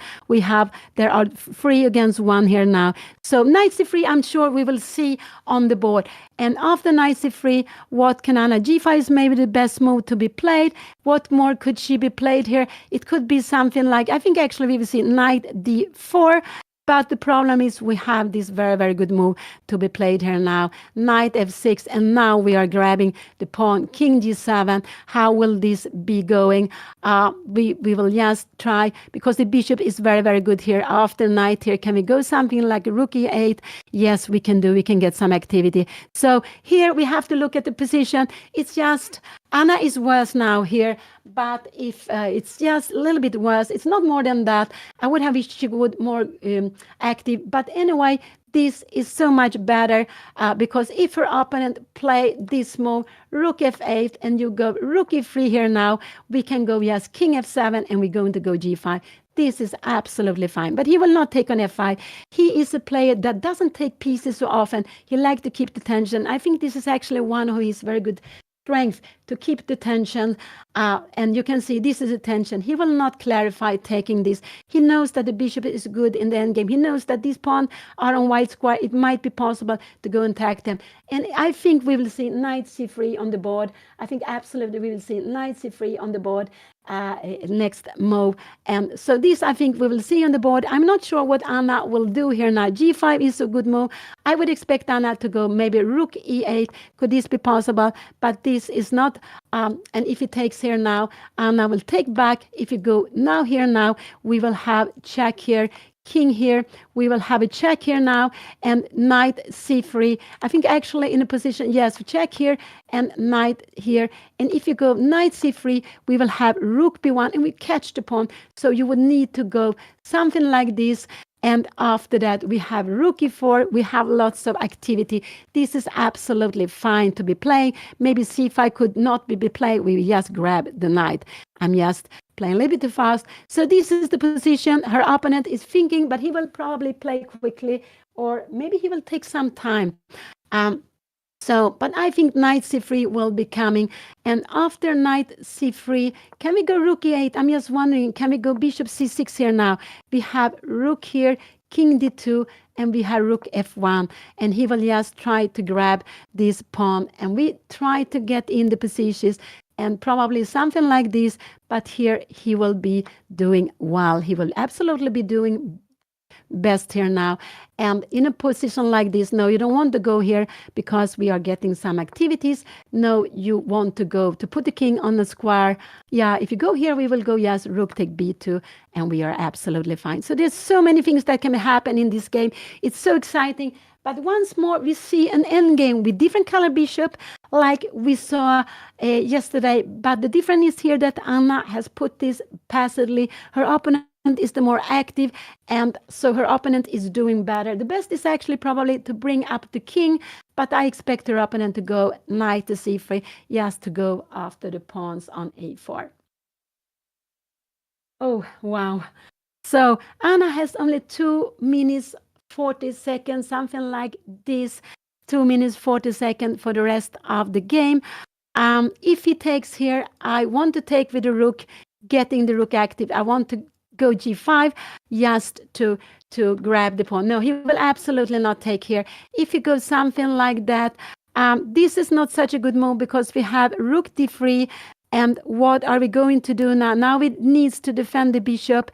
B: There are 3 against 1 here now. So knight c3, I'm sure we will see on the board. And after knight c3, what can Anna? g5 is maybe the best move to be played. What more could she be played here? It could be something like, I think actually we will see knight d4. But the problem is we have this very, very good move to be played here now. Knight f6, and now we are grabbing the pawn, king g7. How will this be going? We will just try, because the bishop is very, very good here. After knight here, can we go something like rook e8? Yes, we can do. We can get some activity. So here we have to look at the position. It's just Anna is worse now here, but if it's just a little bit worse, it's not more than that. I would have wished she would more active. But anyway, this is so much better because if her opponent play this move, rook f8, and you go rook e3 here now, we can go, yes, king f7, and we're going to go g5. This is absolutely fine. But he will not take on f5. He is a player that doesn't take pieces so often. He likes to keep the tension. I think this is actually one who is very good strength to keep the tension, and you can see this is a tension. He will not clarify taking this. He knows that the bishop is good in the endgame. He knows that these pawns are on white square. It might be possible to go and attack them. And I think we will see knight c3 on the board. I think absolutely we will see knight c3 on the board. next move. And so this, I think, we will see on the board. I'm not sure what Anna will do here now. G5 is a good move. I would expect Anna to go maybe rook E8. Could this be possible? But this is not. And if he takes here now, Anna will take back. If you go now here now, we will have check here. King here, we will have a check here now, and knight c3. I think actually in a position, yes, check here and knight here. And if you go knight c3, we will have rook b1 and we catch the pawn. So you would need to go something like this. And after that, we have rook e4. We have lots of activity. This is absolutely fine to be playing. Maybe c5 could not be played. We just grab the knight. I'm just playing a little bit too fast. So this is the position. Her opponent is thinking, but he will probably play quickly, or maybe he will take some time. But I think knight c3 will be coming. And after knight c3, can we go rook e8? I'm just wondering, can we go bishop c6 here now? We have rook here, king d2, and we have rook f1. And he will just try to grab this pawn. And we try to get in the positions and probably something like this. But here he will be doing well. He will absolutely be doing best here now. And in a position like this, no, you don't want to go here because we are getting some activities. No, you want to go to put the king on the square. Yeah, if you go here, we will go, yes, rook take b2, and we are absolutely fine. So there's so many things that can happen in this game. It's so exciting. But once more, we see an endgame with different color bishop like we saw yesterday. But the difference is here that Anna has put this passively. Her opponent is the more active, and so her opponent is doing better. The best is actually probably to bring up the king, but I expect her opponent to go knight to c3, yes, to go after the pawns on a4. Oh, wow. So Anna has only 2 minutes 40 seconds, something like this, 2 minutes 40 seconds for the rest of the game. If he takes here, I want to take with the rook, getting the rook active. I want to go g5 just to grab the pawn. No, he will absolutely not take here. If you go something like that, this is not such a good move because we have rook d3. And what are we going to do now? Now it needs to defend the bishop.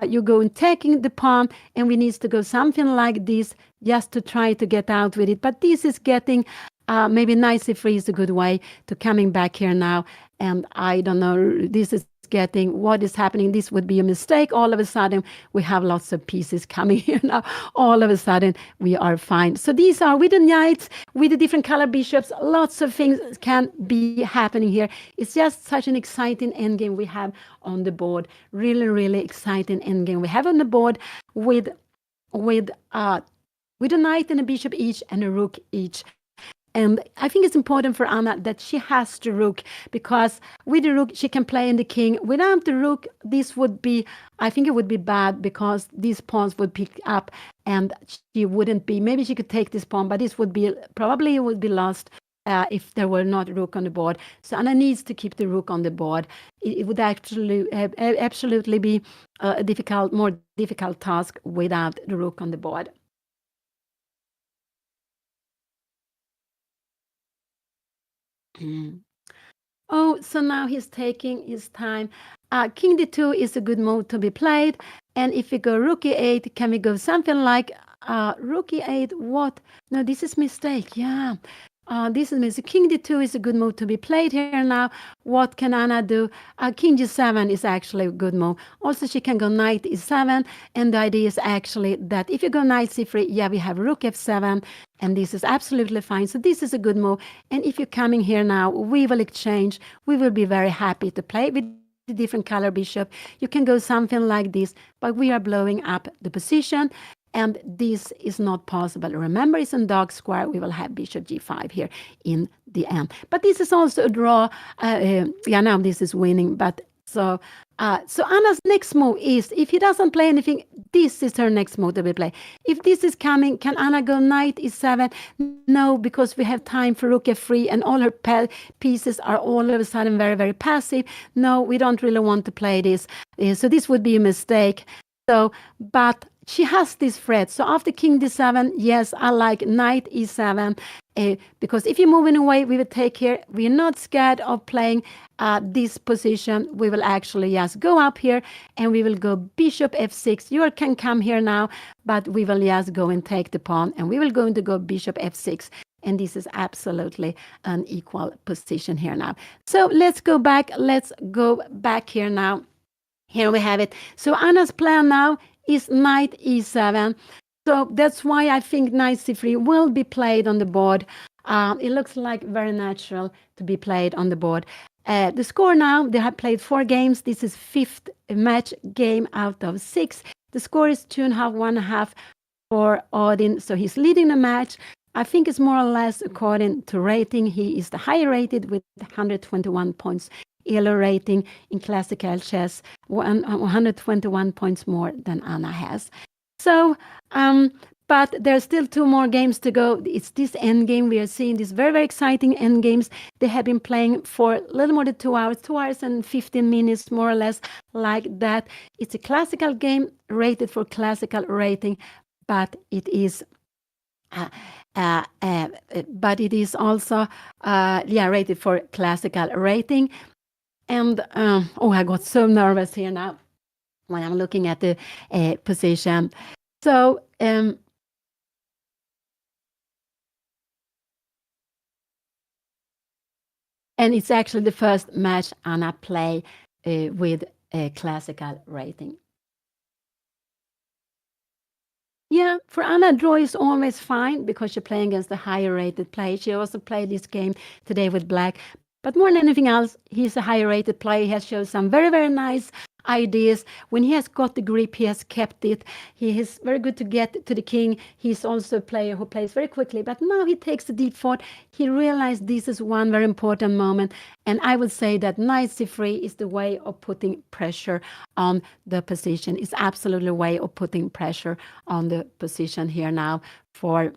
B: You go and taking the pawn, and we need to go something like this just to try to get out with it. But this is getting, maybe knight c3 is a good way to coming back here now. And I don't know, this is getting what is happening. This would be a mistake. All of a sudden, we have lots of pieces coming here now. All of a sudden, we are fine. So these are with the knights, with the different color bishops. Lots of things can be happening here. It's just such an exciting endgame we have on the board. Really, really exciting endgame we have on the board with a knight and a bishop each and a rook each. And I think it's important for Anna that she has the rook, because with the rook, she can play in the king. Without the rook, this would be, I think it would be bad, because these pawns would pick up and she wouldn't be, maybe she could take this pawn, but this would be, probably it would be lost if there were not rook on the board. So Anna needs to keep the rook on the board. It would actually absolutely be a more difficult task without the rook on the board. Oh, so now he's taking his time. King d2 is a good move to be played. And if we go rook e8, can we go something like rook e8? What? No, this is mistake. Yeah. This is mistake. King d2 is a good move to be played here now. What can Anna do? King g7 is actually a good move. Also, she can go knight e7. And the idea is actually that if you go knight c3, yeah, we have rook f7. And this is absolutely fine. So this is a good move. And if you're coming here now, we will exchange. We will be very happy to play with the different color bishop. You can go something like this, but we are blowing up the position. And this is not possible. Remember, it's in dark square. We will have bishop g5 here in the end. But this is also a draw. Yeah, now this is winning. But so Anna's next move is, if he doesn't play anything, this is her next move to be played. If this is coming, can Anna go knight e7? No, because we have time for rook f3, and all her pieces are all of a sudden very, very passive. No, we don't really want to play this. So this would be a mistake. So, but she has this threat. So after king d7, yes, I like knight e7, because if you're moving away, we will take here. We're not scared of playing this position. We will actually just go up here and we will go bishop f6. You can come here now, but we will just go and take the pawn, and we will going to go bishop f6. And this is absolutely an equal position here now. So let's go back. Let's go back here now. Here we have it. So Anna's plan now is knight e7. So that's why I think knight c3 will be played on the board. It looks like very natural to be played on the board. The score now, they have played 4 games. This is 5th match game out of 6. The score is 2.5, 1.5 for ODIN. So he's leading the match. I think it's more or less according to rating. He is the higher rated with 121 points. ELO rating in classical chess, 121 points more than Anna has. So, but there's still 2 more games to go. It's this endgame. We are seeing these very, very exciting endgames. They have been playing for a little more than 2 hours, 2 hours and 15 minutes, more or less, like that. It's a classical game rated for classical rating, but it is also rated for classical rating. And I got so nervous here now when I'm looking at the position. So and it's actually the first match Anna play with a classical rating. Yeah, for Anna, draw is always fine because she's playing against the higher rated player. She also played this game today with black. But more than anything else, he's a higher rated player. He has shown some very, very nice ideas. When he has got the grip, he has kept it. He is very good to get to the king. He's also a player who plays very quickly. But now he takes the deep fort. He realized this is one very important moment. And I would say that knight c3 is the way of putting pressure on the position. It's absolutely a way of putting pressure on the position here now for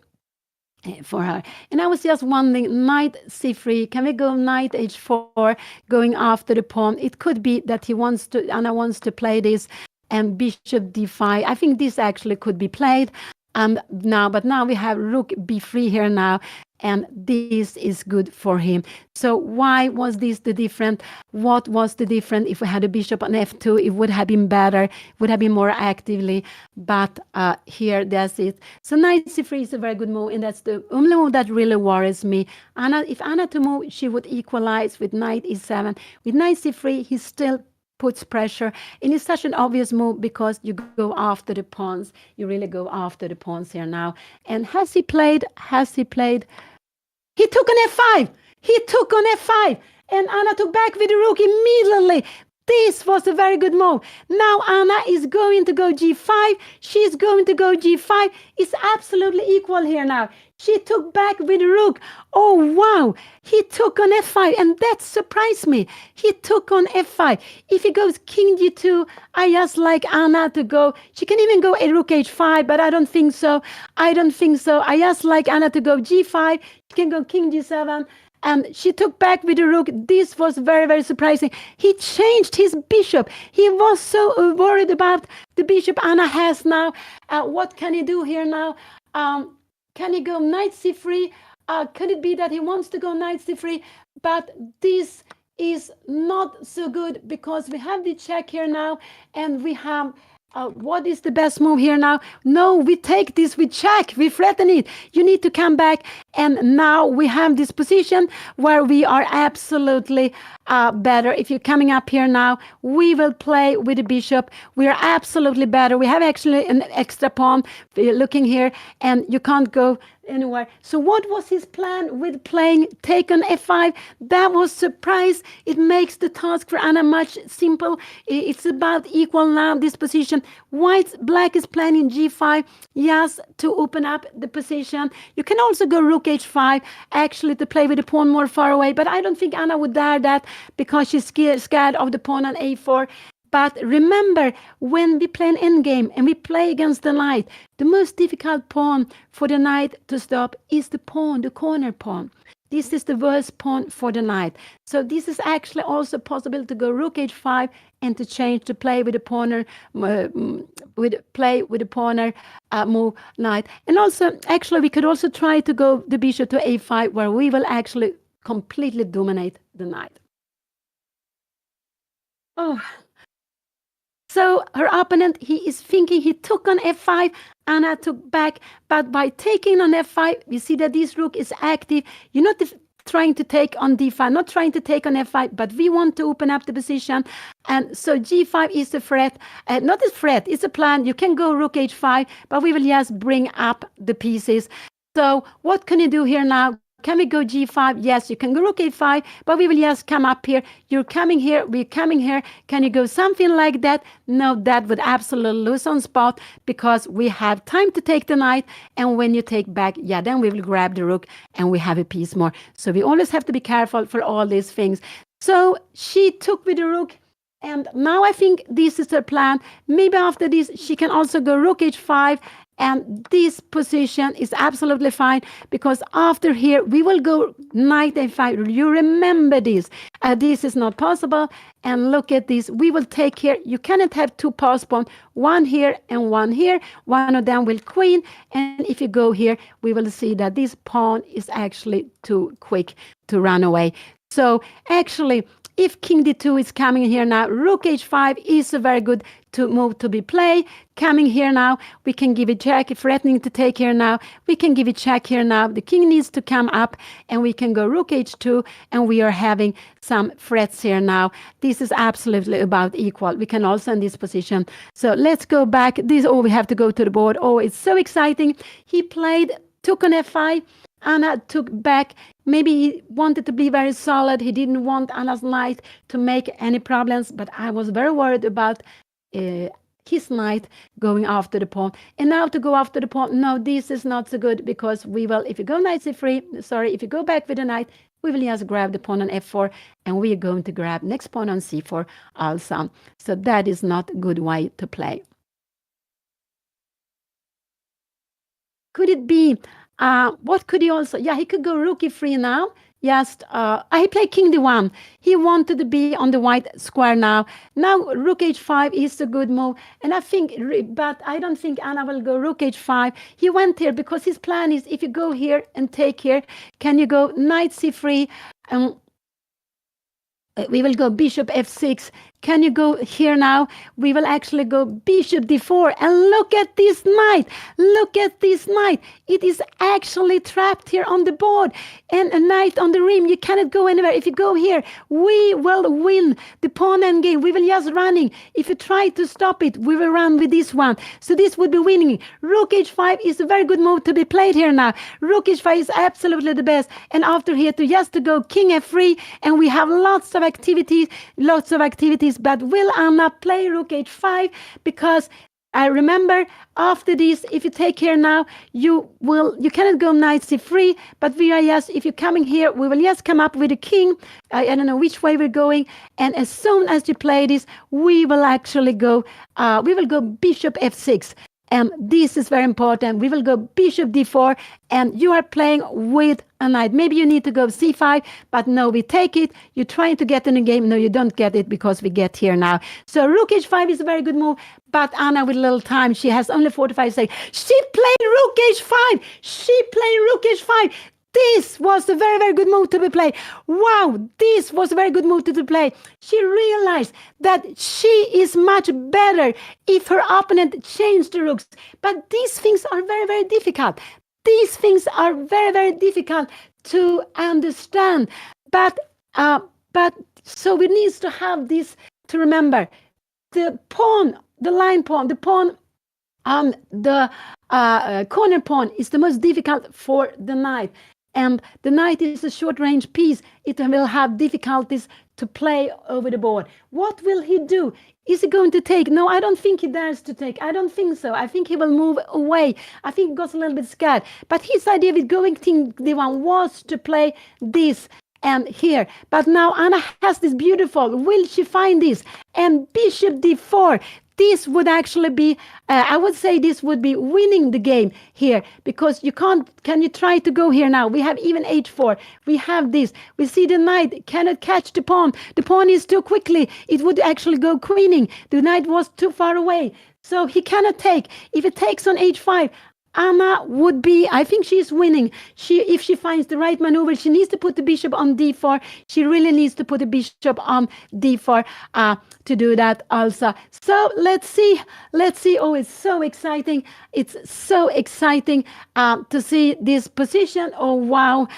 B: her. And I was just wondering, knight c3, can we go knight h4, going after the pawn? It could be that Anna wants to play this, and bishop d5. I think this actually could be played but now we have rook b3 here now, and this is good for him. So why was this the different? What was the different? If we had a bishop on f2, it would have been better, it would have been more actively, but here, that's it. So knight c3 is a very good move, and that's the only move that really worries me. If Anna to move, she would equalize with knight e7. With knight c3, he still puts pressure, and it's such an obvious move because you go after the pawns. You really go after the pawns here now. And has he played? He took on f5. He took on f5, and Anna took back with the rook immediately. This was a very good move. Now Anna is going to go g5. She's going to go g5. It's absolutely equal here now. She took back with the rook. Oh, wow. He took on f5, and that surprised me. He took on f5. If he goes king g2, I just like Anna to go. She can even go a rook h5, but I don't think so. I just like Anna to go g5. She can go king g7. And she took back with the rook. This was very, very surprising. He changed his bishop. He was so worried about the bishop Anna has now. What can he do here now? Can he go knight c3? Could it be that he wants to go knight c3? But this is not so good because we have the check here now, and we have what is the best move here now? No, we take this, we check, we threaten it. You need to come back. And now we have this position where we are absolutely better. If you're coming up here now, we will play with the bishop. We are absolutely better. We have actually an extra pawn looking here, and you can't go anywhere. So what was his plan with playing take on f5? That was surprise. It makes the task for Anna much simple. It's about equal now, this position. Black is planning g5, yes, to open up the position. You can also go rook h5, actually to play with the pawn more far away, but I don't think Anna would dare that because she's scared of the pawn on a4. But remember, when we play an endgame and we play against the knight, the most difficult pawn for the knight to stop is the pawn, the corner pawn. This is the worst pawn for the knight. So this is actually also possible to go rook h5 and to change to play with the pawner, move knight. And also, actually, we could also try to go the bishop to a5, where we will actually completely dominate the knight. Oh. So her opponent, he is thinking he took on f5, Anna took back, but by taking on f5, we see that this rook is active. You're not trying to take on d5, not trying to take on f5, but we want to open up the position. And so g5 is a threat, not a threat, it's a plan. You can go rook h5, but we will just bring up the pieces. So what can you do here now? Can we go g5? Yes, you can go rook a5, but we will just come up here. You're coming here, we're coming here. Can you go something like that? No, that would absolutely lose on spot, because we have time to take the knight, and when you take back, yeah, then we will grab the rook and we have a piece more. So we always have to be careful for all these things. So she took with the rook, and now I think this is her plan. Maybe after this, she can also go rook h5, and this position is absolutely fine, because after here, we will go knight a5. You remember this. This is not possible. And look at this. We will take here. You cannot have two pass pawns, one here and one here. One of them will queen. And if you go here, we will see that this pawn is actually too quick to run away. So actually, if king d2 is coming here now, rook h5 is a very good move to be played. Coming here now, we can give a check. Threatening to take here now, we can give a check here now. The king needs to come up, and we can go rook h2, and we are having some threats here now. This is absolutely about equal. We can also in this position. So let's go back. We have to go to the board. Oh, it's so exciting. He took on f5. Anna took back. Maybe he wanted to be very solid. He didn't want Anna's knight to make any problems, but I was very worried about his knight going after the pawn. And now to go after the pawn, no, this is not so good, because we will, if you go knight c3, if you go back with the knight, we will just grab the pawn on f4, and we are going to grab next pawn on c4 also. So that is not a good way to play. Could it be what could he also? Yeah, he could go rook e3 now. Just he played king d1. He wanted to be on the white square now. Now rook h5 is a good move, and but I don't think Anna will go rook h5. He went here because his plan is, if you go here and take here, can you go knight c3? We will go bishop f6. Can you go here now? We will actually go bishop d4. And look at this knight. Look at this knight. It is actually trapped here on the board. And a knight on the rim. You cannot go anywhere. If you go here, we will win the pawn endgame. We will just running. If you try to stop it, we will run with this one. So this would be winning. Rook h5 is a very good move to be played here now. Rook h5 is absolutely the best. And after here, to go king f3. And we have lots of activities. But will Anna play rook h5? Because I remember after this, if you take here now, you cannot go knight c3, but if you're coming here, we will just come up with a king. I don't know which way we're going. And as soon as you play this, we will actually go, bishop f6. And this is very important. We will go bishop d4, and you are playing with a knight. Maybe you need to go c5, but no, we take it. You're trying to get in the game. No, you don't get it, because we get here now. So rook h5 is a very good move, but Anna with a little time. She has only 45 seconds. She played rook h5. She played rook h5. This was a very, very good move to be played. Wow, this was a very good move to be played. She realized that she is much better if her opponent changed the rooks. But these things are very, very difficult. These things are very, very difficult to understand. But so we need to have this to remember. The pawn, the line pawn, the pawn on the corner pawn is the most difficult for the knight. And the knight is a short-range piece. It will have difficulties to play over the board. What will he do? Is he going to take? No, I don't think he dares to take. I don't think so. I think he will move away. I think he got a little bit scared. But his idea with going king d1 was to play this and here. But now Anna has this beautiful. Will she find this? And bishop d4. this would actually be, I would say this would be winning the game here, because you can't, can you try to go here now? We have even h4. We have this. We see the knight cannot catch the pawn. The pawn is too quickly. It would actually go queening. The knight was too far away. So he cannot take. If it takes on h5, Anna would be, I think she's winning. If she finds the right maneuver, she needs to put the bishop on d4. She really needs to put the bishop on d4 to do that also. So let's see. Oh, it's so exciting. It's so exciting to see this position. Oh, wow.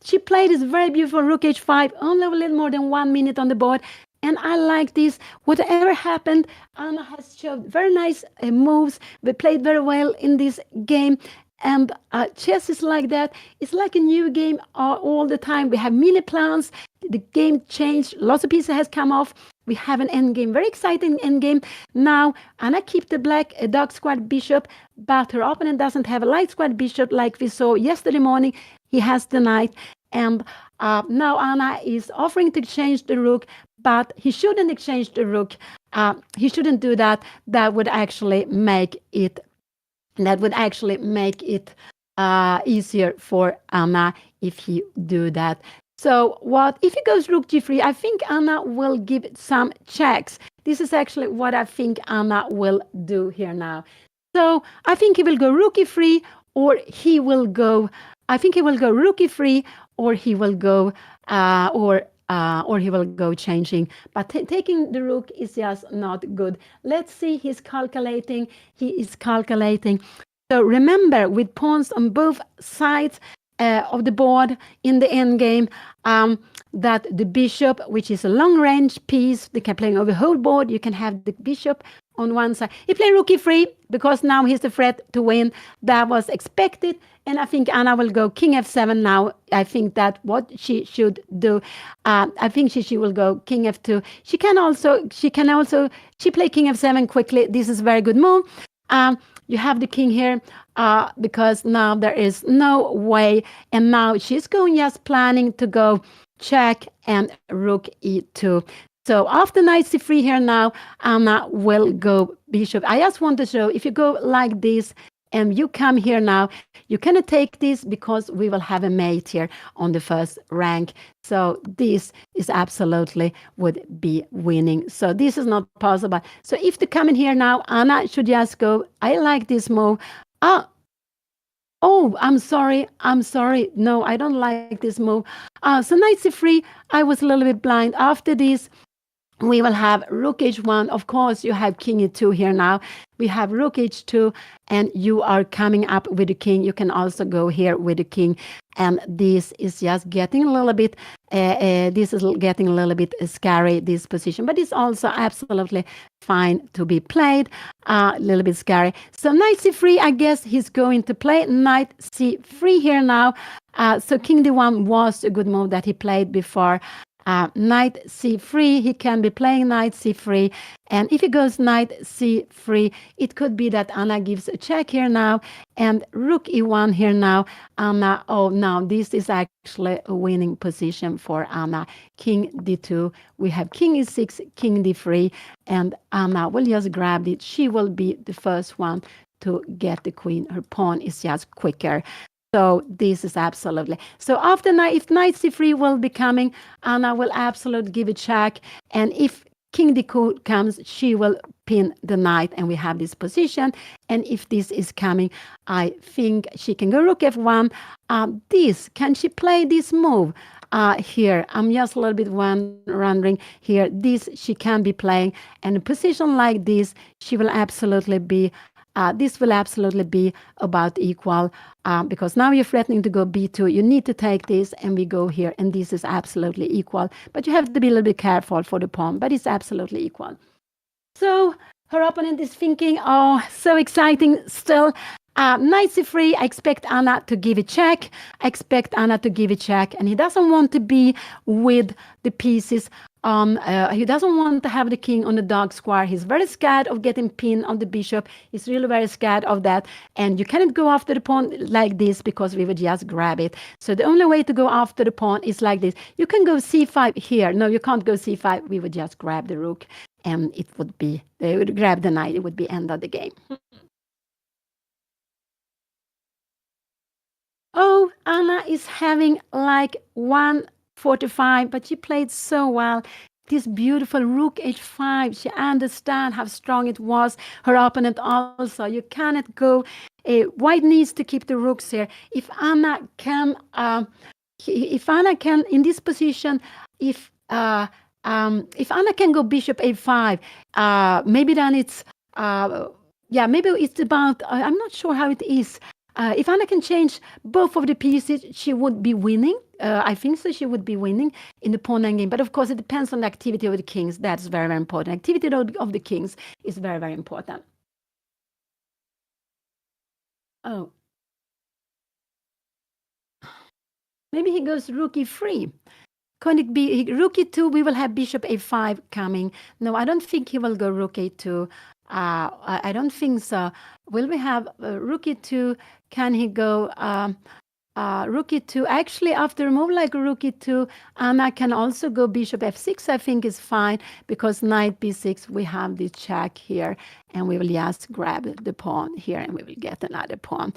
B: She played this very beautiful rook h5, only a little more than 1 minute on the board. And I like this. Whatever happened, Anna has showed very nice moves. We played very well in this game. And chess is like that. It's like a new game all the time. We have many plans. The game changed. Lots of pieces has come off. We have an endgame, very exciting endgame. Now, Anna keep the black dark squared bishop, but her opponent doesn't have a light squared bishop like we saw yesterday morning. He has the knight. And now Anna is offering to exchange the rook, but he shouldn't exchange the rook. He shouldn't do that. That would actually make it easier for Anna if he do that. So what if he goes rook g3? I think Anna will give some checks. This is actually what I think Anna will do here now. So I think he will go rook e3, or he will go. I think he will go rook e3, or he will go or he will go changing. But taking the rook is just not good. Let's see. He's calculating. He is calculating. So remember, with pawns on both sides of the board in the endgame, that the bishop, which is a long-range piece, they can play over the whole board. You can have the bishop on one side. He played rook e3 because now he's the threat to win. That was expected. And I think Anna will go king f7 now. I think that's what she should do. I think she will go king f2. She play king f7 quickly. This is a very good move. You have the king here because now there is no way. And now she's going just planning to go check and rook e2. So after knight c3 here now, Anna will go bishop. I just want to show, if you go like this and you come here now, you cannot take this because we will have a mate here on the first rank. So this is absolutely would be winning. So this is not possible. So if they come in here now, Anna should just go, I like this move. Oh, I'm sorry. No, I don't like this move. So knight c3, I was a little bit blind. After this, we will have rook h1. Of course, you have king e2 here now. We have rook h2, and you are coming up with the king. You can also go here with the king. And this is just getting a little bit, scary, this position. But it's also absolutely fine to be played. A little bit scary. So knight c3, I guess he's going to play knight c3 here now. So king d1 was a good move that he played before. Knight c3, he can be playing knight c3, and if he goes knight c3, it could be that Anna gives a check here now, and rook e1 here now. Anna, oh, now this is actually a winning position for Anna. King d2, we have king e6, king d3, and Anna will just grab it. She will be the first one to get the queen. Her pawn is just quicker. So this is absolutely. So after knight, if knight c3 will be coming, Anna will absolutely give a check. And if king d2 comes, she will pin the knight, and we have this position. And if this is coming, I think she can go rook f1. Can she play this move? Here, I'm just a little bit wondering here. This she can be playing, and a position like this, she will absolutely be. This will absolutely be about equal because now you're threatening to go b2. You need to take this, and we go here, and this is absolutely equal. But you have to be a little bit careful for the pawn, but it's absolutely equal. So her opponent is thinking, oh, so exciting still. Knight c3, I expect Anna to give a check. And he doesn't want to be with the pieces. He doesn't want to have the king on the dark square. He's very scared of getting pinned on the bishop. He's really very scared of that. And you cannot go after the pawn like this because we would just grab it. So the only way to go after the pawn is like this. You can go c5 here. No, you can't go c5. We would just grab the rook. and they would grab the knight. It would be end of the game. Oh, Anna is having like 145, but she played so well. This beautiful rook h5. She understands how strong it was. Her opponent also. You cannot go. White needs to keep the rooks here. If Anna can, in this position, if Anna can go bishop a5, maybe then it's maybe it's about. I'm not sure how it is. If Anna can change both of the pieces, she would be winning. I think so. She would be winning in the pawn endgame. But of course, it depends on the activity of the kings. That's very, very important. Activity of the kings is very, very important. Oh. Maybe he goes rook e3. Could it be rook e2? We will have bishop a5 coming. No, I don't think he will go rook a2. I don't think so. Will we have rook e2? Can he go rook e2? Actually, after a move like rook e2, Anna can also go bishop f6. I think is fine because knight b6. We have this check here, and we will just grab the pawn here, and we will get another pawn.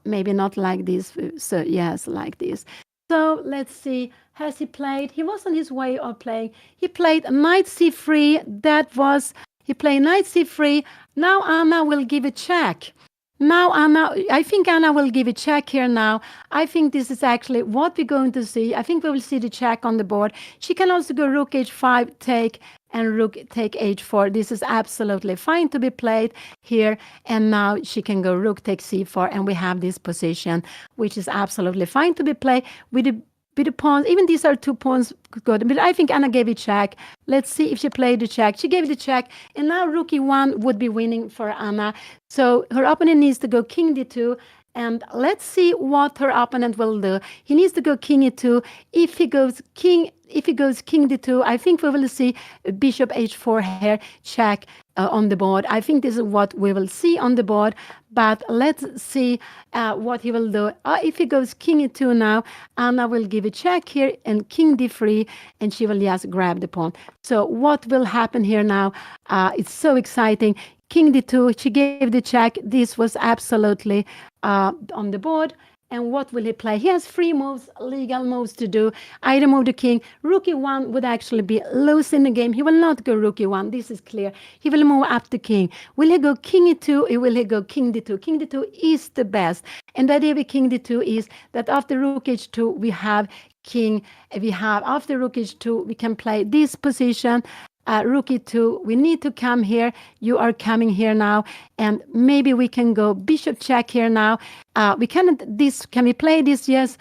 B: Maybe not like this. So yes, like this. So let's see. Has he played? He was on his way of playing. He played knight c3. He played knight c3. Now Anna will give a check. I think Anna will give a check here now. I think this is actually what we're going to see. I think we will see the check on the board. She can also go rook h5, take, and rook take h4. This is absolutely fine to be played here. And now she can go rook take c4, and we have this position, which is absolutely fine to be played with the pawns. Even these are two pawns good, but I think Anna gave a check. Let's see if she played the check. She gave the check, and now rook e1 would be winning for Anna. So her opponent needs to go king d2, and let's see what her opponent will do. He needs to go king e2. If he goes king d2, I think we will see bishop h4 here, check on the board. I think this is what we will see on the board, but let's see what he will do. If he goes king e2 now, Anna will give a check here and king d3, and she will just grab the pawn. So what will happen here now? It's so exciting. King d2, she gave the check. This was absolutely on the board. And what will he play? He has 3 moves, legal moves to do. Either move the king. Rook e1 would actually be losing the game. He will not go rook e1. This is clear. He will move up the king. Will he go king e2 or will he go king d2? King d2 is the best. And the idea with king d2 is that after rook h2, we have king. After rook h2, we can play this position. Rook e2, we need to come here. You are coming here now, and maybe we can go bishop check here now. Can we play this? Yes,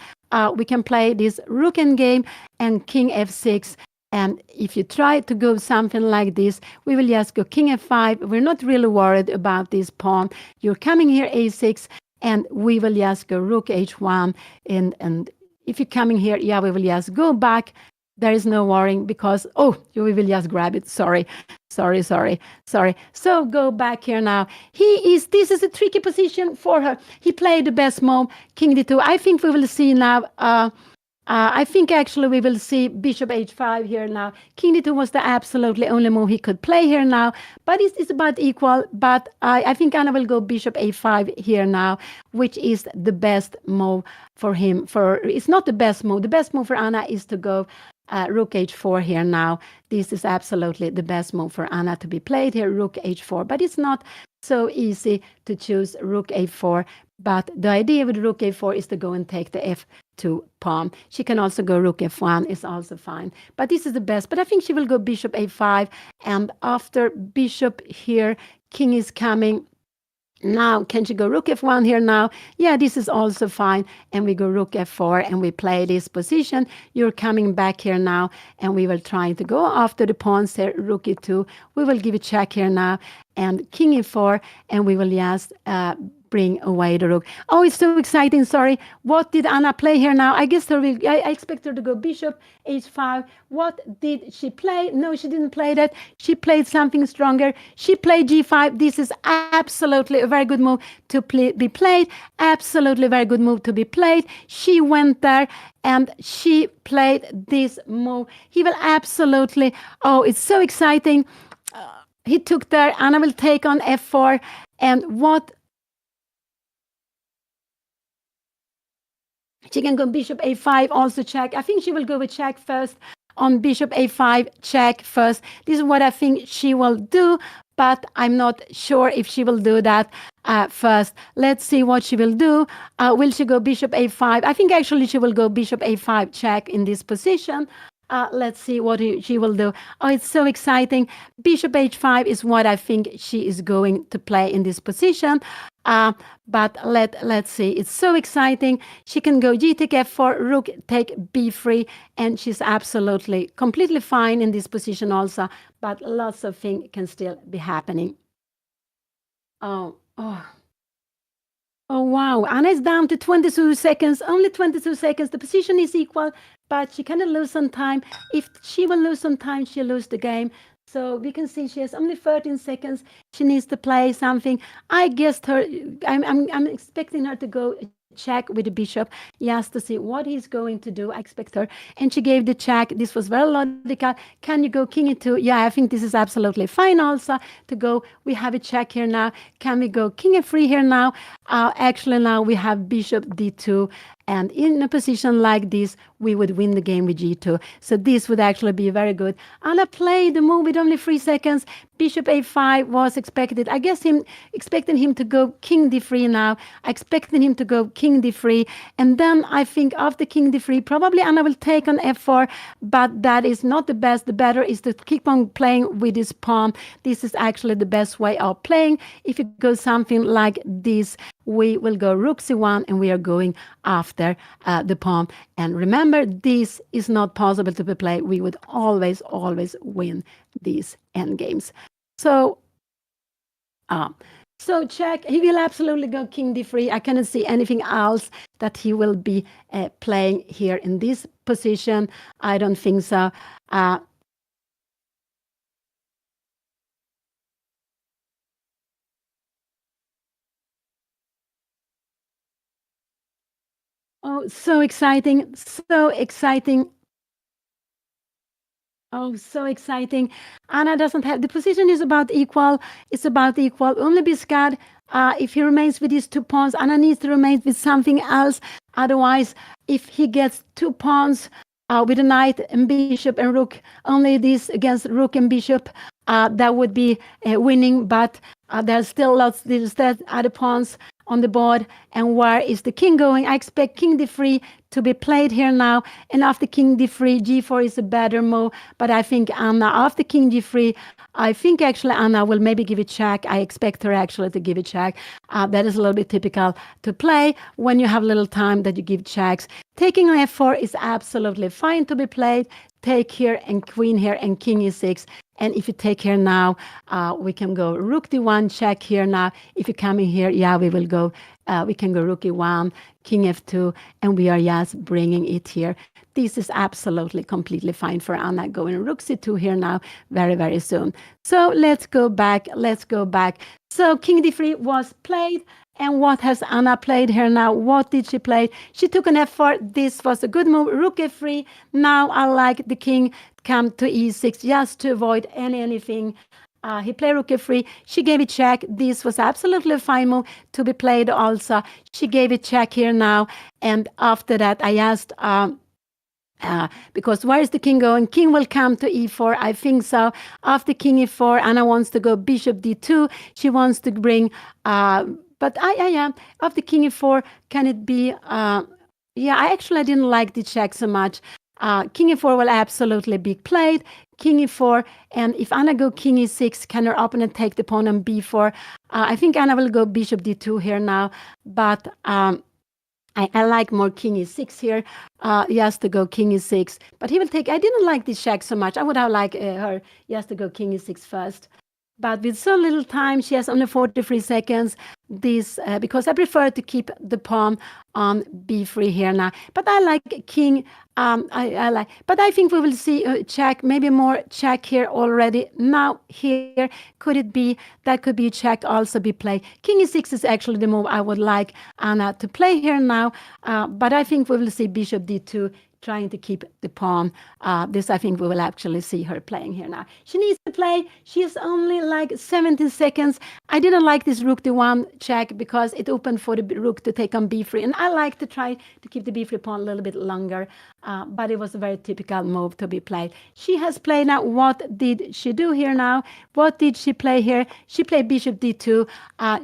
B: we can play this rook endgame and king f6. And if you try to go something like this, we will just go king f5. We're not really worried about this pawn. You're coming here a6, and we will just go rook h1. And if you're coming here, we will just go back. There is no worrying because, we will just grab it. Sorry. So go back here now. This is a tricky position for her. He played the best move, king d2. I think we will see now, I think actually we will see bishop h5 here now. King d2 was the absolutely only move he could play here now, but it's about equal. But I think Anna will go bishop a5 here now, which is the best move for him. It's not the best move. The best move for Anna is to go rook h4 here now. This is absolutely the best move for Anna to be played here, rook h4. But it's not so easy to choose rook a4. But the idea with rook a4 is to go and take the f2 pawn. She can also go rook f1, is also fine. But this is the best. But I think she will go bishop a5. And after bishop here, king is coming. Now, can she go rook f1 here now? Yeah, this is also fine. And we go rook f4 and we play this position. You're coming back here now, and we will try to go after the pawns here, rook e2. We will give a check here now, and king e4, and we will just bring away the rook. Oh, it's so exciting. Sorry. What did Anna play here now? I guess I expect her to go bishop h5. What did she play? No, she didn't play that. She played something stronger. She played g5. This is absolutely a very good move to be played. Absolutely very good move to be played. She went there and she played this move. He will absolutely, it's so exciting. he took there. Anna will take on f4, and what she can go bishop a5, also check. I think she will go with check first on bishop a5, check first. This is what I think she will do, but I'm not sure if she will do that first. Let's see what she will do. Will she go bishop a5? I think actually she will go bishop a5, check in this position. Let's see what she will do. Oh, it's so exciting. Bishop h5 is what I think she is going to play in this position. But let's see. It's so exciting. She can go g take f4, rook take b3, and she's absolutely, completely fine in this position also. But lots of things can still be happening. Oh, wow. Anna is down to 22 seconds, only 22 seconds. The position is equal, but she cannot lose some time. If she will lose some time, she'll lose the game. So we can see she has only 13 seconds. She needs to play something. I guessed her, I'm expecting her to go check with the bishop, yes, to see what he's going to do. I expect her. And she gave the check. This was very logical. Can you go king e2? Yeah, I think this is absolutely fine also to go. We have a check here now. Can we go king e3 here now? Actually, now we have bishop d2. And in a position like this, we would win the game with g2. So this would actually be very good. Anna played the move with only 3 seconds. Bishop a5 was expected. I guess expecting him to go king d3 now. I expected him to go king d3. And then I think after king d3, probably Anna will take on f4. But that is not the best. The better is to keep on playing with this pawn. This is actually the best way of playing. If you go something like this, we will go rook c1, and we are going after the pawn. And remember, this is not possible to be played. We would always win these endgames. So check. He will absolutely go king d3. I cannot see anything else that he will be playing here in this position. I don't think so. Oh, so exciting. So exciting. Oh, so exciting. Anna doesn't have, the position is about equal. It's about equal. Only Biscard, if he remains with these 2 pawns, Anna needs to remain with something else. Otherwise, if he gets 2 pawns with a knight and bishop and rook, only this against rook and bishop, that would be winning. But there's still there's other pawns on the board. And where is the king going? I expect king d3 to be played here now. And after king d3, g4 is a better move. But I think Anna, after king g3, I think actually Anna will maybe give a check. I expect her actually to give a check. That is a little bit typical to play when you have little time that you give checks. Taking on f4 is absolutely fine to be played. Take here and queen here and king e6. And if you take here now, we can go rook d1, check here now. If you come in here, yeah, we will go, we can go rook e1, king f2, and we are just bringing it here. This is absolutely completely fine for Anna, going rook c2 here now very, very soon. So let's go back. So king d3 was played. And what has Anna played here now? What did she play? She took an f4. This was a good move. Rook f3. Now I like the king come to e6 just to avoid anything. He played rook f3. She gave a check. This was absolutely a fine move to be played also. She gave a check here now. And after that, I asked... because where is the king going? King will come to e4. I think so. After king e4, Anna wants to go bishop d2. She wants to bring... But after king e4, can it be... I didn't like the check so much. King e4 will absolutely be played. King e4, and if Anna go king e6, can her opponent take the pawn on b4? I think Anna will go bishop d2 here now, but I like more king e6 here. He has to go king e6, but he will take... I didn't like this check so much. I would have liked her. He has to go king e6 first. But with so little time, she has only 43 seconds. This because I prefer to keep the pawn on b3 here now. But I like king. I like. But I think we will see a check, maybe more check here already. Now here, could it be that could be a check also be played? King e6 is actually the move I would like Anna to play here now. But I think we will see bishop d2. trying to keep the pawn. This, I think we will actually see her playing here now. She needs to play. She has only like 17 seconds. I didn't like this rook d1 check because it opened for the rook to take on b3. And I like to try to keep the b3 pawn a little bit longer. But it was a very typical move to be played. She has played now. What did she do here now? What did she play here? She played bishop d2.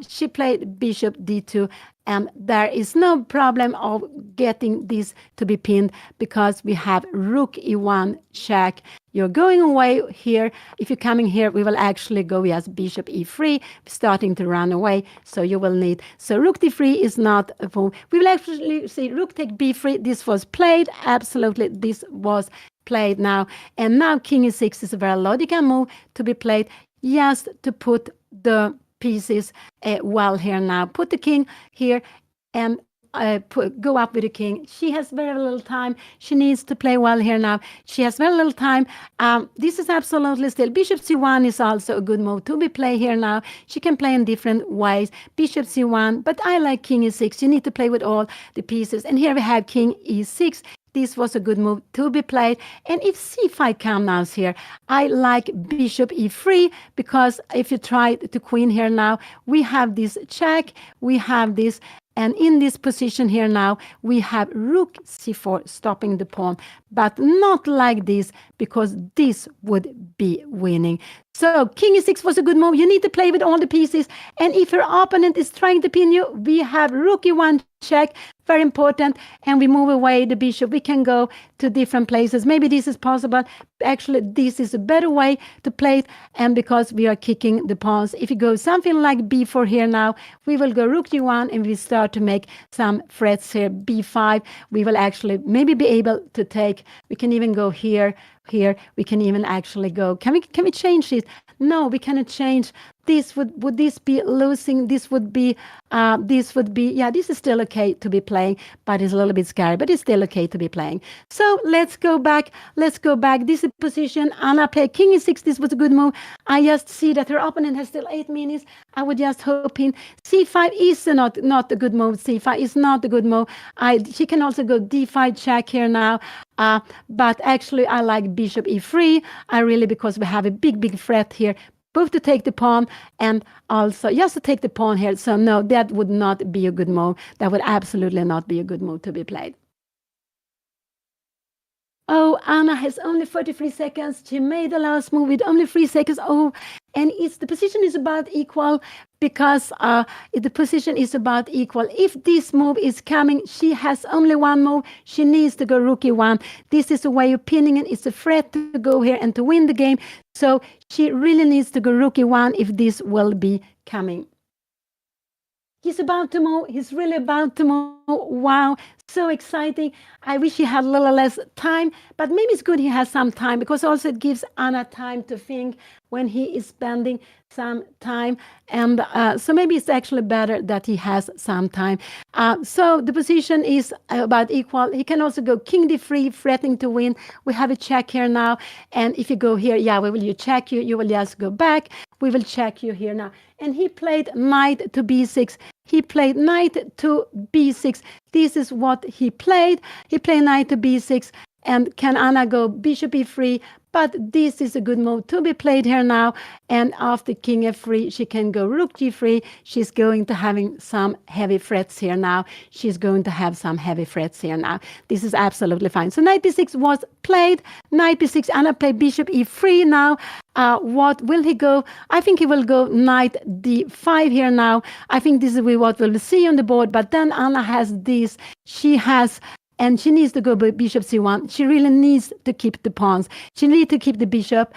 B: She played bishop d2. And there is no problem of getting this to be pinned because we have rook e1 check. You're going away here. If you're coming here, we will actually go as bishop e3, starting to run away. So you will need. So rook d3 is not a move. We will actually see rook take b3. This was played. Absolutely, this was played now. And now king e6 is a very logical move to be played, just to put the pieces well here now. Put the king here and go up with the king. She has very little time. She needs to play well here now. She has very little time. This is absolutely still. Bishop c1 is also a good move to be played here now. She can play in different ways. Bishop c1, but I like king e6. You need to play with all the pieces. And here we have king e6. This was a good move to be played. And if c5 comes now here, I like bishop e3 because if you try to queen here now, we have this check, we have this, and in this position here now, we have rook c4 stopping the pawn, but not like this because this would be winning. So king e6 was a good move. You need to play with all the pieces. And if your opponent is trying to pin you, we have rook e1 check, very important, and we move away the bishop. We can go to different places. Maybe this is possible. Actually, this is a better way to play it, and because we are kicking the pawns. If you go something like b4 here now, we will go rook g1 and we start to make some threats here. b5, we will actually maybe be able to take. We can even go here. We can even actually go. Can we change this? No, we cannot change. This would this be losing? This would be yeah, this is still okay to be playing, but it's a little bit scary, but it's still okay to be playing. So let's go back. This is position. Anna played king e6. This was a good move. I just see that her opponent has still 8 minutes. I would just hope in c5 is not a good move. c5 is not a good move. She can also go d5 check here now. But actually I like bishop e3. Because we have a big threat here, both to take the pawn and also just to take the pawn here. So no, that would not be a good move. That would absolutely not be a good move to be played. Oh, Anna has only 33 seconds. She made the last move with only 3 seconds. Oh, and the position is about equal because the position is about equal. If this move is coming, she has only one move. She needs to go rook e1. This is a way of pinning it. It's a threat to go here and to win the game. So she really needs to go rook e1 if this will be coming. He's about to move. He's really about to move. Wow, so exciting. I wish he had a little less time, but maybe it's good he has some time because also it gives Anna time to think when he is spending some time. And so maybe it's actually better that he has some time. So the position is about equal. He can also go king d3, threatening to win. We have a check here now. And if you go here, yeah, we will you check you. You will just go back. We will check you here now. And he played knight to b6. He played knight to b6. This is what he played. He played knight to b6. And can Anna go bishop e3? But this is a good move to be played here now. And after king f3, she can go rook g3. She's going to having some heavy threats here now. She's going to have some heavy threats here now. This is absolutely fine. So knight b6 was played. Knight b6, Anna played bishop e3 now. What will he go? I think he will go knight d5 here now. I think this is what we'll see on the board. But then Anna has this. She has... And she needs to go bishop c1. She really needs to keep the pawns. She needs to keep the bishop.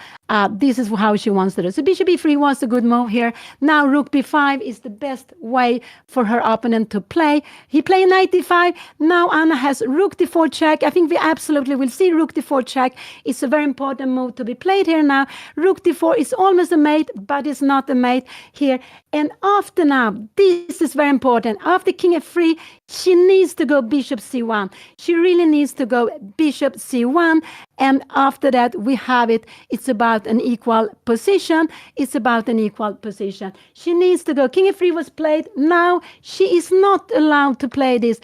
B: This is how she wants to do. So bishop e3 was a good move here. Now rook b5 is the best way for her opponent to play. He played knight d5. Now Anna has rook d4 check. I think we absolutely will see rook d4 check. It's a very important move to be played here now. Rook d4 is almost a mate, but it's not a mate here. And after now, this is very important. After king f3, she needs to go bishop c1. She really needs to go bishop c1. And after that, we have it. It's about an equal position. It's about an equal position. She needs to go. King f3 was played. Now she is not allowed to play this.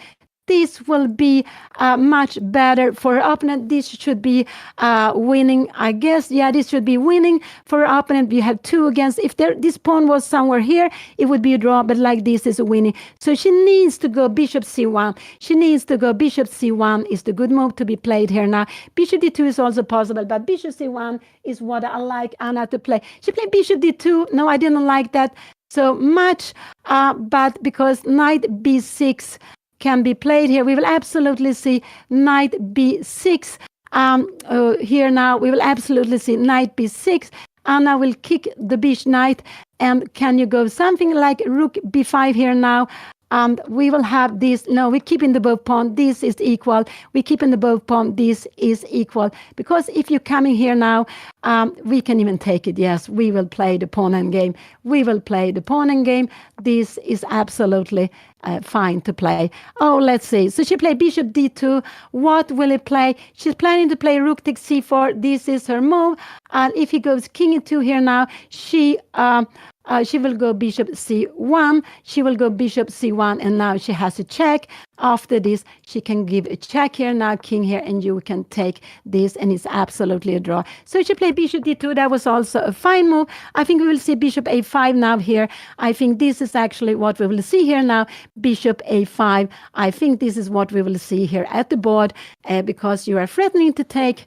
B: this will be much better for her opponent. This should be winning, I guess. Yeah, this should be winning for her opponent. You have 2 against. If this pawn was somewhere here, it would be a draw, but like this is a winning. So she needs to go bishop c1. She needs to go bishop c1 is the good move to be played here now. Bishop d2 is also possible, but bishop c1 is what I like Anna to play. She played bishop d2. No, I didn't like that so much, but because knight b6 can be played here, we will absolutely see knight b6 here now. We will absolutely see knight b6. Anna will kick the bishop knight, and can you go something like rook b5 here now? We will have this. No, we keep in the both pawn. This is equal. We keep in the both pawn. This is equal. Because if you're coming here now, we can even take it. Yes, we will play the pawn and game. We will play the pawn and game. This is absolutely fine to play. Oh, let's see. So she played bishop d2. What will it play? She's planning to play rook takes c4. This is her move. And if he goes king e2 here now, she will go bishop c1. She will go bishop c1, and now she has a check. After this, she can give a check here now, king here, and you can take this, and it's absolutely a draw. So she played bishop d2. That was also a fine move. I think we will see bishop a5 now here. I think this is actually what we will see here now, bishop a5. I think this is what we will see here at the board, because you are threatening to take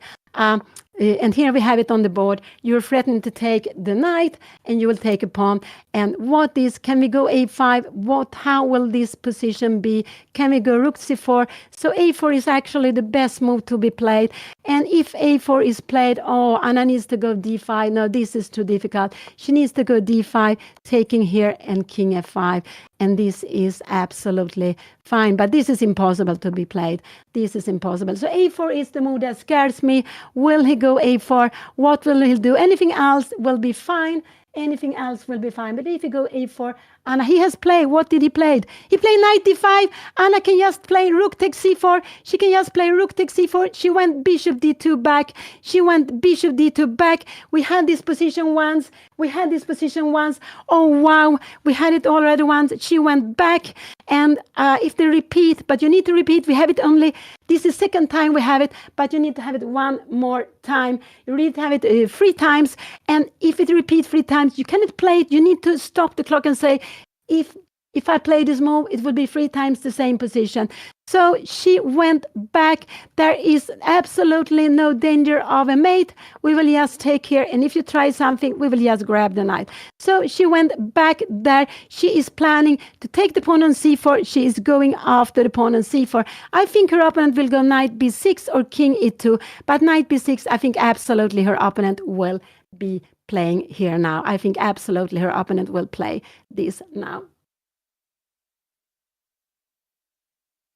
B: and here we have it on the board. You're threatening to take the knight, and you will take a pawn. And what is, can we go a5? How will this position be? Can we go rook c4? So a4 is actually the best move to be played. And if a4 is played, oh, Anna needs to go d5. No, this is too difficult. She needs to go d5, taking here, and king f5. And this is absolutely fine. But this is impossible to be played. This is impossible. So a4 is the move that scares me. Will he go a4? What will he do? Anything else will be fine. Anything else will be fine. But if you go a4, Anna, he has played. What did he play? He played knight d5. Anna can just play rook takes c4. She can just play rook takes c4. She went bishop d2 back. She went bishop d2 back. We had this position once. We had this position once. Oh, wow. We had it already once. She went back. And if they repeat, but you need to repeat, we have it only, this is second time we have it, but you need to have it one more time. You need to have it 3 times. And if it repeats 3 times, you cannot play it. You need to stop the clock and say, if I play this move, it will be 3 times the same position. So she went back. There is absolutely no danger of a mate. We will just take here, and if you try something, we will just grab the knight. So she went back there. She is planning to take the pawn on c4. She is going after the pawn on c4. I think her opponent will go knight b6 or king e2, but knight b6, I think absolutely her opponent will be playing here now. I think absolutely her opponent will play this now.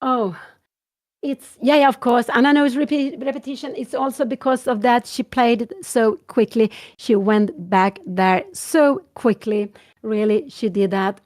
B: Oh, it's, yeah, of course. And I know it's repetition. It's also because of that she played it so quickly. She went back there so quickly. Really, she did that.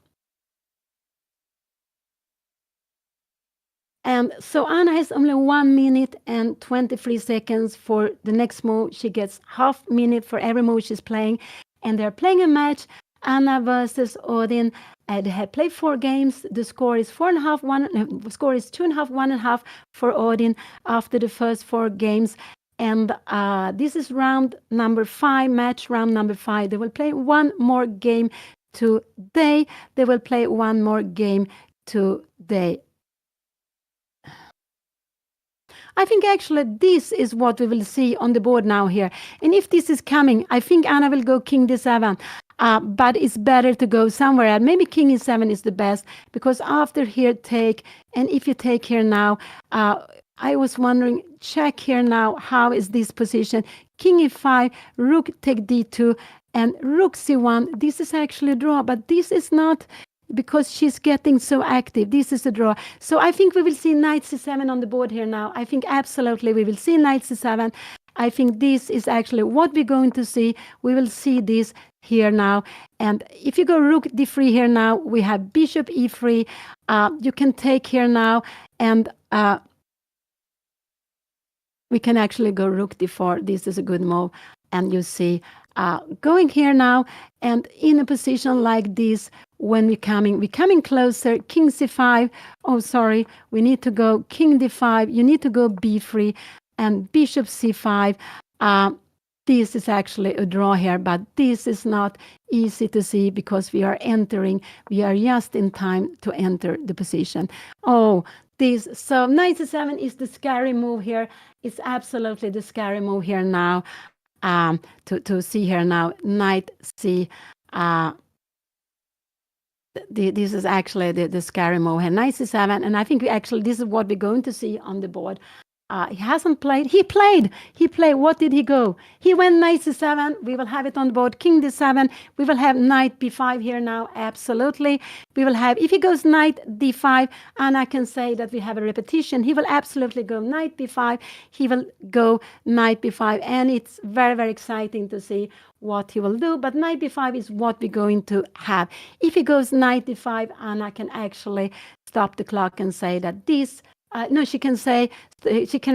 B: And so Anna has only 1 minute and 23 seconds for the next move. She gets half minute for every move she's playing. And they're playing a match, Anna versus Odin. They have played 4 games. The score is 4.5, score is 2.5, 1.5 for Odin after the first 4 games. And this is round number 5, match round number 5. They will play 1 more game today. They will play 1 more game today. I think actually this is what we will see on the board now here. And if this is coming, I think Anna will go king d7. But it's better to go somewhere else. Maybe king e7 is the best, because after here take, and if you take here now, I was wondering, check here now, how is this position? King e5, rook take d2, and rook c1. This is actually a draw, but this is not, because she's getting so active. This is a draw. So I think we will see knight c7 on the board here now. I think absolutely we will see knight c7. I think this is actually what we're going to see. We will see this here now. And if you go rook d3 here now, we have bishop e3. You can take here now, and we can actually go rook d4. This is a good move. And you see, going here now, and in a position like this, when we're coming closer. King c5. Oh, sorry. We need to go king d5. You need to go b3 and bishop c5. This is actually a draw here, but this is not easy to see because we are just in time to enter the position. Oh, so knight c7 is the scary move here. It's absolutely the scary move here now. To see here now, knight c. This is actually the scary move here, knight c7, and I think this is what we're going to see on the board. He hasn't played. He played. What did he go? He went knight c7. We will have it on the board. King d7. We will have knight b5 here now. Absolutely. We will have, if he goes knight d5, and I can say that we have a repetition, he will absolutely go knight b5. He will go knight b5, and it's very, very exciting to see what he will do. But knight b5 is what we're going to have. If he goes knight d5, Anna can actually stop the clock and say that this. No, she can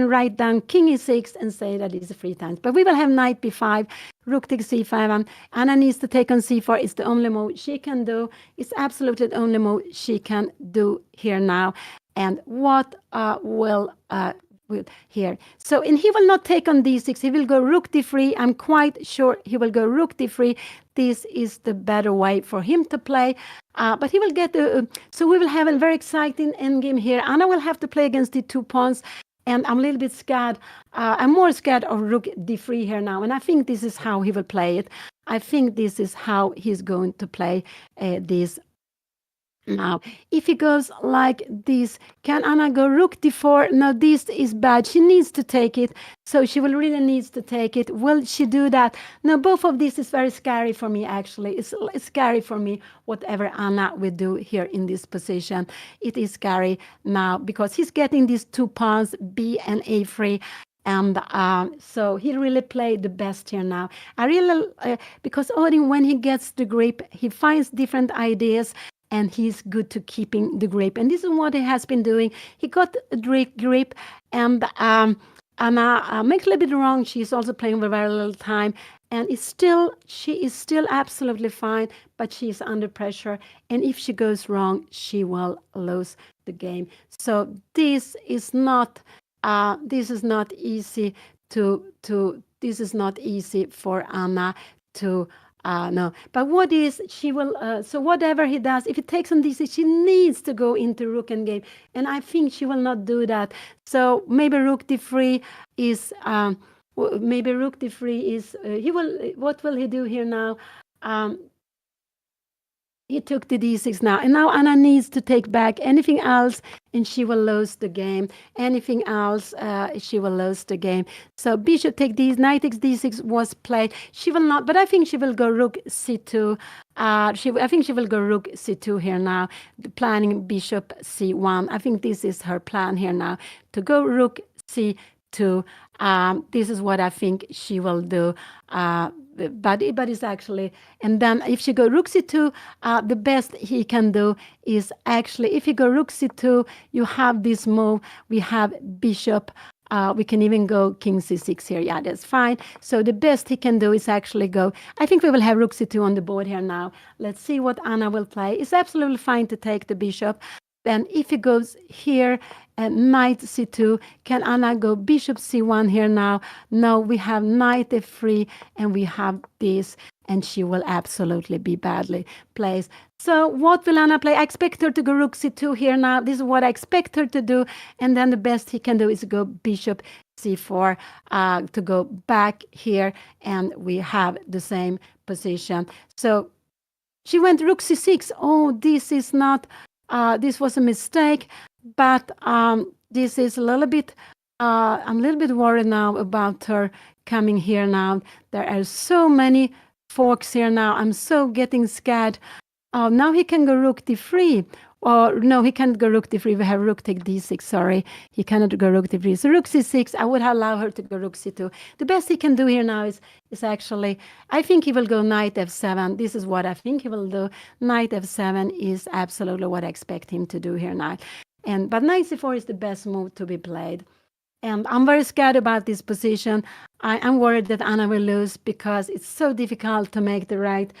B: write down king e6 and say that it's 3 times. But we will have knight b5, rook takes c5. Anna needs to take on c4. It's the only move she can do. It's absolutely the only move she can do here now. And what will here? So, and he will not take on d6. He will go rook d3. I'm quite sure he will go rook d3. This is the better way for him to play. But he will get so we will have a very exciting endgame here. Anna will have to play against the 2 pawns, and I'm a little bit scared. I'm more scared of rook d3 here now, and I think this is how he will play it. I think this is how he's going to play this. Now, if he goes like this, can Anna go rook d4? No, this is bad. She needs to take it. So she will really needs to take it. Will she do that? No, both of these is very scary for me, actually. It's scary for me, whatever Anna will do here in this position. It is scary now because he's getting these 2 pawns, b and a3. And so he really played the best here now. I really, because Odin, when he gets the grip, he finds different ideas. And he's good to keeping the grip. And this is what he has been doing. He got a grip, and Anna makes a little bit wrong. She's also playing with very little time. And she is still absolutely fine, but she's under pressure. And if she goes wrong, she will lose the game. So this is not easy this is not easy for Anna to no, but what is she will? So whatever he does, if he takes on this, she needs to go into rook endgame, and I think she will not do that. So maybe rook d3 is. Maybe rook d3 is. He will. What will he do here now? He took the d6 now, and now Anna needs to take back anything else, and she will lose the game. Anything else, she will lose the game. So bishop take d, knight takes d6 was played. She will not, but I think she will go rook c2. I think she will go rook c2 here now, planning bishop c1. I think this is her plan here now, to go rook c2. This is what I think she will do. But it's actually, and then if she go rook c2, the best he can do is actually, if you go rook c2, you have this move. We have bishop. We can even go king c6 here. Yeah, that's fine. So the best he can do is actually go. I think we will have rook c2 on the board here now. Let's see what Anna will play. It's absolutely fine to take the bishop. Then if he goes here, knight c2, can Anna go bishop c1 here now? No, we have knight f3, and we have this, and she will absolutely be badly placed. So what will Anna play? I expect her to go rook c2 here now. This is what I expect her to do, and then the best he can do is go bishop c4 to go back here, and we have the same position. So she went rook c6. Oh, this is not... this was a mistake, but this is a little bit, I'm a little bit worried now about her coming here now. There are so many forks here now. I'm so getting scared. Now he can go rook d3. Or no, he can't go rook d3. We have rook take d6. Sorry, he cannot go rook d3. So rook c6. I would allow her to go rook c2. The best he can do here now is actually, I think he will go knight f7. This is what I think he will do. Knight f7 is absolutely what I expect him to do here now. But knight c4 is the best move to be played. And I'm very scared about this position. I am worried that Anna will lose because it's so difficult to make the right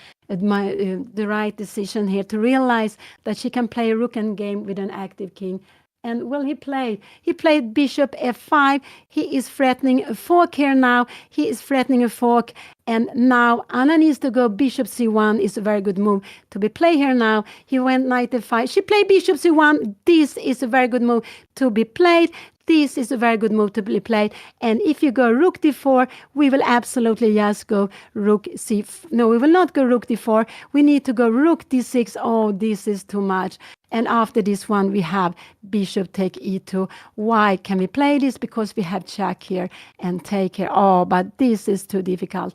B: decision here, to realize that she can play a rook endgame with an active king. And well, he played bishop f5. He is threatening a fork here now. He is threatening a fork. And now Anna needs to go bishop c1 is a very good move to be played here now. He went knight f5. She played bishop c1. This is a very good move to be played. This is a very good move to be played. And if you go rook d4, we will absolutely just go rook c. No, we will not go rook d4. We need to go rook d6. Oh, this is too much. And after this one, we have bishop take e2. Why can we play this? Because we have check here and take here. Oh, but this is too difficult.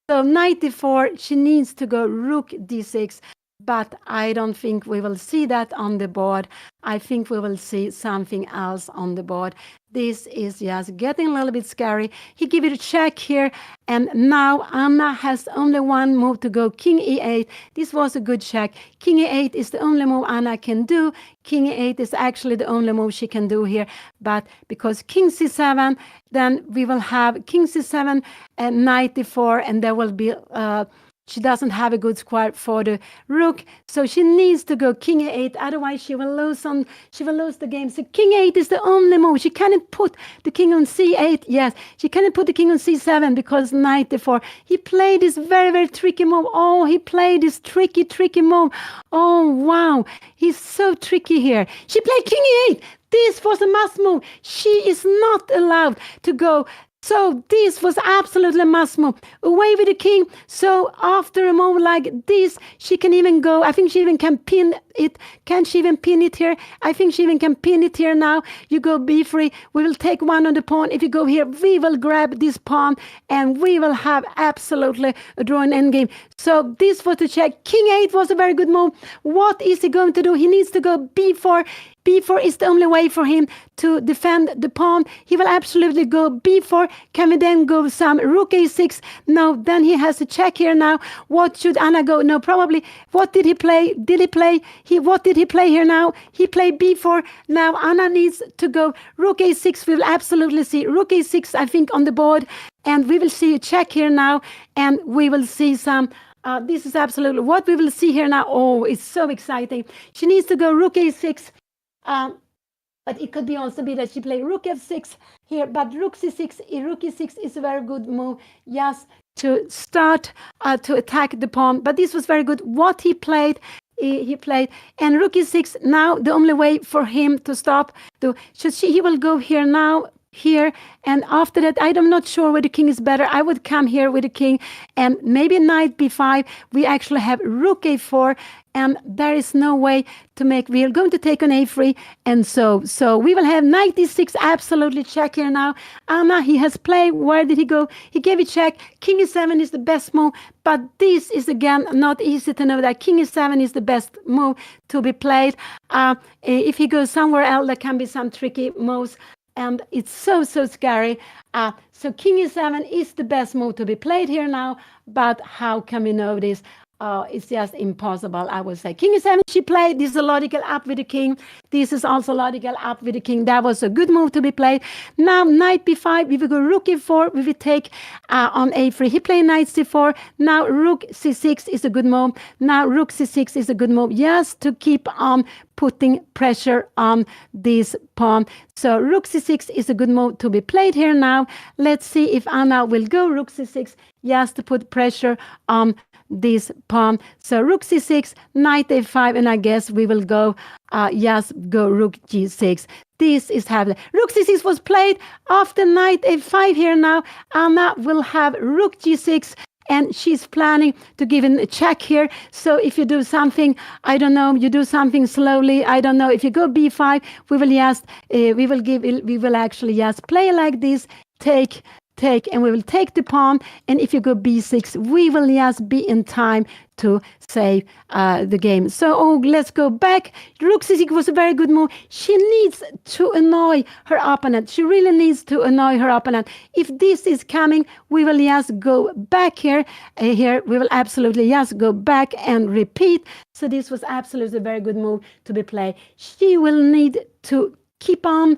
B: So knight d4, she needs to go rook d6. But I don't think we will see that on the board. I think we will see something else on the board. This is just getting a little bit scary. He gave it a check here, and now Anna has only one move to go, king e8. This was a good check. King e8 is the only move Anna can do. King e8 is actually the only move she can do here. But because king c7, then we will have king c7 and knight d4, and there will be... she doesn't have a good square for the rook, so she needs to go king e8. Otherwise, she will lose the game. So king e8 is the only move. She cannot put the king on c8. Yes, she cannot put the king on c7 because knight d4. He played this very, very tricky move. Oh, he played this tricky move. Oh, wow. He's so tricky here. She played king e8. This was a must move. She is not allowed to go. So this was absolutely a must move. Away with the king. So after a move like this, she can even go. I think she even can pin it. Can she even pin it here? I think she even can pin it here now. You go b3. We will take one on the pawn. If you go here, we will grab this pawn and we will have absolutely a draw in endgame. So this was the check. King 8 was a very good move. What is he going to do? He needs to go b4. b4 is the only way for him to defend the pawn. He will absolutely go b4. Can we then go some rook a6? No, then he has a check here now. What should Anna go? No, probably. What did he play? What did he play here now? He played b4. Now Anna needs to go rook a6. We will absolutely see rook a6, I think, on the board. And we will see a check here now. And we will see some... this is absolutely what we will see here now. Oh, it's so exciting. She needs to go rook a6. But it could be also be that she played rook f6 here. But rook c6, rook e6 is a very good move. Yes, to start to attack the pawn. But this was very good. What he played, he played. And rook e6, now the only way for him to stop. He will go here now. Here, and after that, I'm not sure where the king is better. I would come here with the king, and maybe knight b5. We actually have rook a4, and there is no way to make. We are going to take on a3, and so we will have knight d6. Absolutely check here now. Anna, he has played. Where did he go? He gave a check. King e7 is the best move, but this is again not easy to know that king e7 is the best move to be played. If he goes somewhere else, there can be some tricky moves. And it's so scary. So king e7 is the best move to be played here now. But how can we know this? It's just impossible, I would say. King e7, she played. This is a logical up with the king. This is also logical up with the king. That was a good move to be played. Now, knight b5. We will go rook e4. We will take on a3. He played knight c4. Now, rook c6 is a good move. Now, rook c6 is a good move. Just to keep on putting pressure on this pawn. So rook c6 is a good move to be played here now. Let's see if Anna will go rook c6 just to put pressure on this pawn. So rook c6, knight a5, and I guess we will go go rook g6. This is happening. Rook c6 was played after knight a5 here now. Anna will have rook g6. And she's planning to give in a check here. So if you do something, I don't know, you do something slowly. I don't know. If you go b5, we will actually just play like this. Take, and we will take the pawn. And if you go b6, we will just be in time to save the game. So let's go back. Rook c6 was a very good move. She needs to annoy her opponent. She really needs to annoy her opponent. If this is coming, we will just go back here. Here we will absolutely just go back and repeat. So this was absolutely a very good move to be played. She will need to keep on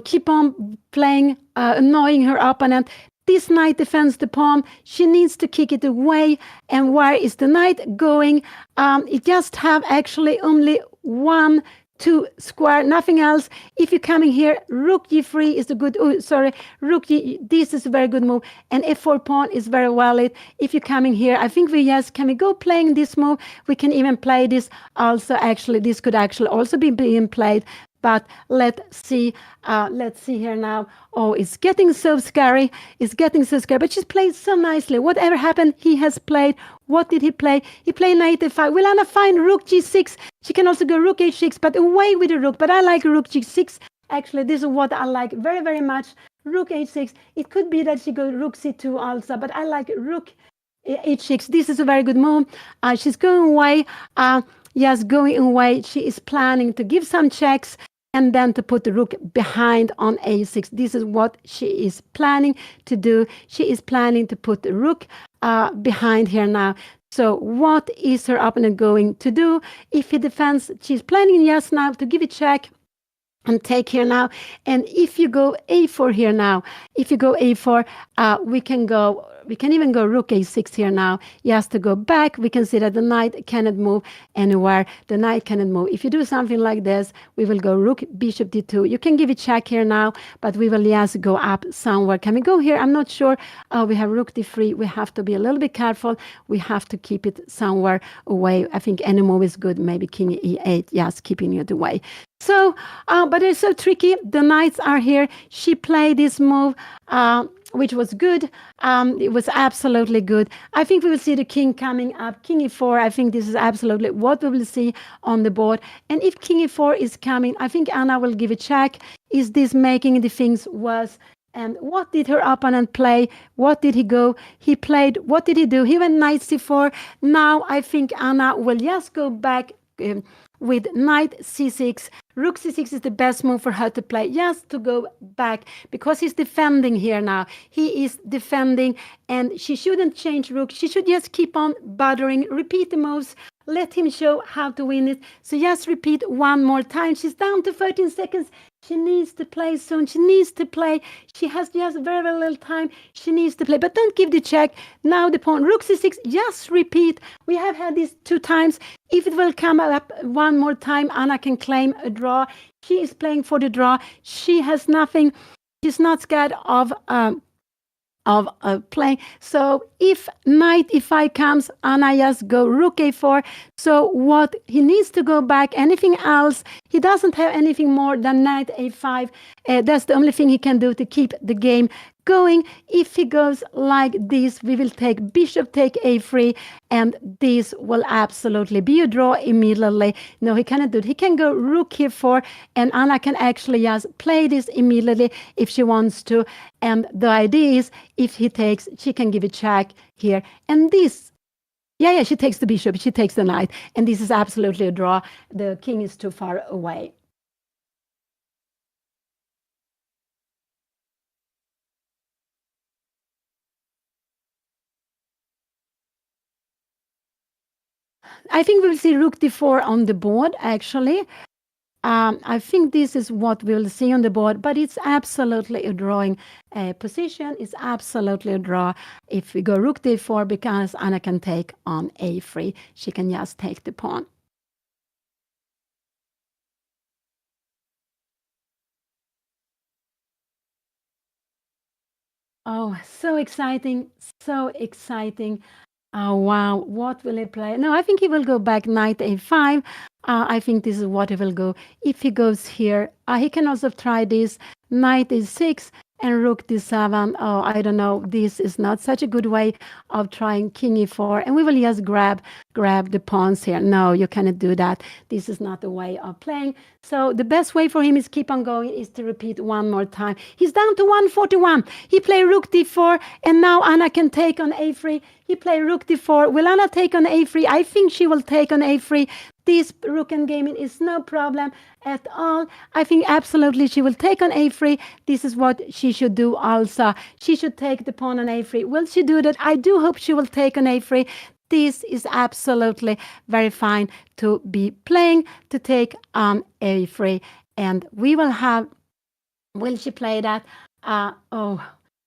B: keep on playing, annoying her opponent. This knight defends the pawn. She needs to kick it away. And where is the knight going? It just have actually only 1, 2 square, nothing else. If you're coming here, rook g3 is a good, rook g, this is a very good move. And f4 pawn is very valid. If you're coming here, I think can we go playing this move? We can even play this also. Actually, this could actually also be being played. But let's see here now. Oh, it's getting so scary. It's getting so scary. But she's played so nicely. Whatever happened, he has played. What did he play? He played knight f5. Will Anna find rook g6? She can also go rook h6, but away with the rook. But I like rook g6. Actually, this is what I like very, very much. Rook h6. It could be that she goes rook c2 also, but I like rook h6. This is a very good move. She's going away. Yes, going away. She is planning to give some checks and then to put the rook behind on a6. This is what she is planning to do. She is planning to put the rook behind here now. So what is her opponent going to do? If he defends, she's planning, yes, now to give a check and take here now. And if you go a4 here now, if you go a4, we can even go rook a6 here now. He has to go back. We can see that the knight cannot move anywhere. The knight cannot move. If you do something like this, we will go rook, bishop d2. You can give a check here now, but we will just go up somewhere. Can we go here? I'm not sure. We have rook d3. We have to be a little bit careful. We have to keep it somewhere away. I think any move is good. Maybe king e8. Yes, keeping it away. So, but it's so tricky. The knights are here. She played this move, which was good. It was absolutely good. I think we will see the king coming up. King e4, I think this is absolutely what we will see on the board. And if king e4 is coming, I think Anna will give a check. Is this making the things worse? And what did her opponent play? What did he go? He played, what did he do? He went knight c4. Now I think Anna will just go back with knight c6. Rook c6 is the best move for her to play, just to go back, because he's defending here now. He is defending, and she shouldn't change rook. She should just keep on bothering, repeat the moves, let him show how to win it. So just repeat one more time. She's down to 13 seconds. She needs to play soon. She needs to play. She has just very, very little time. She needs to play. But don't give the check. Now the pawn, rook c6, just repeat. We have had this 2 times. If it will come up one more time, Anna can claim a draw. She is playing for the draw. She has nothing. She's not scared of playing. So if knight e5 comes, Anna just go rook a4. So what he needs to go back, anything else, he doesn't have anything more than knight a5. That's the only thing he can do to keep the game going. If he goes like this, we will take bishop take a3, and this will absolutely be a draw immediately. No, he cannot do it. He can go rook here 4, and Anna can actually just play this immediately if she wants to. And the idea is, if he takes, she can give a check here. And this, she takes the bishop, she takes the knight, and this is absolutely a draw. The king is too far away. I think we'll see rook d4 on the board, actually. I think this is what we'll see on the board, but it's absolutely a drawing position. It's absolutely a draw if we go rook d4, because Anna can take on a3. She can just take the pawn. Oh, so exciting, so exciting. Oh, wow. What will he play? No, I think he will go back knight a5. I think this is what he will go. If he goes here, he can also try this knight a6 and rook d7. Oh, I don't know. This is not such a good way of trying king e4. And we will just grab the pawns here. No, you cannot do that. This is not the way of playing. So the best way for him is keep on going, is to repeat one more time. He's down to 141. He played rook d4, and now Anna can take on a3. He played rook d4. Will Anna take on a3? I think she will take on a3. This rook and gaming is no problem at all. I think absolutely she will take on a3. This is what she should do also. She should take the pawn on a3. Will she do that? I do hope she will take on a3. This is absolutely very fine to be playing, to take on a3. And we will have Will she play that? Oh,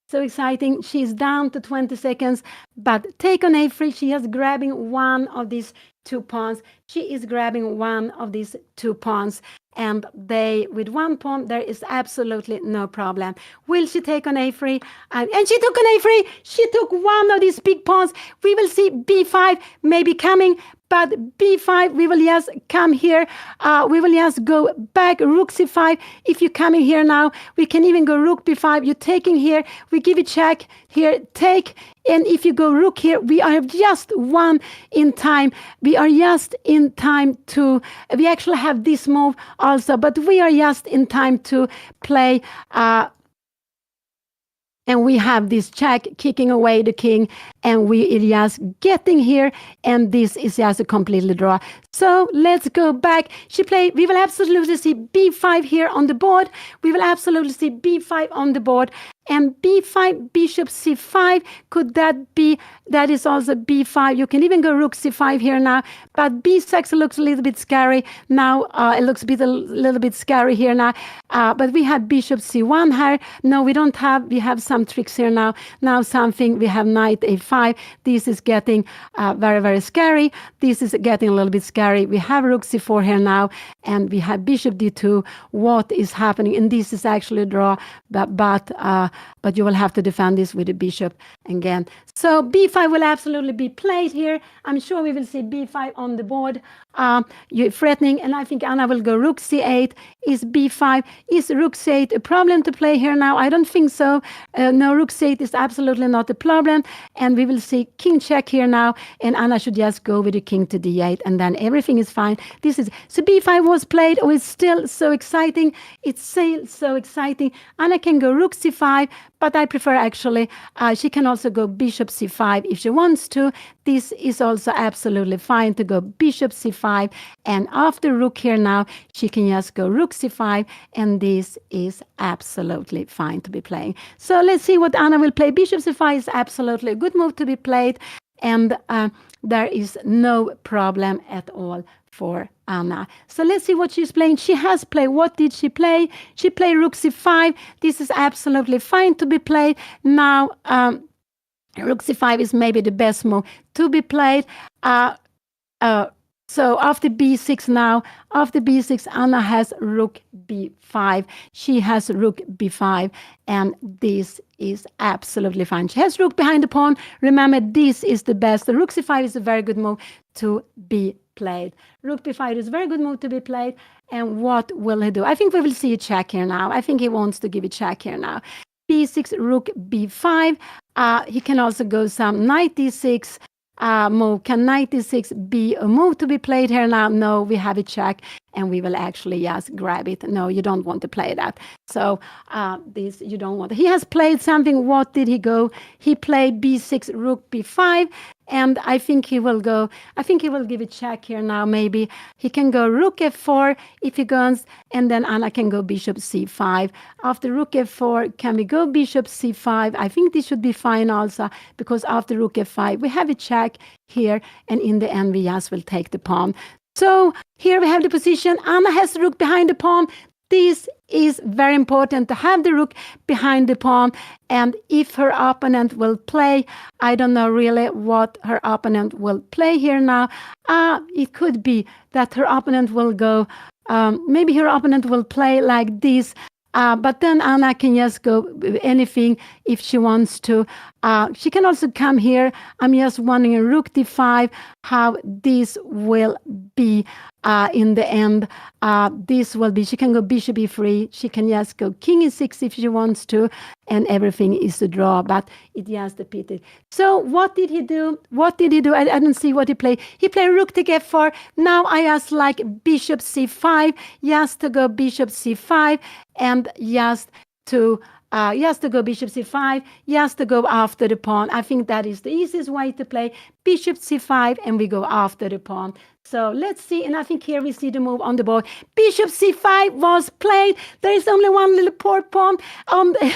B: so exciting. She's down to 20 seconds, but take on a3. She is grabbing one of these 2 pawns. She is grabbing one of these 2 pawns. And with 1 pawn, there is absolutely no problem. Will she take on a3? And she took on a3. She took one of these big pawns. We will see b5 maybe coming. But b5, we will just come here. We will just go back, rook c5. If you're coming here now, we can even go rook b5. You're taking here. We give it check here, take. And if you go rook here, we are just one in time. We are just in time to, we actually have this move also, but we are just in time to play and we have this check kicking away the king, and we are just getting here, and this is just a completely draw. So let's go back. We will absolutely see b5 here on the board. We will absolutely see b5 on the board. And b5, bishop c5, could that be, that is also b5. You can even go rook c5 here now, but b6 looks a little bit scary. Now it looks a little bit scary here now, but we have bishop c1 here. No, we don't have, we have some tricks here now. Now something, we have knight a5. This is getting very, very scary. This is getting a little bit scary. We have rook c4 here now, and we have bishop d2. What is happening? And this is actually a draw, but you will have to defend this with the bishop again. So b5 will absolutely be played here. I'm sure we will see b5 on the board. You're threatening, and I think Anna will go rook c8. Is b5, is rook c8 a problem to play here now? I don't think so. No, rook c8 is absolutely not a problem. And we will see king check here now, and Anna should just go with the king to d8, and then everything is fine. So b5 was played. Oh, it's still so exciting. It's still so exciting. Anna can go rook c5, but I prefer actually, she can also go bishop c5 if she wants to. This is also absolutely fine to go bishop c5, and after rook here now, she can just go rook c5, and this is absolutely fine to be playing. So let's see what Anna will play. Bishop c5 is absolutely a good move to be played, and there is no problem at all for Anna. So let's see what she's playing. She has played. What did she play? She played rook c5. This is absolutely fine to be played. Now, rook c5 is maybe the best move to be played. So after b6 now, after b6, Anna has rook b5. She has rook b5, and this is absolutely fine. She has rook behind the pawn. Remember, this is the best. The rook c5 is a very good move to be played. Rook b5 is a very good move to be played. And what will he do? I think we will see a check here now. I think he wants to give a check here now. b6, rook b5. He can also go some knight d6 move. Can knight d6 be a move to be played here now? No, we have a check, and we will actually just grab it. No, you don't want to play that. So this you don't want. He has played something. What did he go? He played b6, rook b5. And I think he will go, I think he will give a check here now, maybe. He can go rook f4 if he goes, and then Anna can go bishop c5. After rook f4, can we go bishop c5? I think this should be fine also, because after rook f5, we have a check here, and in the end, we just will take the pawn. So here we have the position. Anna has the rook behind the pawn. This is very important to have the rook behind the pawn. And if her opponent will play, I don't know really what her opponent will play here now. It could be that her opponent will go, maybe her opponent will play like this. But then Anna can just go with anything if she wants to. She can also come here. I'm just wondering, rook d5, how this will be in the end. This will be, she can go bishop e3. She can just go king e6 if she wants to, and everything is a draw, but it just defeated. So what did he do? What did he do? I don't see what he played. He played rook take f4. Now I just like bishop c5, just to go bishop c5, and just to go bishop c5, just to go after the pawn. I think that is the easiest way to play. bishop c5, and we go after the pawn. So let's see, and I think here we see the move on the board. Bishop c5 was played. There is only one little poor pawn on the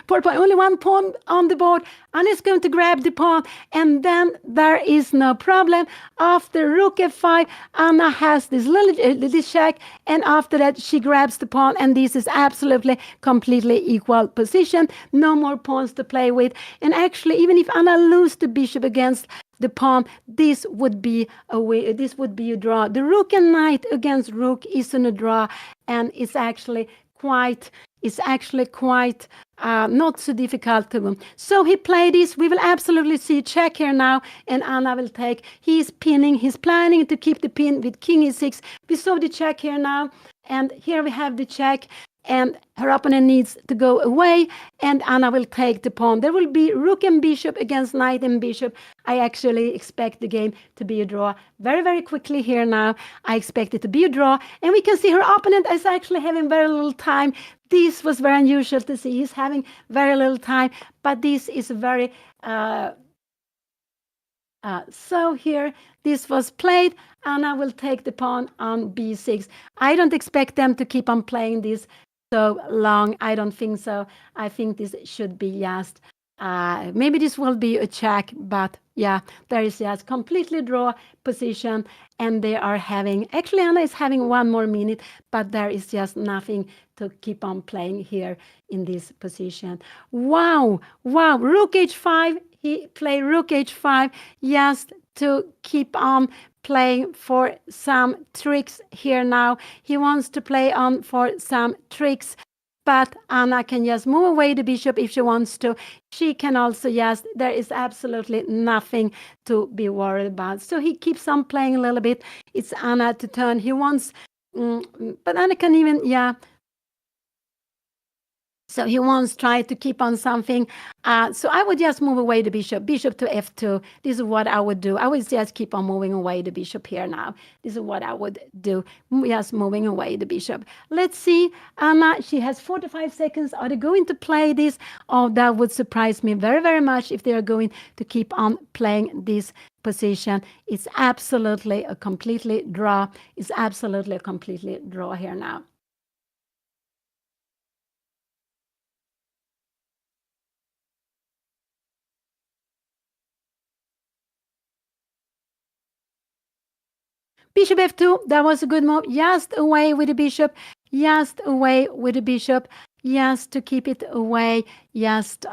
B: poor pawn, only one pawn on the board. Anna is going to grab the pawn, and then there is no problem. After rook f5, Anna has this little check, and after that she grabs the pawn, and this is absolutely completely equal position. No more pawns to play with, and actually, even if Anna loses the bishop against the pawn, this would be a way. This would be a draw. The rook and knight against rook is in a draw, and it's actually quite. Not so difficult to win. So he played this. We will absolutely see check here now, and Anna will take. He's pinning. He's planning to keep the pin with king e6. We saw the check here now, and here we have the check. And her opponent needs to go away, and Anna will take the pawn. There will be rook and bishop against knight and bishop. I actually expect the game to be a draw very, very quickly here now. I expect it to be a draw, and we can see her opponent is actually having very little time. This was very unusual to see. He's having very little time, but this is very... so here, this was played. Anna will take the pawn on b6. I don't expect them to keep on playing this so long. I don't think so. I think this should be just maybe this will be a check, but yeah, there is just completely draw position, and they are having, actually Anna is having 1 more minute, but there is just nothing to keep on playing here in this position. Wow, rook h5. He played rook h5 just to keep on playing for some tricks here now. He wants to play on for some tricks, but Anna can just move away the bishop if she wants to. She can also just, there is absolutely nothing to be worried about. So he keeps on playing a little bit. It's Anna to turn. He wants, but Anna can even, yeah. So he wants to try to keep on something. So I would just move away the bishop to f2. This is what I would do. I would just keep on moving away the bishop here now. This is what I would do. Just moving away the bishop. Let's see. Anna, she has 45 seconds. Are they going to play this? Oh, that would surprise me very, very much if they are going to keep on playing this position. It's absolutely a completely draw. It's absolutely a completely draw here now. Bishop f2, that was a good move. Just away with the bishop. Just away with the bishop. Just to keep it away. Just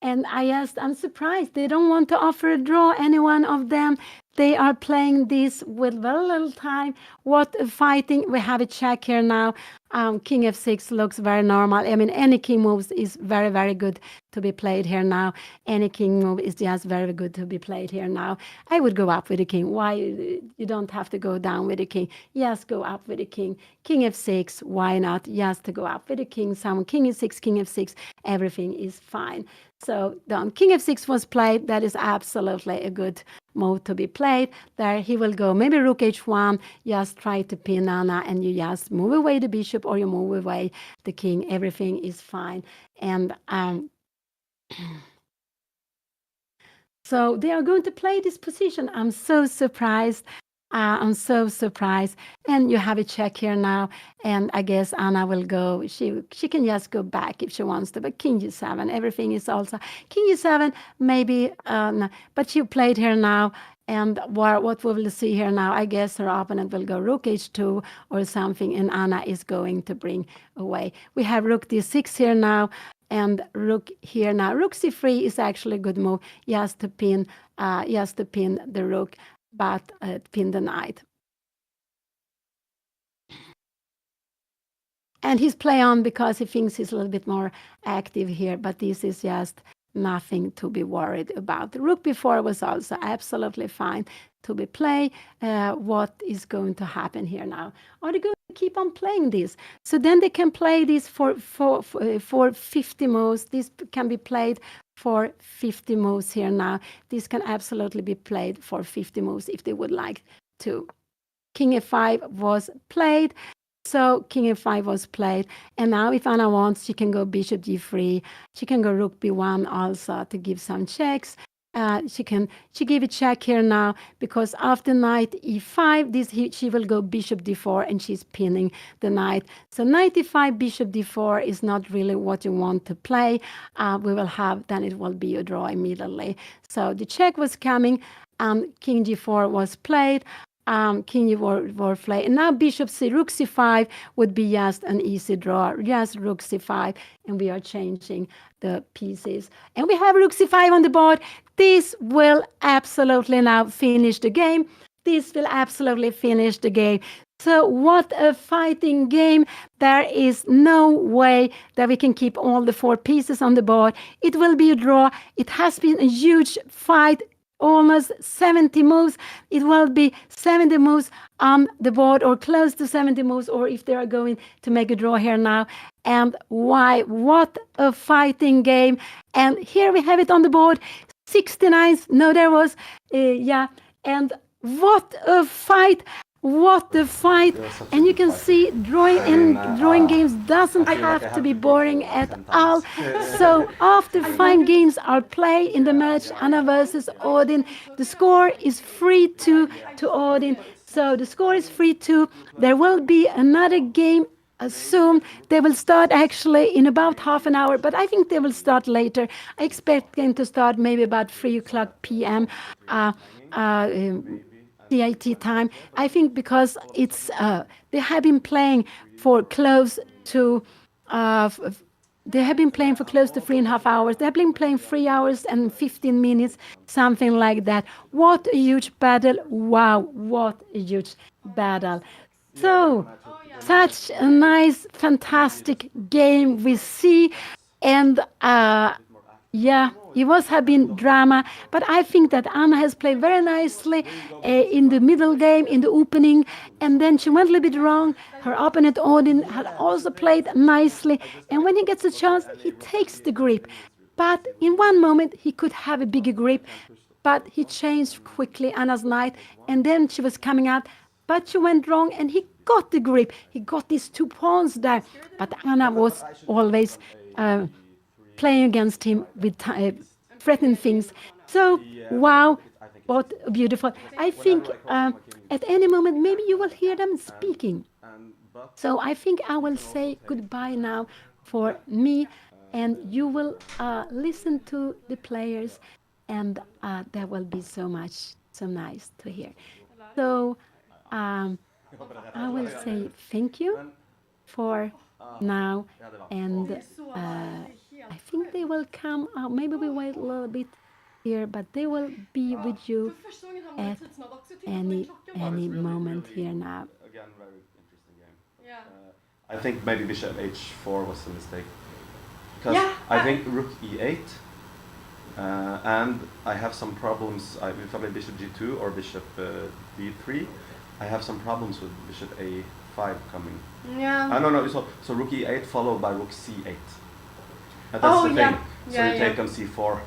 B: and I'm surprised. They don't want to offer a draw, any one of them. They are playing this with very little time. What a fighting. We have a check here now. King f6 looks very normal. I mean, any king moves is very, very good to be played here now. Any king move is just very good to be played here now. I would go up with the king. Why? You don't have to go down with the king. Yes, go up with the king. King f6, why not? Just to go up with the king. Some king e6, king f6, everything is fine. So king f6 was played. That is absolutely a good move to be played. There he will go maybe rook h1, just try to pin Anna, and you just move away the bishop or you move away the king. Everything is fine. And so they are going to play this position. I'm so surprised. I'm so surprised. And you have a check here now, and I guess Anna will go. She can just go back if she wants to, but king g7, everything is also king g7, maybe, no. But she played here now, and what we will see here now, I guess her opponent will go rook h2 or something, and Anna is going to bring away. We have rook d6 here now, and rook here now. Rook c3 is actually a good move, just to pin the rook, but pin the knight. And he's play on because he thinks he's a little bit more active here, but this is just nothing to be worried about. The rook before was also absolutely fine to be played. What is going to happen here now? Are they going to keep on playing this? So then they can play this for 50 moves. This can be played for 50 moves here now. This can absolutely be played for 50 moves if they would like 2. King f5 was played. So king f5 was played. And now if Anna wants, she can go bishop g3. She can go rook b1 also to give some checks. She gave a check here now because after knight e5, she will go bishop d4 and she's pinning the knight. So knight e5, bishop d4 is not really what you want to play. Then it will be a draw immediately. So the check was coming. King g4 was played. King e4 played. And now bishop c, rook c5 would be just an easy draw. Just rook c5, and we are changing the pieces. And we have rook c5 on the board. This will absolutely now finish the game. This will absolutely finish the game. So what a fighting game. There is no way that we can keep all the 4 pieces on the board. It will be a draw. It has been a huge fight. Almost 70 moves. It will be 70 moves on the board or close to 70 moves, or if they are going to make a draw here now. And why? What a fighting game. And here we have it on the board. 69. No, there was, and what a fight. What a fight. And you can see drawing games doesn't have to be boring at all. So after 5 games are played in the match, Anna versus Odin, the score is 3-2 to Odin. So the score is 3-2. There will be another game soon. They will start actually in about half an hour, but I think they will start later. I expect them to start maybe about 3 o'clock p.m. CIT time. I think because it's they have been playing for close to 3.5 hours. They have been playing 3 hours and 15 minutes, something like that. What a huge battle. Wow, what a huge battle. So such a nice, fantastic game we see. And it was have been drama, but I think that Anna has played very nicely in the middle game, in the opening, and then she went a little bit wrong. Her opponent Odin had also played nicely, and when he gets a chance, he takes the grip. But in one moment, he could have a bigger grip, but he changed quickly Anna's knight, and then she was coming out, but she went wrong, and he got the grip. He got these 2 pawns there, but Anna was always playing against him with threatening things. So, wow, what beautiful. I think at any moment, maybe you will hear them speaking. So I think I will say goodbye now for me, and you will listen to the players, and that will be so nice to hear. So I will say thank you for now, and I think they will come out. Maybe we wait a little bit here, but they will be with you at any moment here now.
D: Again, very interesting game. Yeah. I think maybe bishop h4 was a mistake. Because I think rook e8, and I have some problems. If I play bishop g2 or bishop d3, I have some problems with bishop a5 coming.
C: Yeah.
D: No. So rook e8 followed by rook c8. And that's the thing. So you take on c4.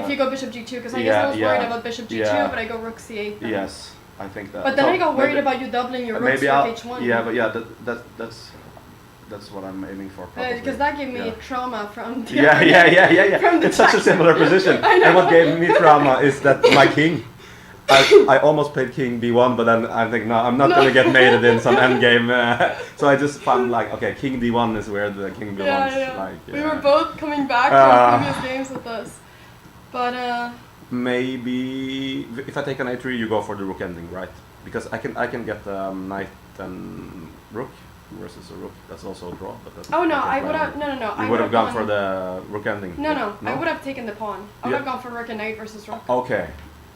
C: If you go bishop g2, because I guess I was worried about bishop g2, but I go rook c8. Then.
D: Yes, I think that.
C: But then I got worried about you doubling your rooks with h1.
D: Yeah, but that's what I'm aiming for.
C: Because that gave me trauma from.
D: Yeah. It's such a similar position. And what gave me trauma is that my king. I almost played king b1, but then I think no, I'm not gonna get mated in some endgame. So I just found like, okay, king d1 is where the king belongs. Like,
C: we were both coming back from previous games with us, but
D: maybe if I take an a3, you go for the rook ending, right? Because I can get knight and rook versus a rook. That's also a draw. But that's
C: I would have no.
D: You would have gone for the rook ending.
C: No. I would have taken the pawn. I would have gone for rook and knight versus rook.
D: Okay.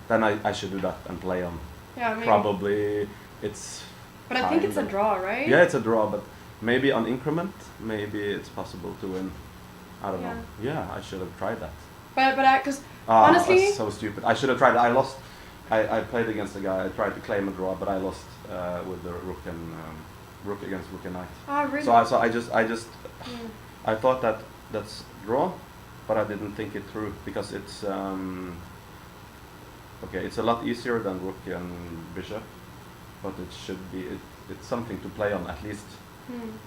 D: Then I should do that and play on.
C: Yeah, maybe.
D: Probably it's.
C: But I think it's a draw, right?
D: Yeah, it's a draw, but maybe on increment, maybe it's possible to win. I don't know. Yeah, I should have tried that.
C: But because honestly,
D: that's so stupid. I should have tried. I lost. I played against a guy. I tried to claim a draw, but I lost with the rook and rook against rook and knight.
C: Ah, really?
D: So I just I thought that's draw, but I didn't think it through because it's. Okay, it's a lot easier than rook and bishop, but it should be. It's something to play on at least.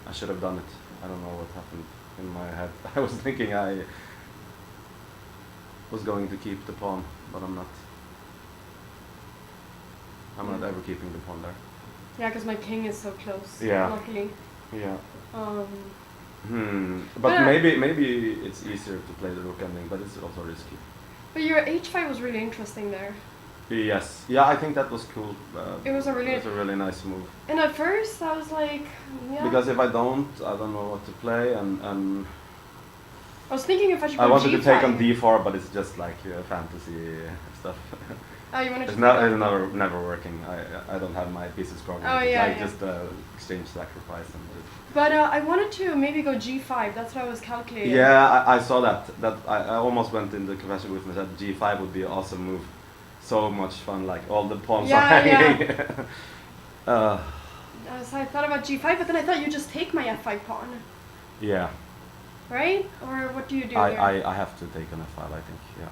D: I should have done it. I don't know what happened in my head. I was thinking I was going to keep the pawn, but I'm not. I'm not ever keeping the pawn there.
C: Yeah, because my king is so close.
D: Yeah.
C: Luckily.
D: Yeah. But
C: But-
D: maybe it's easier to play the rook ending, but it's also risky.
C: But your h5 was really interesting there.
D: Yes. Yeah, I think that was cool.
C: It was a really
D: nice move.
C: And at first I was like, yeah.
D: Because if I don't know what to play, and
C: I was thinking if I should go
D: I wanted
C: g5.
D: to take on d4, but it's just like fantasy stuff.
C: Oh, you wanted to
D: It's never working. I don't have my pieces covered.
C: Oh,
D: It's
C: yeah,
D: like
C: yeah.
D: just exchange sacrifice and just.
C: But I wanted to maybe go g5. That's what I was calculating.
D: Yeah, I saw that. I almost went in the confession with me that g5 would be an awesome move. So much fun, like all the pawns are hanging.
C: So I thought about g5, but then I thought you just take my f5 pawn,
D: Yeah.
C: right? Or what do you do here?
D: I have to take an f5, I think. Yeah.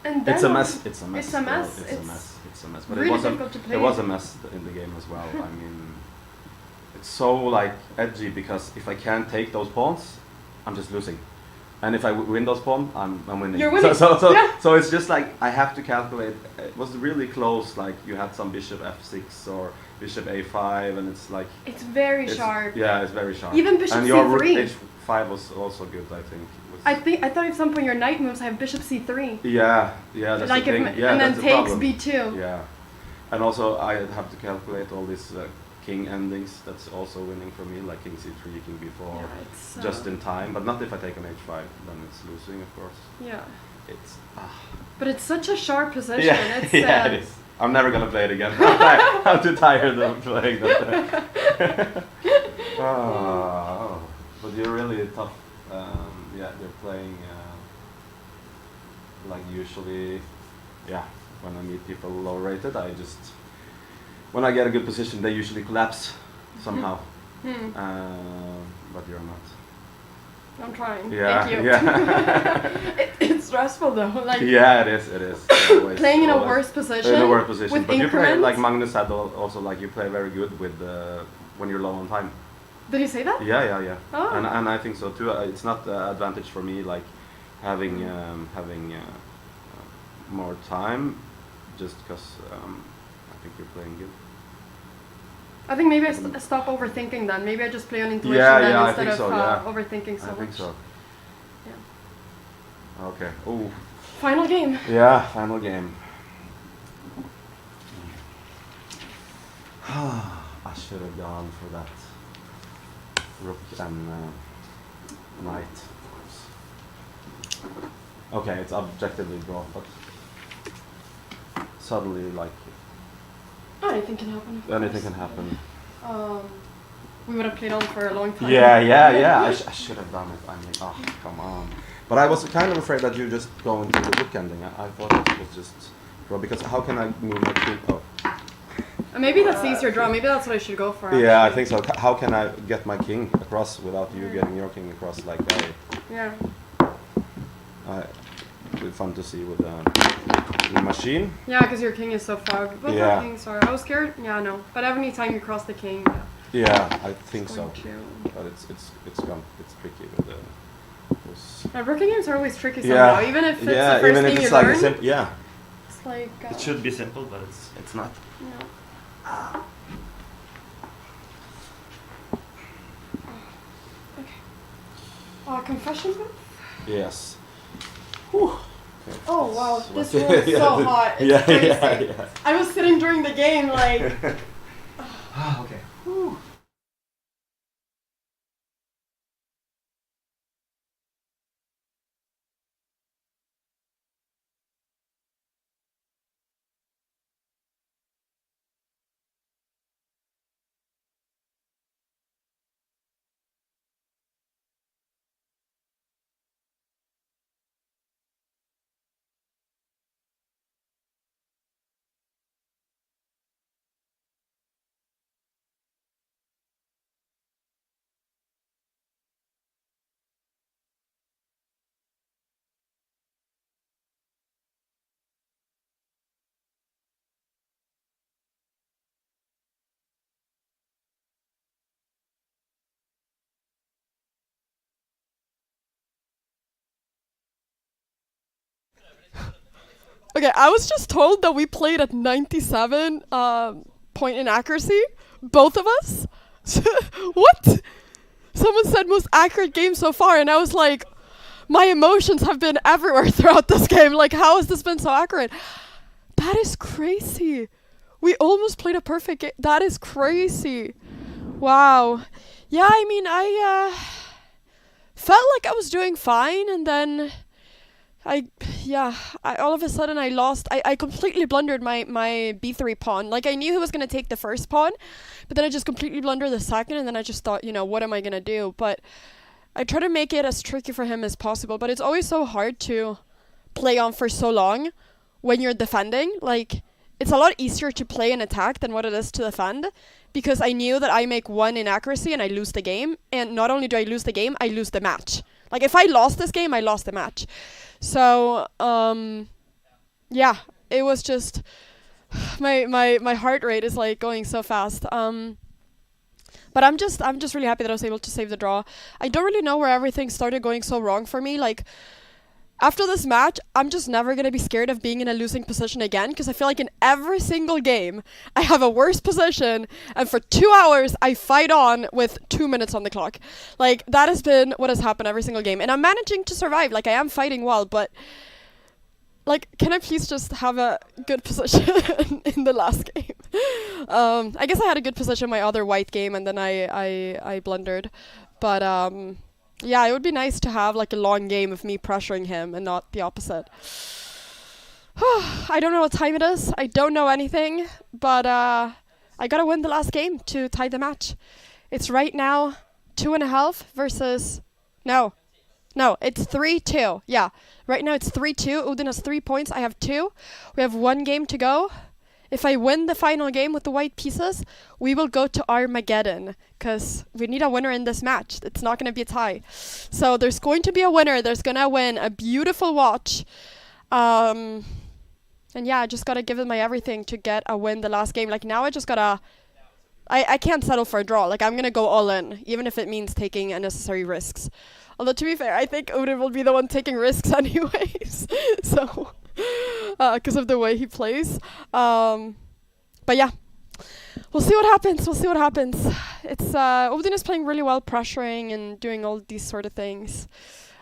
C: And then
D: It's a mess. It's a mess.
C: It's a mess.
D: It's a mess. It's a mess. But
C: really
D: it was
C: difficult to play.
D: It was a mess in the game as well. I mean, it's so like edgy because if I can't take those pawns, I'm just losing. And if I win those pawns, I'm winning.
C: You're winning. Yeah.
D: So it's just like I have to calculate. It was really close. Like you had some bishop f6 or bishop a5, and it's like
C: It's very sharp.
D: Yeah, it's very sharp.
C: Even bishop
D: and your
C: c3.
D: rook h5 was also good, I think.
C: I thought at some point your knight moves. I have bishop c3.
D: Yeah, that's
C: Like
D: the thing.
C: if,
D: Yeah,
C: and then
D: that's the
C: takes
D: problem.
C: b2.
D: Yeah, and also I have to calculate all these king endings. That's also winning for me, like king c3, king b4,
C: Yeah, it's,
D: just in time. But not if I take an h5, then it's losing, of course.
C: Yeah.
D: It's
C: But it's such a sharp position.
D: yeah,
C: It's,
D: yeah, it is. I'm never gonna play it again. I'm too tired of playing that. But you're really tough. Yeah, you're playing like usually. Yeah, when I meet people low rated, when I get a good position, they usually collapse somehow. But you're not.
C: I'm trying.
D: Yeah,
C: Thank you.
D: yeah.
C: It's stressful though. Like
D: Yeah, it is. It is. Always,
C: playing in a
D: always.
C: worse position.
D: In a worse position.
C: With
D: But you play,
C: increments.
D: like Magnus had also, like you play very good with when you're low on time.
C: Did he say that?
D: Yeah.
C: Oh.
D: And I think so too. It's not advantage for me, like having more time, just because I think you're playing good.
C: I think maybe I stop overthinking then. Maybe I just play on intuition
D: Yeah,
C: then
D: yeah, I
C: instead
D: think
C: of
D: so, yeah.
C: overthinking so
D: I
C: much.
D: think so.
C: Yeah.
D: Okay. Ooh.
C: Final game.
D: Yeah, final game. I should have gone for that rook and knight, of course. Okay, it's objectively draw, but suddenly, like,
C: Anything can happen. of
D: anything
C: course.
D: can happen.
C: We would have played on for a long time.
D: Yeah. I should have done it. I mean, oh, come on. But I was kind of afraid that you just go into the rook ending. I thought it was just draw, because how can I move my king? Oh.
C: Maybe that's the easier draw. Maybe that's what I should go for.
D: Yeah, I
C: actually.
D: think so. How can I get my king across without you getting your king across like that?
C: Yeah.
D: It'd be fun to see with the machine.
C: Yeah, because your king is so far. Both
D: Yeah.
C: our kings are. I was scared. Yeah, no. But every time you cross the king,
D: Yeah, I think
C: it's
D: so.
C: going to.
D: But it's tricky with the.
C: Rookie games are always tricky
D: Yeah.
C: somehow. Even if it's
D: Yeah,
C: the first
D: even if
C: thing
D: it's
C: you
D: like
C: learn.
D: yeah.
C: It's like.
D: It should be simple, but it's not.
C: No. Okay. Confession booth?
D: Yes. Whew. Okay.
C: Oh wow, this
D: Yeah,
C: room is
D: yeah,
C: so
D: the-
C: hot. It's
D: yeah,
C: crazy.
D: yeah.
C: I was sitting during the game like.
D: Okay.
C: Okay, I was just told that we played at 97 point inaccuracy, both of us. What? Someone said most accurate game so far, and I was like, my emotions have been everywhere throughout this game. Like, how has this been so accurate? That is crazy. We almost played a perfect game. That is crazy. Wow. Yeah, I mean, I felt like I was doing fine, and then all of a sudden I lost. I completely blundered my b3 pawn. Like, I knew he was going to take the first pawn, but then I just completely blundered the second, and then I just thought, what am I going to do? But I try to make it as tricky for him as possible, but it's always so hard to play on for so long when you're defending. Like, it's a lot easier to play an attack than what it is to defend, because I knew that I make one inaccuracy and I lose the game, and not only do I lose the game, I lose the match. Like, if I lost this game, I lost the match. So, yeah, it was just, my heart rate is like going so fast. But I'm just really happy that I was able to save the draw. I don't really know where everything started going so wrong for me. Like, after this match, I'm just never going to be scared of being in a losing position again, because I feel like in every single game, I have a worse position, and for 2 hours, I fight on with 2 minutes on the clock. Like, that has been what has happened every single game, and I'm managing to survive. Like, I am fighting well, but, like, can I please just have a good position in the last game? I guess I had a good position in my other white game, and then I blundered. But, yeah, it would be nice to have like a long game of me pressuring him and not the opposite. I don't know what time it is. I don't know anything, but I gotta win the last game to tie the match. It's right now 2.5 versus no, it's 3-2. Yeah, right now it's 3-2. ODIN has 3 points. I have 2. We have 1 game to go. If I win the final game with the white pieces, we will go to Armageddon, because we need a winner in this match. It's not going to be a tie. So there's going to be a winner. There's going to win a beautiful watch. And yeah, I just got to give it my everything to get a win the last game. Like, now I just got to... I can't settle for a draw. Like, I'm going to go all in, even if it means taking unnecessary risks. Although, to be fair, I think ODIN will be the one taking risks anyways. So... because of the way he plays. But yeah, we'll see what happens. It's ODIN is playing really well, pressuring and doing all these sort of things.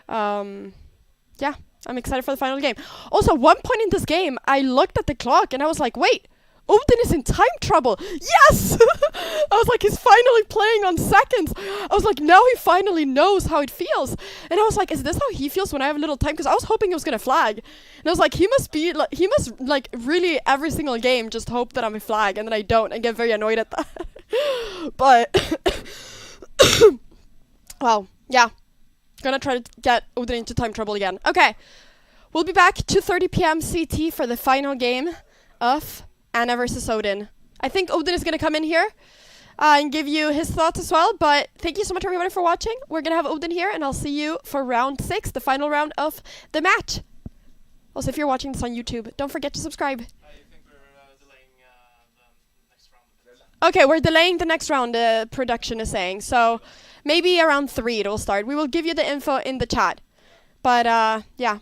C: Yeah, I'm excited for the final game. Also, one point in this game, I looked at the clock and I was like, wait, ODIN is in time trouble. Yes! I was like, he's finally playing on seconds. I was like, now he finally knows how it feels. And I was like, is this how he feels when I have a little time? Because I was hoping he was going to flag. And I was like, he must really every single game just hope that I'm a flag, and then I don't, and get very annoyed at that. But, well, yeah. Gonna try to get ODIN into time trouble again. Okay. We'll be back 2:30 p.m. CT for the final game of Anna versus ODIN. I think ODIN is going to come in here and give you his thoughts as well. But thank you so much, everybody, for watching. We're going to have ODIN here, and I'll see you for round 6, the final round of the match. Also, if you're watching this on YouTube, don't forget to subscribe.
D: I think we're delaying the next round.
C: Okay, we're delaying the next round, the production is saying. So maybe around 3 it will start. We will give you the info in the chat. But yeah,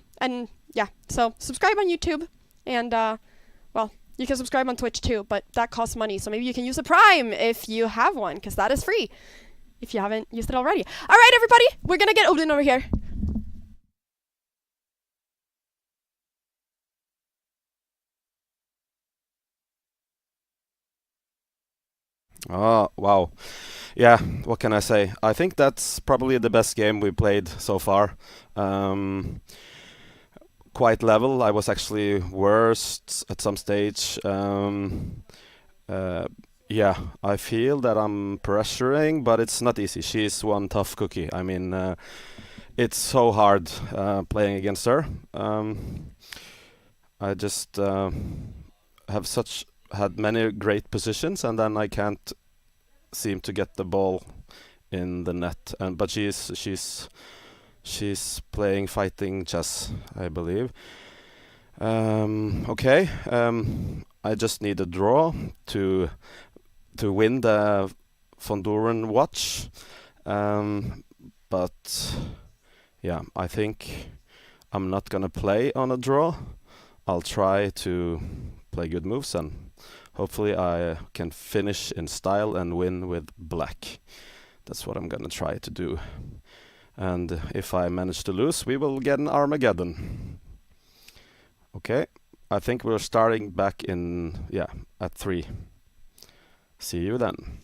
C: so subscribe on YouTube, and well, you can subscribe on Twitch too, but that costs money. So maybe you can use a Prime if you have one, because that is free if you haven't used it already. All right, everybody, we're going to get ODIN over here.
D: Oh, wow. Yeah, what can I say? I think that's probably the best game we played so far. Quite level. I was actually worst at some stage. Yeah, I feel that I'm pressuring, but it's not easy. She's one tough cookie. I mean, it's so hard playing against her. I just have had many great positions, and then I can't seem to get the ball in the net. But she's playing fighting chess, I believe. Okay, I just need a draw to win the Fonduran watch. But yeah, I think I'm not gonna play on a draw. I'll try to play good moves, and hopefully I can finish in style and win with black. That's what I'm gonna try to do. And if I manage to lose, we will get an Armageddon. Okay, I think we're starting back in, at 3. See you then.